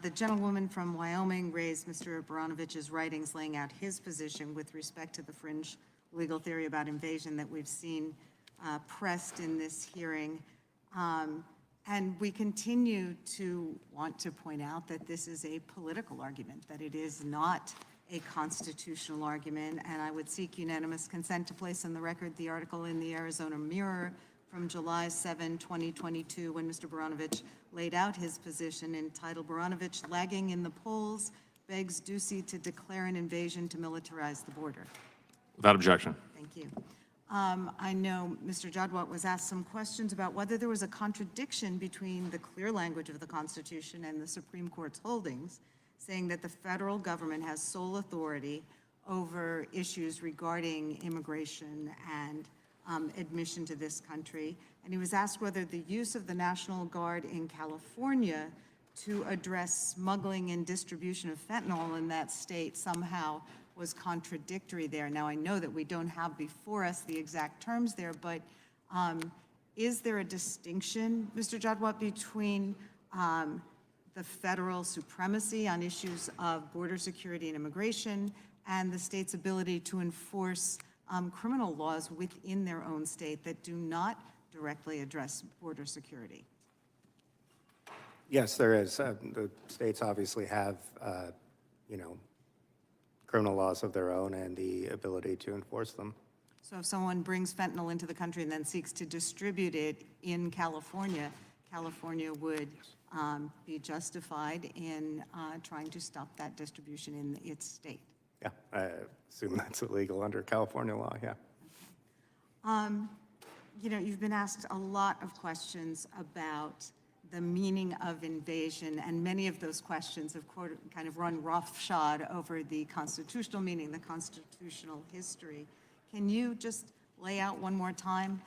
The gentlewoman from Wyoming raised Mr. Baranovich's writings laying out his position with respect to the fringe legal theory about invasion that we've seen pressed in this hearing. And we continue to want to point out that this is a political argument, that it is not a constitutional argument, and I would seek unanimous consent to place on the record the article in the Arizona Mirror from July 7, 2022, when Mr. Baranovich laid out his position entitled, "Baranovich Lagging in the Polls Begs Ducey to Declare an Invasion to Militarize the Border." Without objection. Thank you. I know Mr. Jadwat was asked some questions about whether there was a contradiction between the clear language of the Constitution and the Supreme Court's holdings, saying that the federal government has sole authority over issues regarding immigration and admission to this country. And he was asked whether the use of the National Guard in California to address smuggling and distribution of fentanyl in that state somehow was contradictory there. Now, I know that we don't have before us the exact terms there, but is there a distinction, Mr. Jadwat, between the federal supremacy on issues of border security and immigration and the state's ability to enforce criminal laws within their own state that do not directly address border security? Yes, there is. The states obviously have, criminal laws of their own and the ability to enforce them. So if someone brings fentanyl into the country and then seeks to distribute it in California, California would be justified in trying to stop that distribution in its state. Yeah, I assume that's illegal under California law, yeah. You know, you've been asked a lot of questions about the meaning of invasion, and many of those questions have kind of run roughshod over the constitutional meaning, the constitutional history. Can you just lay out one more time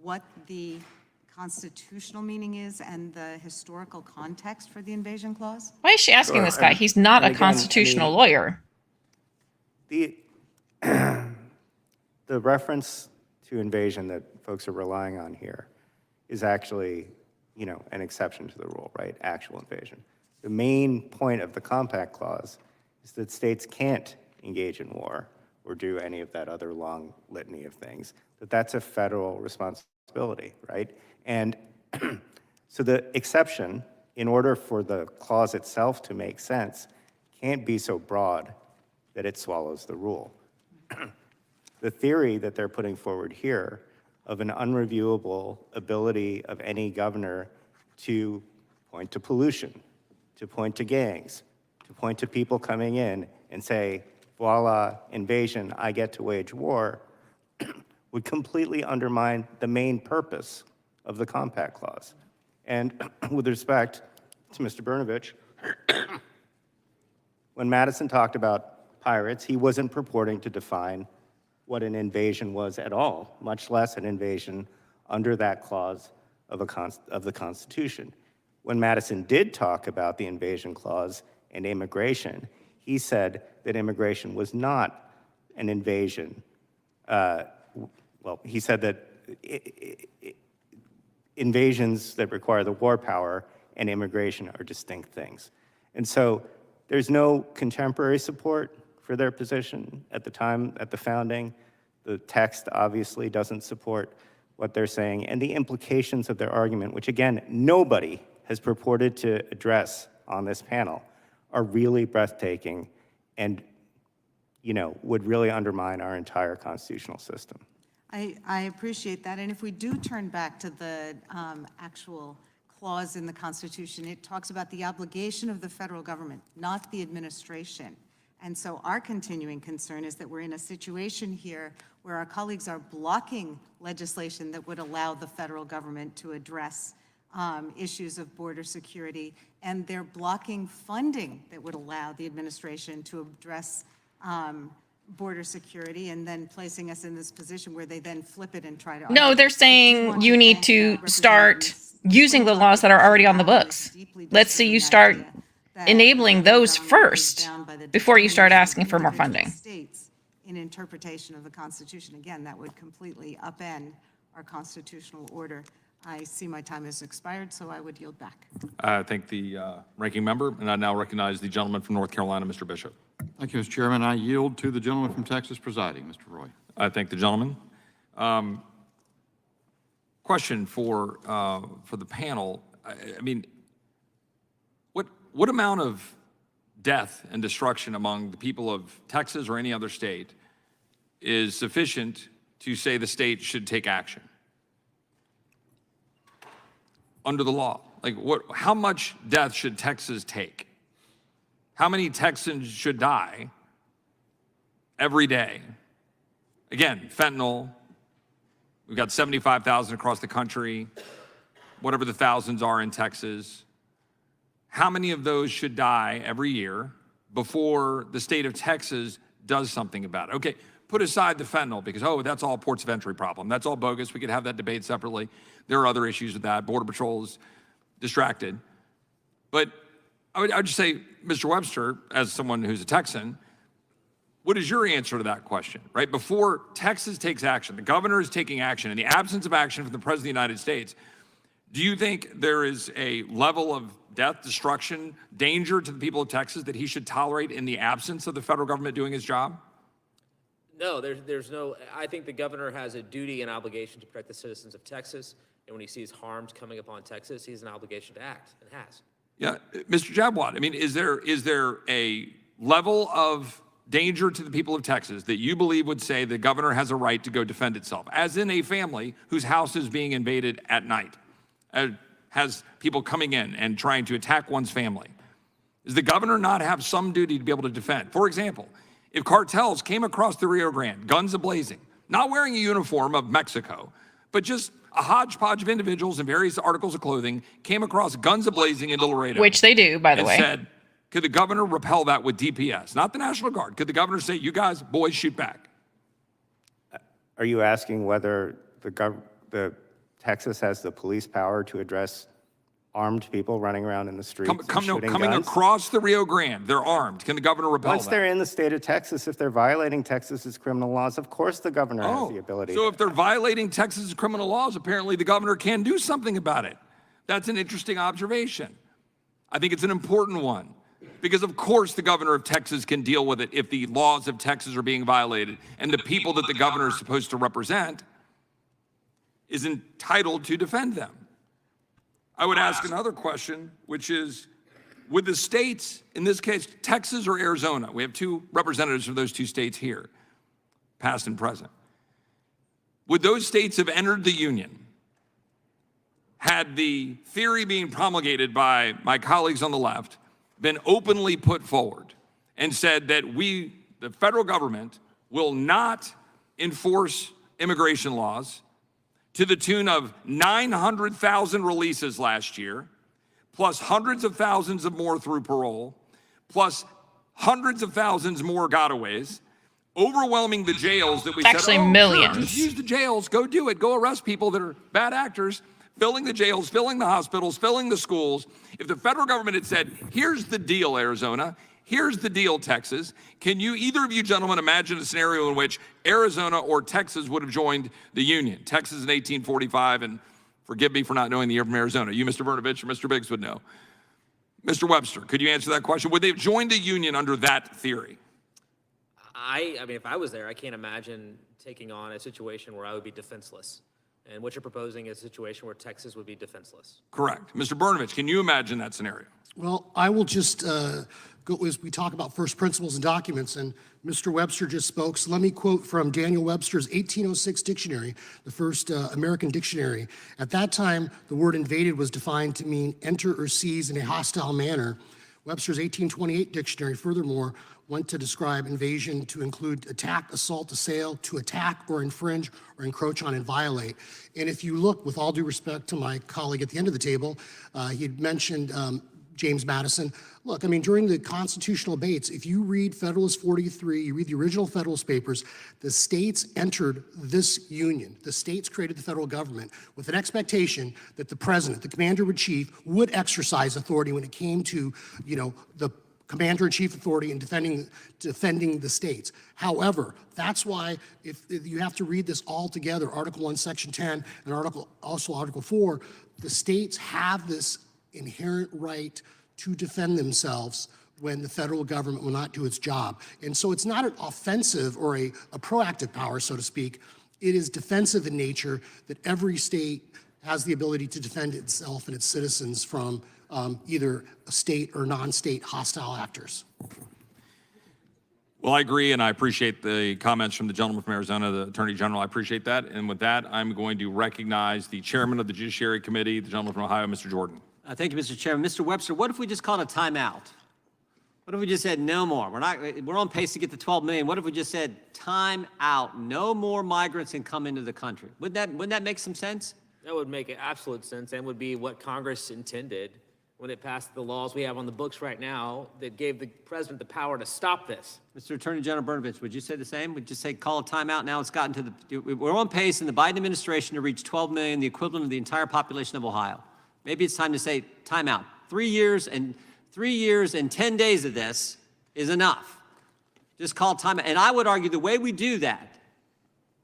what the constitutional meaning is and the historical context for the invasion clause? Why is she asking this guy? He's not a constitutional lawyer. The reference to invasion that folks are relying on here is actually, you know, an exception to the rule, right? Actual invasion. The main point of the Compact Clause is that states can't engage in war or do any of that other long litany of things, that's a federal responsibility, right? And so the exception, in order for the clause itself to make sense, can't be so broad that it swallows the rule. The theory that they're putting forward here of an unreviewable ability of any governor to point to pollution, to point to gangs, to point to people coming in and say, voila, invasion, I get to wage war, would completely undermine the main purpose of the Compact Clause. And with respect to Mr. Brnovich, when Madison talked about pirates, he wasn't purporting to define what an invasion was at all, much less an invasion under that clause of the Constitution. When Madison did talk about the invasion clause and immigration, he said that immigration was not an invasion. Well, he said that invasions that require the war power and immigration are distinct things. And so there's no contemporary support for their position at the time, at the founding. The text obviously doesn't support what they're saying, and the implications of their argument, which again, nobody has purported to address on this panel, are really breathtaking and, you know, would really undermine our entire constitutional system. I appreciate that, and if we do turn back to the actual clause in the Constitution, it talks about the obligation of the federal government, not the administration. And so our continuing concern is that we're in a situation here where our colleagues are blocking legislation that would allow the federal government to address issues of border security, and they're blocking funding that would allow the administration to address border security, and then placing us in this position where they then flip it and try to... No, they're saying you need to start using the laws that are already on the books. Let's see you start enabling those first before you start asking for more funding. States in interpretation of the Constitution. Again, that would completely upend our constitutional order. I see my time has expired, so I would yield back. I thank the ranking member, and I now recognize the gentleman from North Carolina, Mr. Bishop. Thank you, Mr. Chairman. I yield to the gentleman from Texas presiding, Mr. Roy. I thank the gentleman. Question for the panel. I mean, what amount of death and destruction among the people of Texas or any other state is sufficient to say the state should take action under the law? Like, how much death should Texas take? How many Texans should die every day? Again, fentanyl, we've got 75,000 across the country, whatever the thousands are in Texas. How many of those should die every year before the state of Texas does something about it? Okay, put aside the fentanyl because, oh, that's all ports of entry problem. That's all bogus. We could have that debate separately. There are other issues with that. Border Patrol is distracted. But I would just say, Mr. Webster, as someone who's a Texan, what is your answer to that question, right? Before Texas takes action, the governor is taking action, in the absence of action from the President of the United States, do you think there is a level of death, destruction, danger to the people of Texas that he should tolerate in the absence of the federal government doing his job? No, there's no, I think the governor has a duty and obligation to protect the citizens of Texas. And when he sees harms coming upon Texas, he has an obligation to act, and has. Yeah, Mr. Jabwat, I mean, is there a level of danger to the people of Texas that you believe would say the governor has a right to go defend itself, as in a family whose house is being invaded at night? has people coming in and trying to attack one's family? Does the governor not have some duty to be able to defend? For example, if cartels came across the Rio Grande, guns a-blazing, not wearing a uniform of Mexico, but just a hodgepodge of individuals in various articles of clothing came across guns a-blazing into Laredo. Which they do, by the way. And said, could the governor repel that with DPS? Not the National Guard. Could the governor say, you guys, boys, shoot back? Are you asking whether the Texas has the police power to address armed people running around in the streets Coming across the Rio Grande, they're armed. Can the governor repel Once that? they're in the state of Texas, if they're violating Texas's criminal laws, of course the governor has the ability. So if they're violating Texas's criminal laws, apparently the governor can do something about it. That's an interesting observation. I think it's an important one. Because of course the governor of Texas can deal with it if the laws of Texas are being violated and the people that the governor is supposed to represent is entitled to defend them. I would ask another question, which is, would the states, in this case, Texas or Arizona, we have two representatives from those two states here, past and present, would those states have entered the union had the theory being promulgated by my colleagues on the left been openly put forward and said that we, the federal government, will not enforce immigration laws to the tune of 900,000 releases last year, plus hundreds of thousands of more through parole, plus hundreds of thousands more gotaways, overwhelming the jails that we said, actually oh, millions. Sure, just use the jails, go do it, go arrest people that are bad actors, filling the jails, filling the hospitals, filling the schools. If the federal government had said, here's the deal, Arizona, here's the deal, Texas, can you, either of you gentlemen, imagine a scenario in which Arizona or Texas would have joined the union? Texas in 1845, and forgive me for not knowing the year from Arizona. You, Mr. Brnovich, or Mr. Biggs would know. Mr. Webster, could you answer that question? Would they have joined the union under that theory? I mean, if I was there, I can't imagine taking on a situation where I would be defenseless. And what you're proposing is a situation where Texas would be defenseless. Correct. Mr. Brnovich, can you imagine that scenario? Well, I will just go as we talk about first principles and documents, and Mr. Webster just spoke. So let me quote from Daniel Webster's 1806 dictionary, the first American dictionary. At that time, the word invaded was defined to mean enter or seize in a hostile manner. Webster's 1828 dictionary, furthermore, went to describe invasion to include attack, assault, assail, to attack or infringe or encroach on and violate. And if you look, with all due respect to my colleague at the end of the table, he had mentioned James Madison. Look, I mean, during the constitutional debates, if you read Federalist 43, you read the original Federalist Papers, the states entered this union. The states created the federal government with an expectation that the president, the commander-in-chief, would exercise authority when it came to, you know, the commander-in-chief authority in defending the states. However, that's why if you have to read this all together, Article 1, Section 10, and Article 4, the states have this inherent right to defend themselves when the federal government will not do its job. And so it's not an offensive or a proactive power, so to speak. It is defensive in nature, that every state has the ability to defend itself and its citizens from either a state or non-state hostile actors. Well, I agree, and I appreciate the comments from the gentleman from Arizona, the Attorney General. I appreciate that. And with that, I'm going to recognize the chairman of the Judiciary Committee, the gentleman from Ohio, Mr. Jordan. Thank you, Mr. Chairman. Mr. Webster, what if we just called a timeout? What if we just said no more? We're on pace to get to 12 million. What if we just said time out? No more migrants can come into the country. Wouldn't that make some sense? That would make absolute sense and would be what Congress intended when it passed the laws we have on the books right now that gave the president the power to stop this. Mr. Attorney General Brnovich, would you say the same? Would you say call a timeout? Now it's gotten to we're on pace in the Biden administration to reach 12 million, the equivalent of the entire population of Ohio. Maybe it's time to say timeout. 3 years and 10 days of this is enough. Just call timeout. And I would argue the way we do that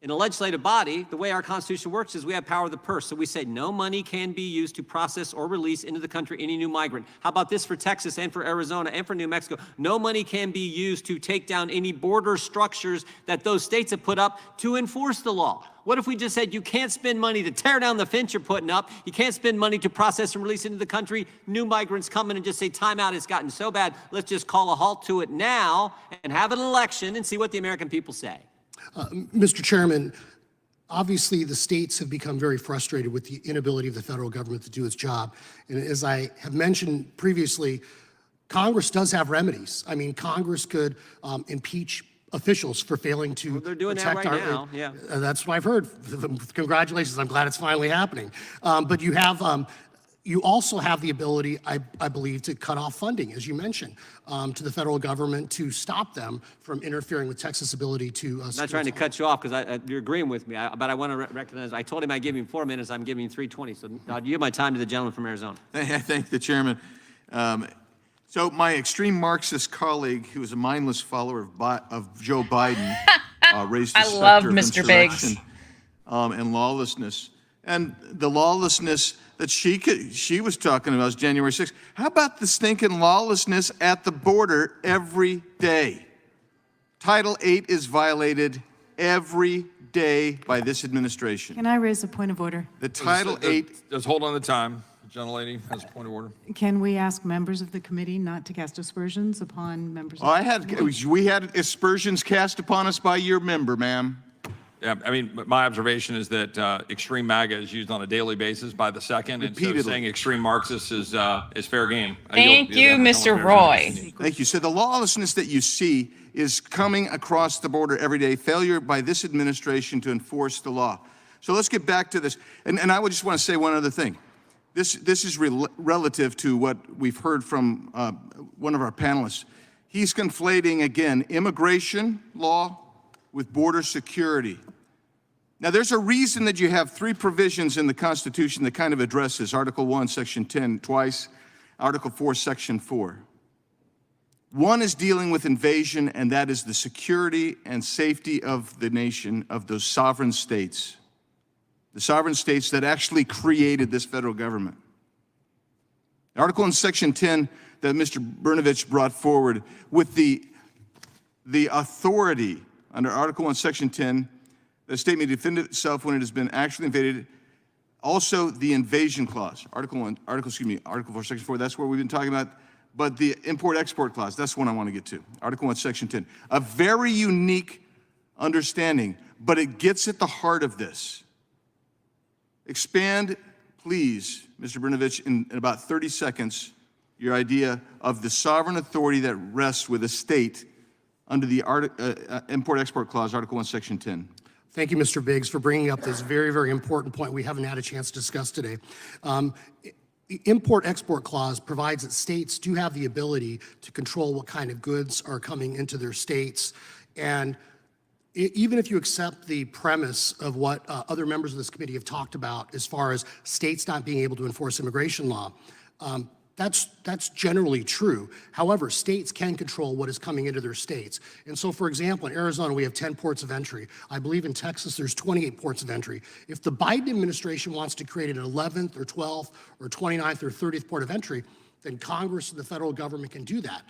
in a legislative body, the way our Constitution works is we have power of the purse. So we say no money can be used to process or release into the country any new migrant. How about this for Texas and for Arizona and for New Mexico? No money can be used to take down any border structures that those states have put up to enforce the law. What if we just said you can't spend money to tear down the fence you're putting up, you can't spend money to process and release into the country, new migrants come in and just say time out, it's gotten so bad, let's just call a halt to it now and have an election and see what the American people say. Mr. Chairman, obviously, the states have become very frustrated with the inability of the federal government to do its job. And as I have mentioned previously, Congress does have remedies. I mean, Congress could impeach officials for failing to They're doing that protect right our. now, yeah. That's what I've heard. Congratulations. I'm glad it's finally happening. But you have. You also have the ability, I believe, to cut off funding, as you mentioned, to the federal government to stop them from interfering with Texas' ability to. I'm not trying to cut you off because you're agreeing with me, but I want to recognize, I told him I'd give him 4 minutes, I'm giving him 3:20. So I'll give my time to the gentleman from Arizona. I thank the chairman. So my extreme Marxist colleague, who is a mindless follower of Joe Biden, raised the I love specter of Mr. Biggs. insurrection and lawlessness. And the lawlessness that she was talking about is January 6th. How about the stinking lawlessness at the border every day? Title 8 is violated every day by this administration. Can I raise a point of order? The Title 8. Just hold on the time. The gentlelady has a point of order. Can we ask members of the committee not to cast aspersions upon members of the committee? We had aspersions cast upon us by your member, ma'am. Yeah, I mean, my observation is that extreme MAGA is used on a daily basis by the second, and so saying extreme Marxist is fair game. Thank you, Mr. Roy. Thank you. So the lawlessness that you see is coming across the border every day, failure by this administration to enforce the law. So let's get back to this. And I would just want to say one other thing. This is relative to what we've heard from one of our panelists. He's conflating, again, immigration law with border security. Now, there's a reason that you have 3 provisions in the Constitution that kind of addresses Article 1, Section 10 twice, Article 4, Section 4. One is dealing with invasion, and that is the security and safety of the nation, of those sovereign states. The sovereign states that actually created this federal government. The article in Section 10 that Mr. Brnovich brought forward with the authority under Article 1, Section 10, the state may defend itself when it has been actually invaded. Also, the invasion clause, Article 4, Section 4, that's what we've been talking about. But the import-export clause, that's one I want to get to. Article 1, Section 10. A very unique understanding, but it gets at the heart of this. Expand, please, Mr. Brnovich, in about 30 seconds, your idea of the sovereign authority that rests with a state under the import-export clause, Article 1, Section 10. Thank you, Mr. Biggs, for bringing up this very, very important point we haven't had a chance to discuss today. The import-export clause provides that states do have the ability to control what kind of goods are coming into their states. And even if you accept the premise of what other members of this committee have talked about as far as states not being able to enforce immigration law, that's generally true. However, states can control what is coming into their states. And so, for example, in Arizona, we have 10 ports of entry. I believe in Texas, there's 28 ports of entry. If the Biden administration wants to create an 11th or 12th or 29th or 30th port of entry, then Congress and the federal government can do that.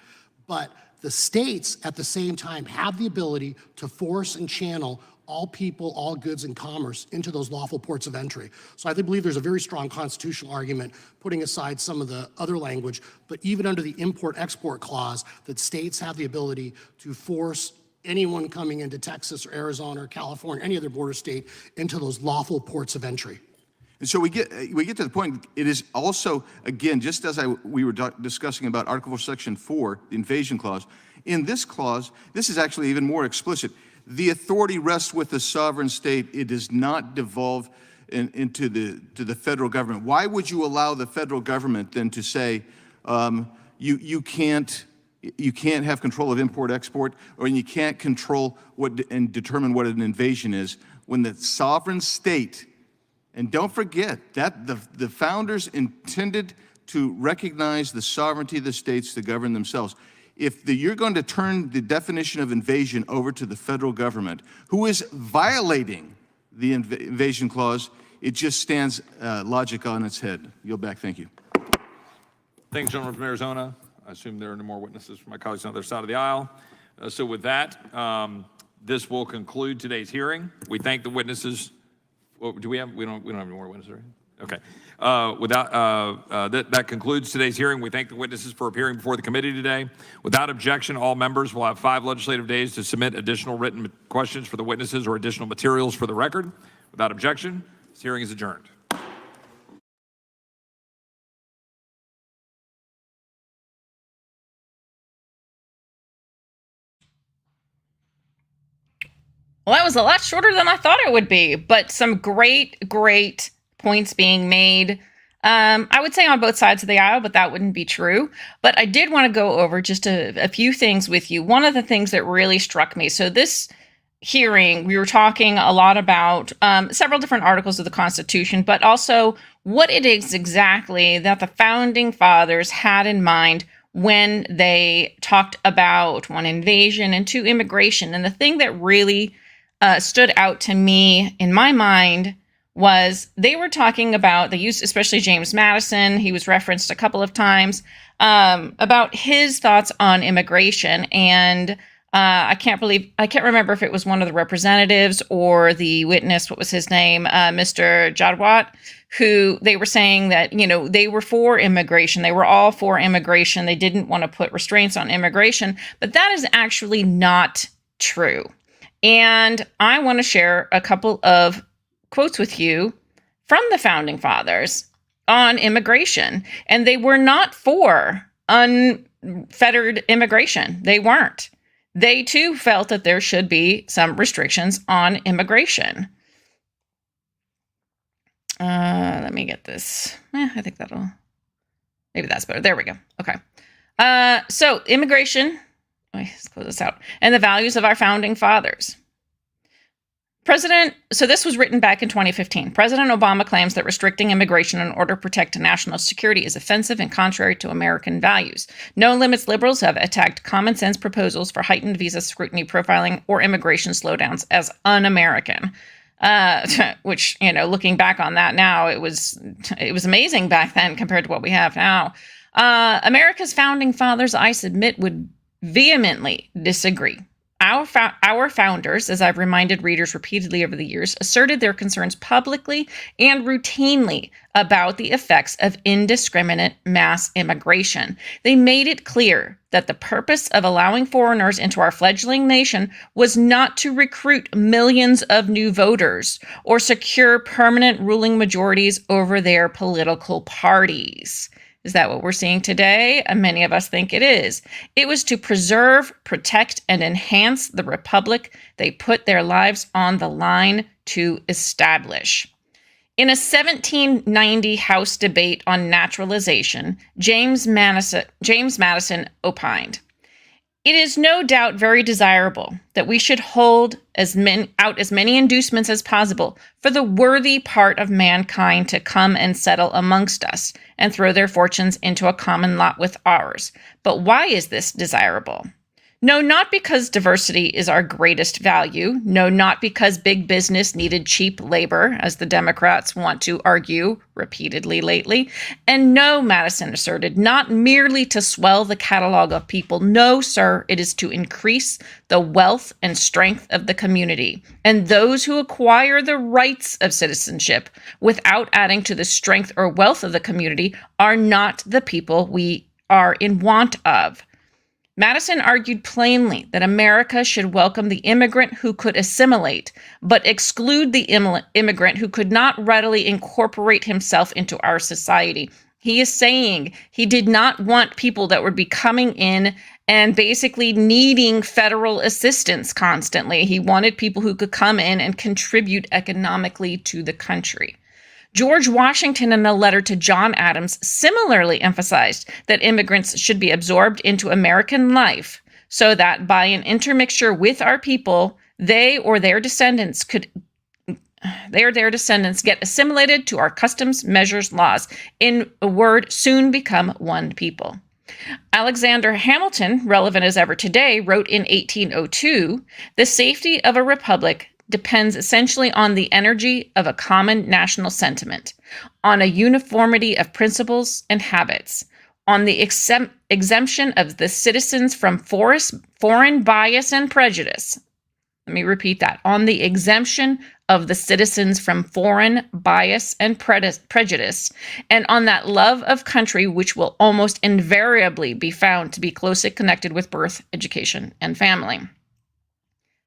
But the states, at the same time, have the ability to force and channel all people, all goods, and commerce into those lawful ports of entry. So I believe there's a very strong constitutional argument, putting aside some of the other language, but even under the import-export clause, that states have the ability to force anyone coming into Texas or Arizona or California, any other border state, into those lawful ports of entry. And so we get to the point, it is also, again, just as we were discussing about Article 4, Section 4, the invasion clause, in this clause, this is actually even more explicit. The authority rests with the sovereign state. It does not devolve into the federal government. Why would you allow the federal government then to say you can't have control of import-export, or you can't control and determine what an invasion is, when the sovereign state, and don't forget that the founders intended to recognize the sovereignty of the states to govern themselves. If you're going to turn the definition of invasion over to the federal government, who is violating the invasion clause, it just stands logic on its head. Yield back. Thank you. Thanks, gentleman from Arizona. I assume there are no more witnesses from my colleagues on the other side of the aisle. So with that, this will conclude today's hearing. We thank the witnesses. Well, do we have? We don't have any more witnesses, right? Okay. That concludes today's hearing. We thank the witnesses for appearing before the committee today. Without objection, all members will have 5 legislative days to submit additional written questions for the witnesses or additional materials for the record. Without objection, this hearing is adjourned. Well, that was a lot shorter than I thought it would be, but some great points being made. I would say on both sides of the aisle, but that wouldn't be true. But I did want to go over just a few things with you. One of the things that really struck me, so this hearing, we were talking a lot about several different articles of the Constitution, but also what it is exactly that the Founding Fathers had in mind when they talked about, one, invasion, and two, immigration. And the thing that really stood out to me in my mind was they were talking about, they used especially James Madison, he was referenced a couple of times, about his thoughts on immigration. And I can't remember if it was one of the representatives or the witness, what was his name, Mr. Jadwat, who they were saying that, they were for immigration. They were all for immigration. They didn't want to put restraints on immigration, but that is actually not true. And I want to share a couple of quotes with you from the Founding Fathers on immigration. And they were not for unfettered immigration. They weren't. They too felt that there should be some restrictions on immigration. Let me get this. I think maybe that's better. There we go. Okay. So immigration, let's close this out, and the values of our Founding Fathers. So this was written back in 2015. President Obama claims that restricting immigration in order to protect national security is offensive and contrary to American values. No limits liberals have attacked common sense proposals for heightened visa scrutiny, profiling, or immigration slowdowns as un-American. Which, looking back on that now, it was amazing back then compared to what we have now. America's Founding Fathers, I submit, would vehemently disagree. Our founders, as I've reminded readers repeatedly over the years, asserted their concerns publicly and routinely about the effects of indiscriminate mass immigration. They made it clear that the purpose of allowing foreigners into our fledgling nation was not to recruit millions of new voters or secure permanent ruling majorities over their political parties. Is that what we're seeing today? Many of us think it is. It was to preserve, protect, and enhance the republic they put their lives on the line to establish. In a 1790 House debate on naturalization, James Madison opined, "It is no doubt very desirable that we should hold out as many inducements as possible for the worthy part of mankind to come and settle amongst us and throw their fortunes into a common lot with ours. But why is this desirable? No, not because diversity is our greatest value. No, not because big business needed cheap labor, as the Democrats want to argue repeatedly lately. And no," Madison asserted, "not merely to swell the catalog of people. No, sir, it is to increase the wealth and strength of the community. And those who acquire the rights of citizenship without adding to the strength or wealth of the community are not the people we are in want of." Madison argued plainly that America should welcome the immigrant who could assimilate, but exclude the immigrant who could not readily incorporate himself into our society. He is saying he did not want people that would be coming in and basically needing federal assistance constantly. He wanted people who could come in and contribute economically to the country. George Washington, in a letter to John Adams, similarly emphasized that immigrants should be absorbed into American life so that by an intermixture with our people, they or their descendants get assimilated to our customs, measures, laws. In a word, soon become one people. Alexander Hamilton, relevant as ever today, wrote in 1802, "The safety of a republic depends essentially on the energy of a common national sentiment, on a uniformity of principles and habits, on the exemption of the citizens from foreign bias and prejudice." Let me repeat that. On the exemption of the citizens from foreign bias and prejudice, and on that love of country which will almost invariably be found to be closely connected with birth, education, and family.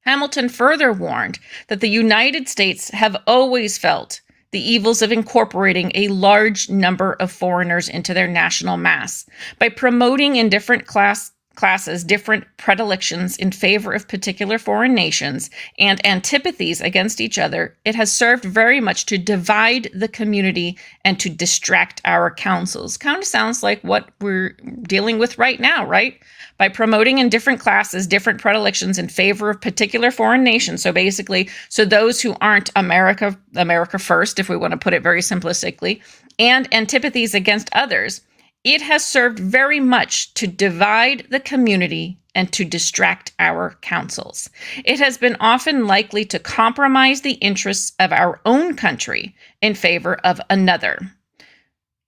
Hamilton further warned that the United States have always felt the evils of incorporating a large number of foreigners into their national mass by promoting in different classes different predilections in favor of particular foreign nations and antipathies against each other. It has served very much to divide the community and to distract our councils. Kind of sounds like what we're dealing with right now, right? By promoting in different classes different predilections in favor of particular foreign nations. So basically, so those who aren't America first, if we want to put it very simplistically, and antipathies against others, it has served very much to divide the community and to distract our councils. It has been often likely to compromise the interests of our own country in favor of another.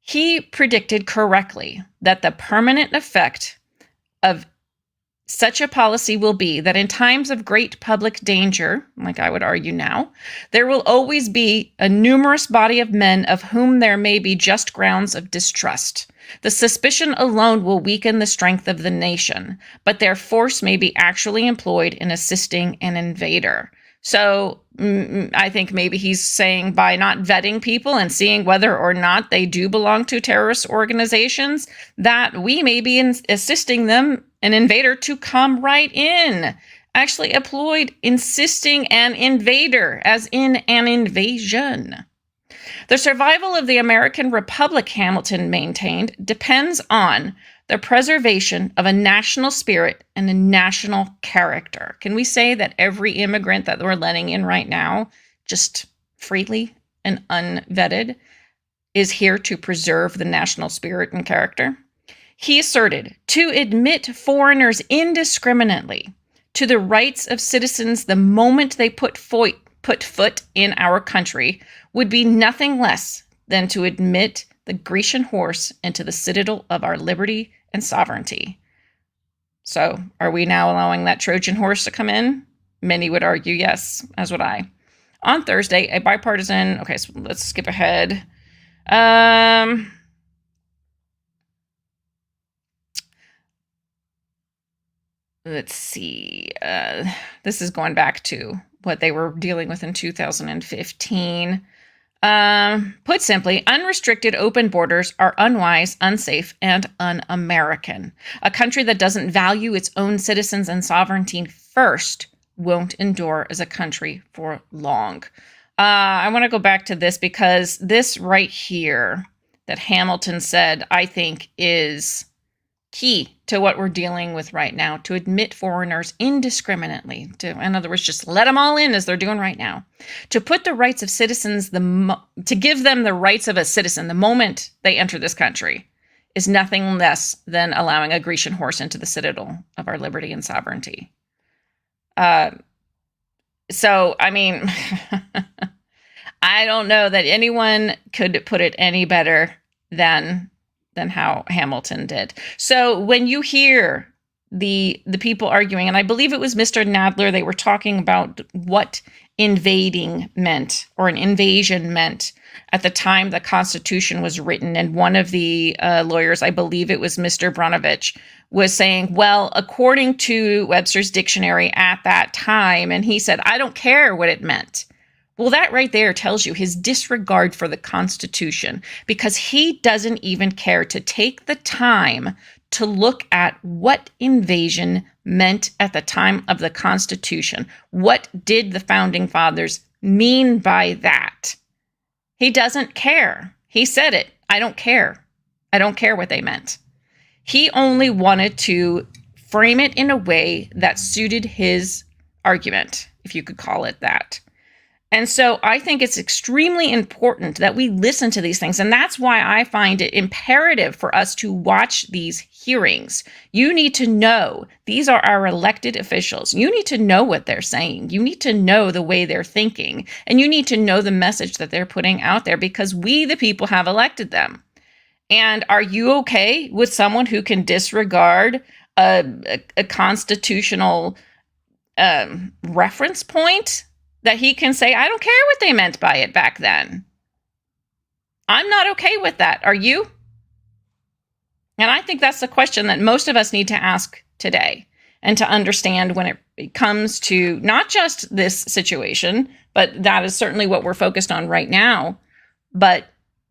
He predicted correctly that the permanent effect of such a policy will be that in times of great public danger, like I would argue now, there will always be a numerous body of men of whom there may be just grounds of distrust. The suspicion alone will weaken the strength of the nation, but their force may be actually employed in assisting an invader. So I think maybe he's saying by not vetting people and seeing whether or not they do belong to terrorist organizations, that we may be assisting them, an invader, to come right in. Actually employed insisting an invader, as in an invasion. The survival of the American Republic, Hamilton maintained, depends on the preservation of a national spirit and a national character. Can we say that every immigrant that we're letting in right now, just freely and unvetted, is here to preserve the national spirit and character? He asserted to admit foreigners indiscriminately to the rights of citizens the moment they put foot in our country would be nothing less than to admit the Grecian horse into the citadel of our liberty and sovereignty. So, are we now allowing that Trojan horse to come in? Many would argue yes, as would I. On Thursday, a bipartisan, okay, so let's skip ahead. Let's see. This is going back to what they were dealing with in 2015. Put simply, unrestricted open borders are unwise, unsafe, and un-American. A country that doesn't value its own citizens and sovereignty first won't endure as a country for long. I want to go back to this because this right here that Hamilton said, I think, is key to what we're dealing with right now, to admit foreigners indiscriminately, in other words, just let them all in as they're doing right now, to put the rights of citizens, to give them the rights of a citizen the moment they enter this country is nothing less than allowing a Grecian horse into the citadel of our liberty and sovereignty. So, I mean, I don't know that anyone could put it any better than how Hamilton did. So when you hear the people arguing, and I believe it was Mr. Nadler, they were talking about what invading meant or an invasion meant at the time the Constitution was written. And one of the lawyers, I believe it was Mr. Brnovich, was saying, well, according to Webster's dictionary at that time, and he said, I don't care what it meant. Well, that right there tells you his disregard for the Constitution, because he doesn't even care to take the time to look at what invasion meant at the time of the Constitution. What did the Founding Fathers mean by that? He doesn't care. He said it. I don't care. I don't care what they meant. He only wanted to frame it in a way that suited his argument, if you could call it that. And so I think it's extremely important that we listen to these things. And that's why I find it imperative for us to watch these hearings. You need to know these are our elected officials. You need to know what they're saying. You need to know the way they're thinking. And you need to know the message that they're putting out there, because we, the people, have elected them. And are you okay with someone who can disregard a constitutional reference point? That he can say, I don't care what they meant by it back then. I'm not okay with that. Are you? And I think that's the question that most of us need to ask today. and to understand when it comes to not just this situation, but that is certainly what we're focused on right now, but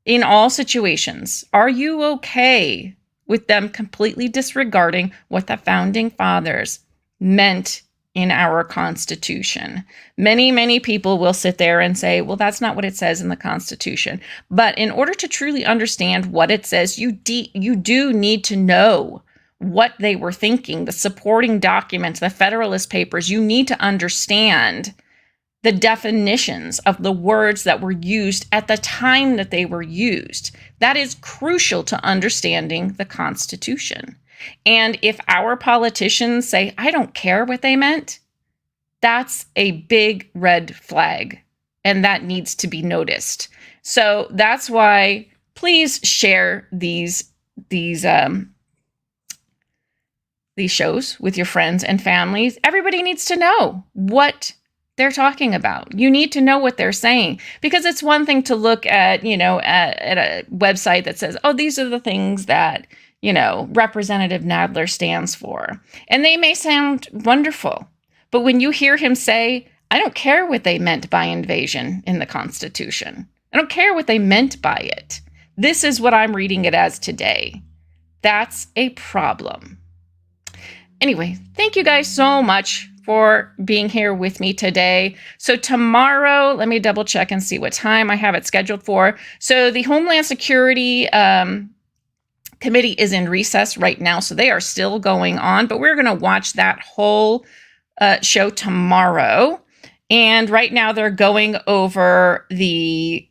in all situations, are you okay with them completely disregarding what the founding fathers meant in our Constitution? Many, many people will sit there and say, well, that's not what it says in the Constitution. But in order to truly understand what it says, you do need to know what they were thinking, the supporting documents, the Federalist Papers. You need to understand the definitions of the words that were used at the time that they were used. That is crucial to understanding the Constitution. And if our politicians say, I don't care what they meant, that's a big red flag, and that needs to be noticed. So that's why please share these shows with your friends and families. Everybody needs to know what they're talking about. You need to know what they're saying, because it's one thing to look at, at a website that says, oh, these are the things that, Representative Nadler stands for. And they may sound wonderful, but when you hear him say, I don't care what they meant by invasion in the Constitution. I don't care what they meant by it. This is what I'm reading it as today. That's a problem. Anyway, thank you guys so much for being here with me today. So tomorrow, let me double check and see what time I have it scheduled for. So the Homeland Security Committee is in recess right now, so they are still going on, but we're going to watch that whole show tomorrow. And right now they're going over the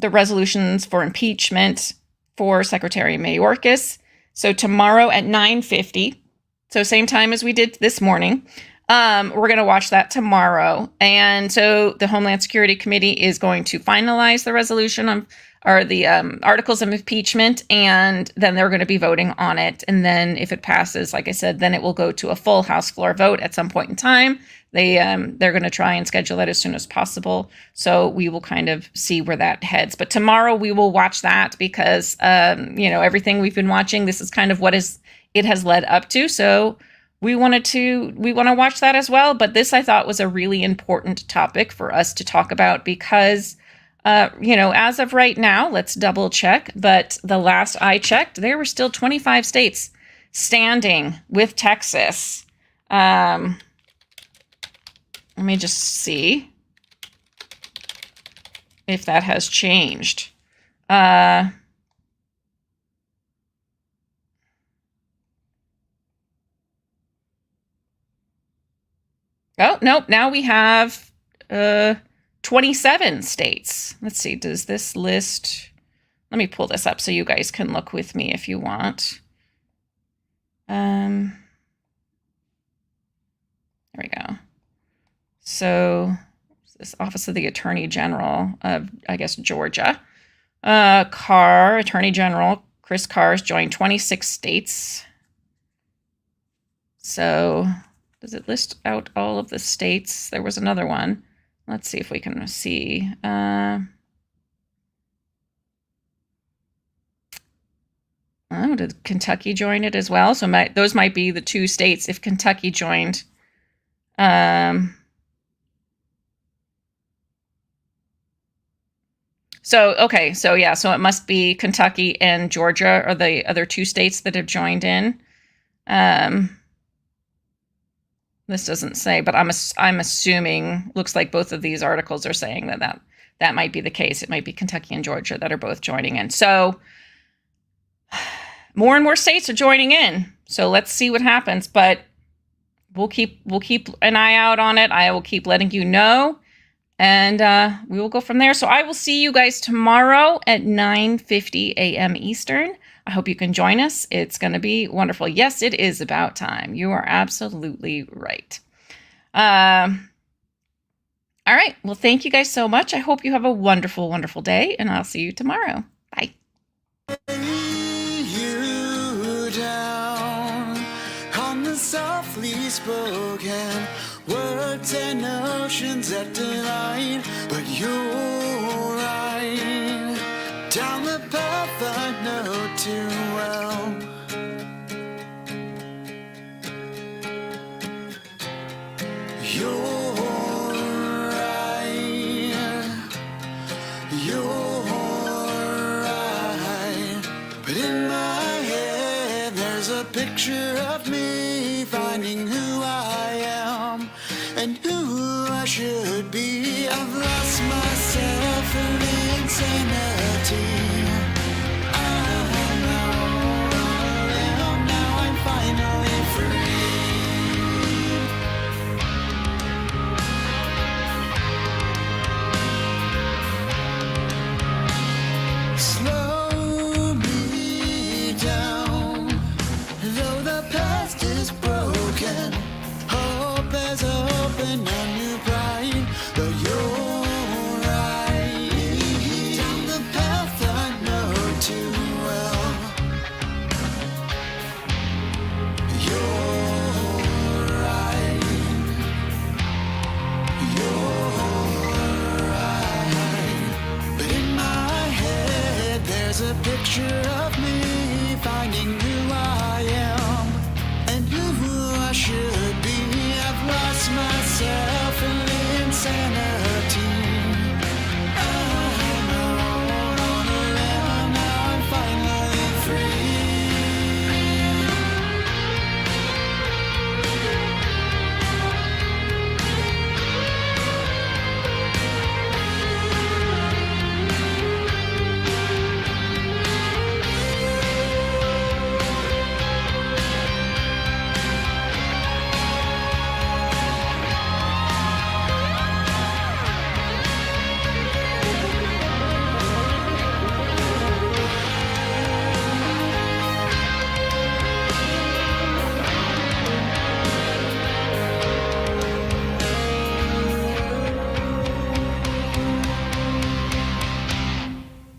resolutions for impeachment for Secretary Mayorkas. So tomorrow at 9:50, so same time as we did this morning, we're going to watch that tomorrow. And so the Homeland Security Committee is going to finalize the resolution or the articles of impeachment, and then they're going to be voting on it. And then if it passes, like I said, then it will go to a full House floor vote at some point in time. They're going to try and schedule that as soon as possible. So we will kind of see where that heads. But tomorrow we will watch that because, everything we've been watching, this is kind of what it has led up to. So we want to watch that as well. But this, I thought, was a really important topic for us to talk about because, as of right now, let's double check. But the last I checked, there were still 25 states standing with Texas. Let me just see if that has changed. Oh, nope. Now we have 27 states. Let's see. Does this list... Let me pull this up so you guys can look with me if you want. There we go. So this Office of the Attorney General of, I guess, Georgia. Attorney General Chris Carr has joined 26 states. So does it list out all of the states? There was another one. Let's see if we can see. Oh, did Kentucky join it as well? So those might be the two states if Kentucky joined. So it must be Kentucky and Georgia are the other two states that have joined in. This doesn't say, but I'm assuming, looks like both of these articles are saying that might be the case. It might be Kentucky and Georgia that are both joining in. So more and more states are joining in. So let's see what happens, but we'll keep an eye out on it. I will keep letting you know. And we will go from there. So I will see you guys tomorrow at 9:50 a.m. Eastern. I hope you can join us. It's going to be wonderful. Yes, it is about time. You are absolutely right. All right. Well, thank you guys so much. I hope you have a wonderful, wonderful day, and I'll see you tomorrow. Bye. You down on the softly spoken words and notions that delight, but you're right down the path I know too well. You're right. You're right. But in my head, there's a picture of me finding who I am and who I should be. I've lost myself in insanity. Now I'm finally free. Slow me down, though the past is broken. Hope there's a hope and a new pride, but you're right. Down the path I know too well. You're right. You're right. But in my head, there's a picture of me finding who I am and who I should be. I've lost myself in insanity. I'm out on a limb, now I'm finally free.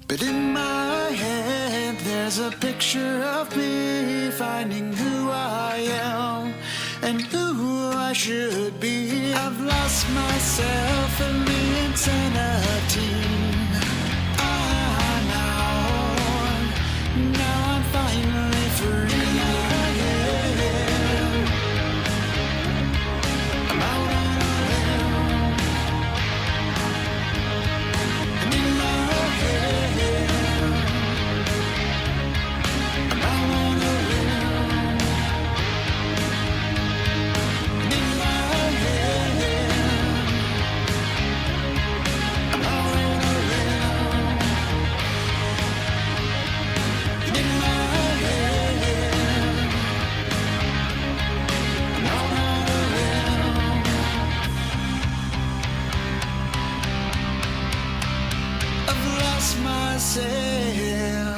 But in my head, there's a picture of me finding who I am and who I should be. I've lost myself in the insanity. I'm out. Now I'm finally free. I'm out on a limb. And in my head, I'm out on a limb. And in my head, I'm out on a limb. And in my head, I'm out on a limb. I've lost myself.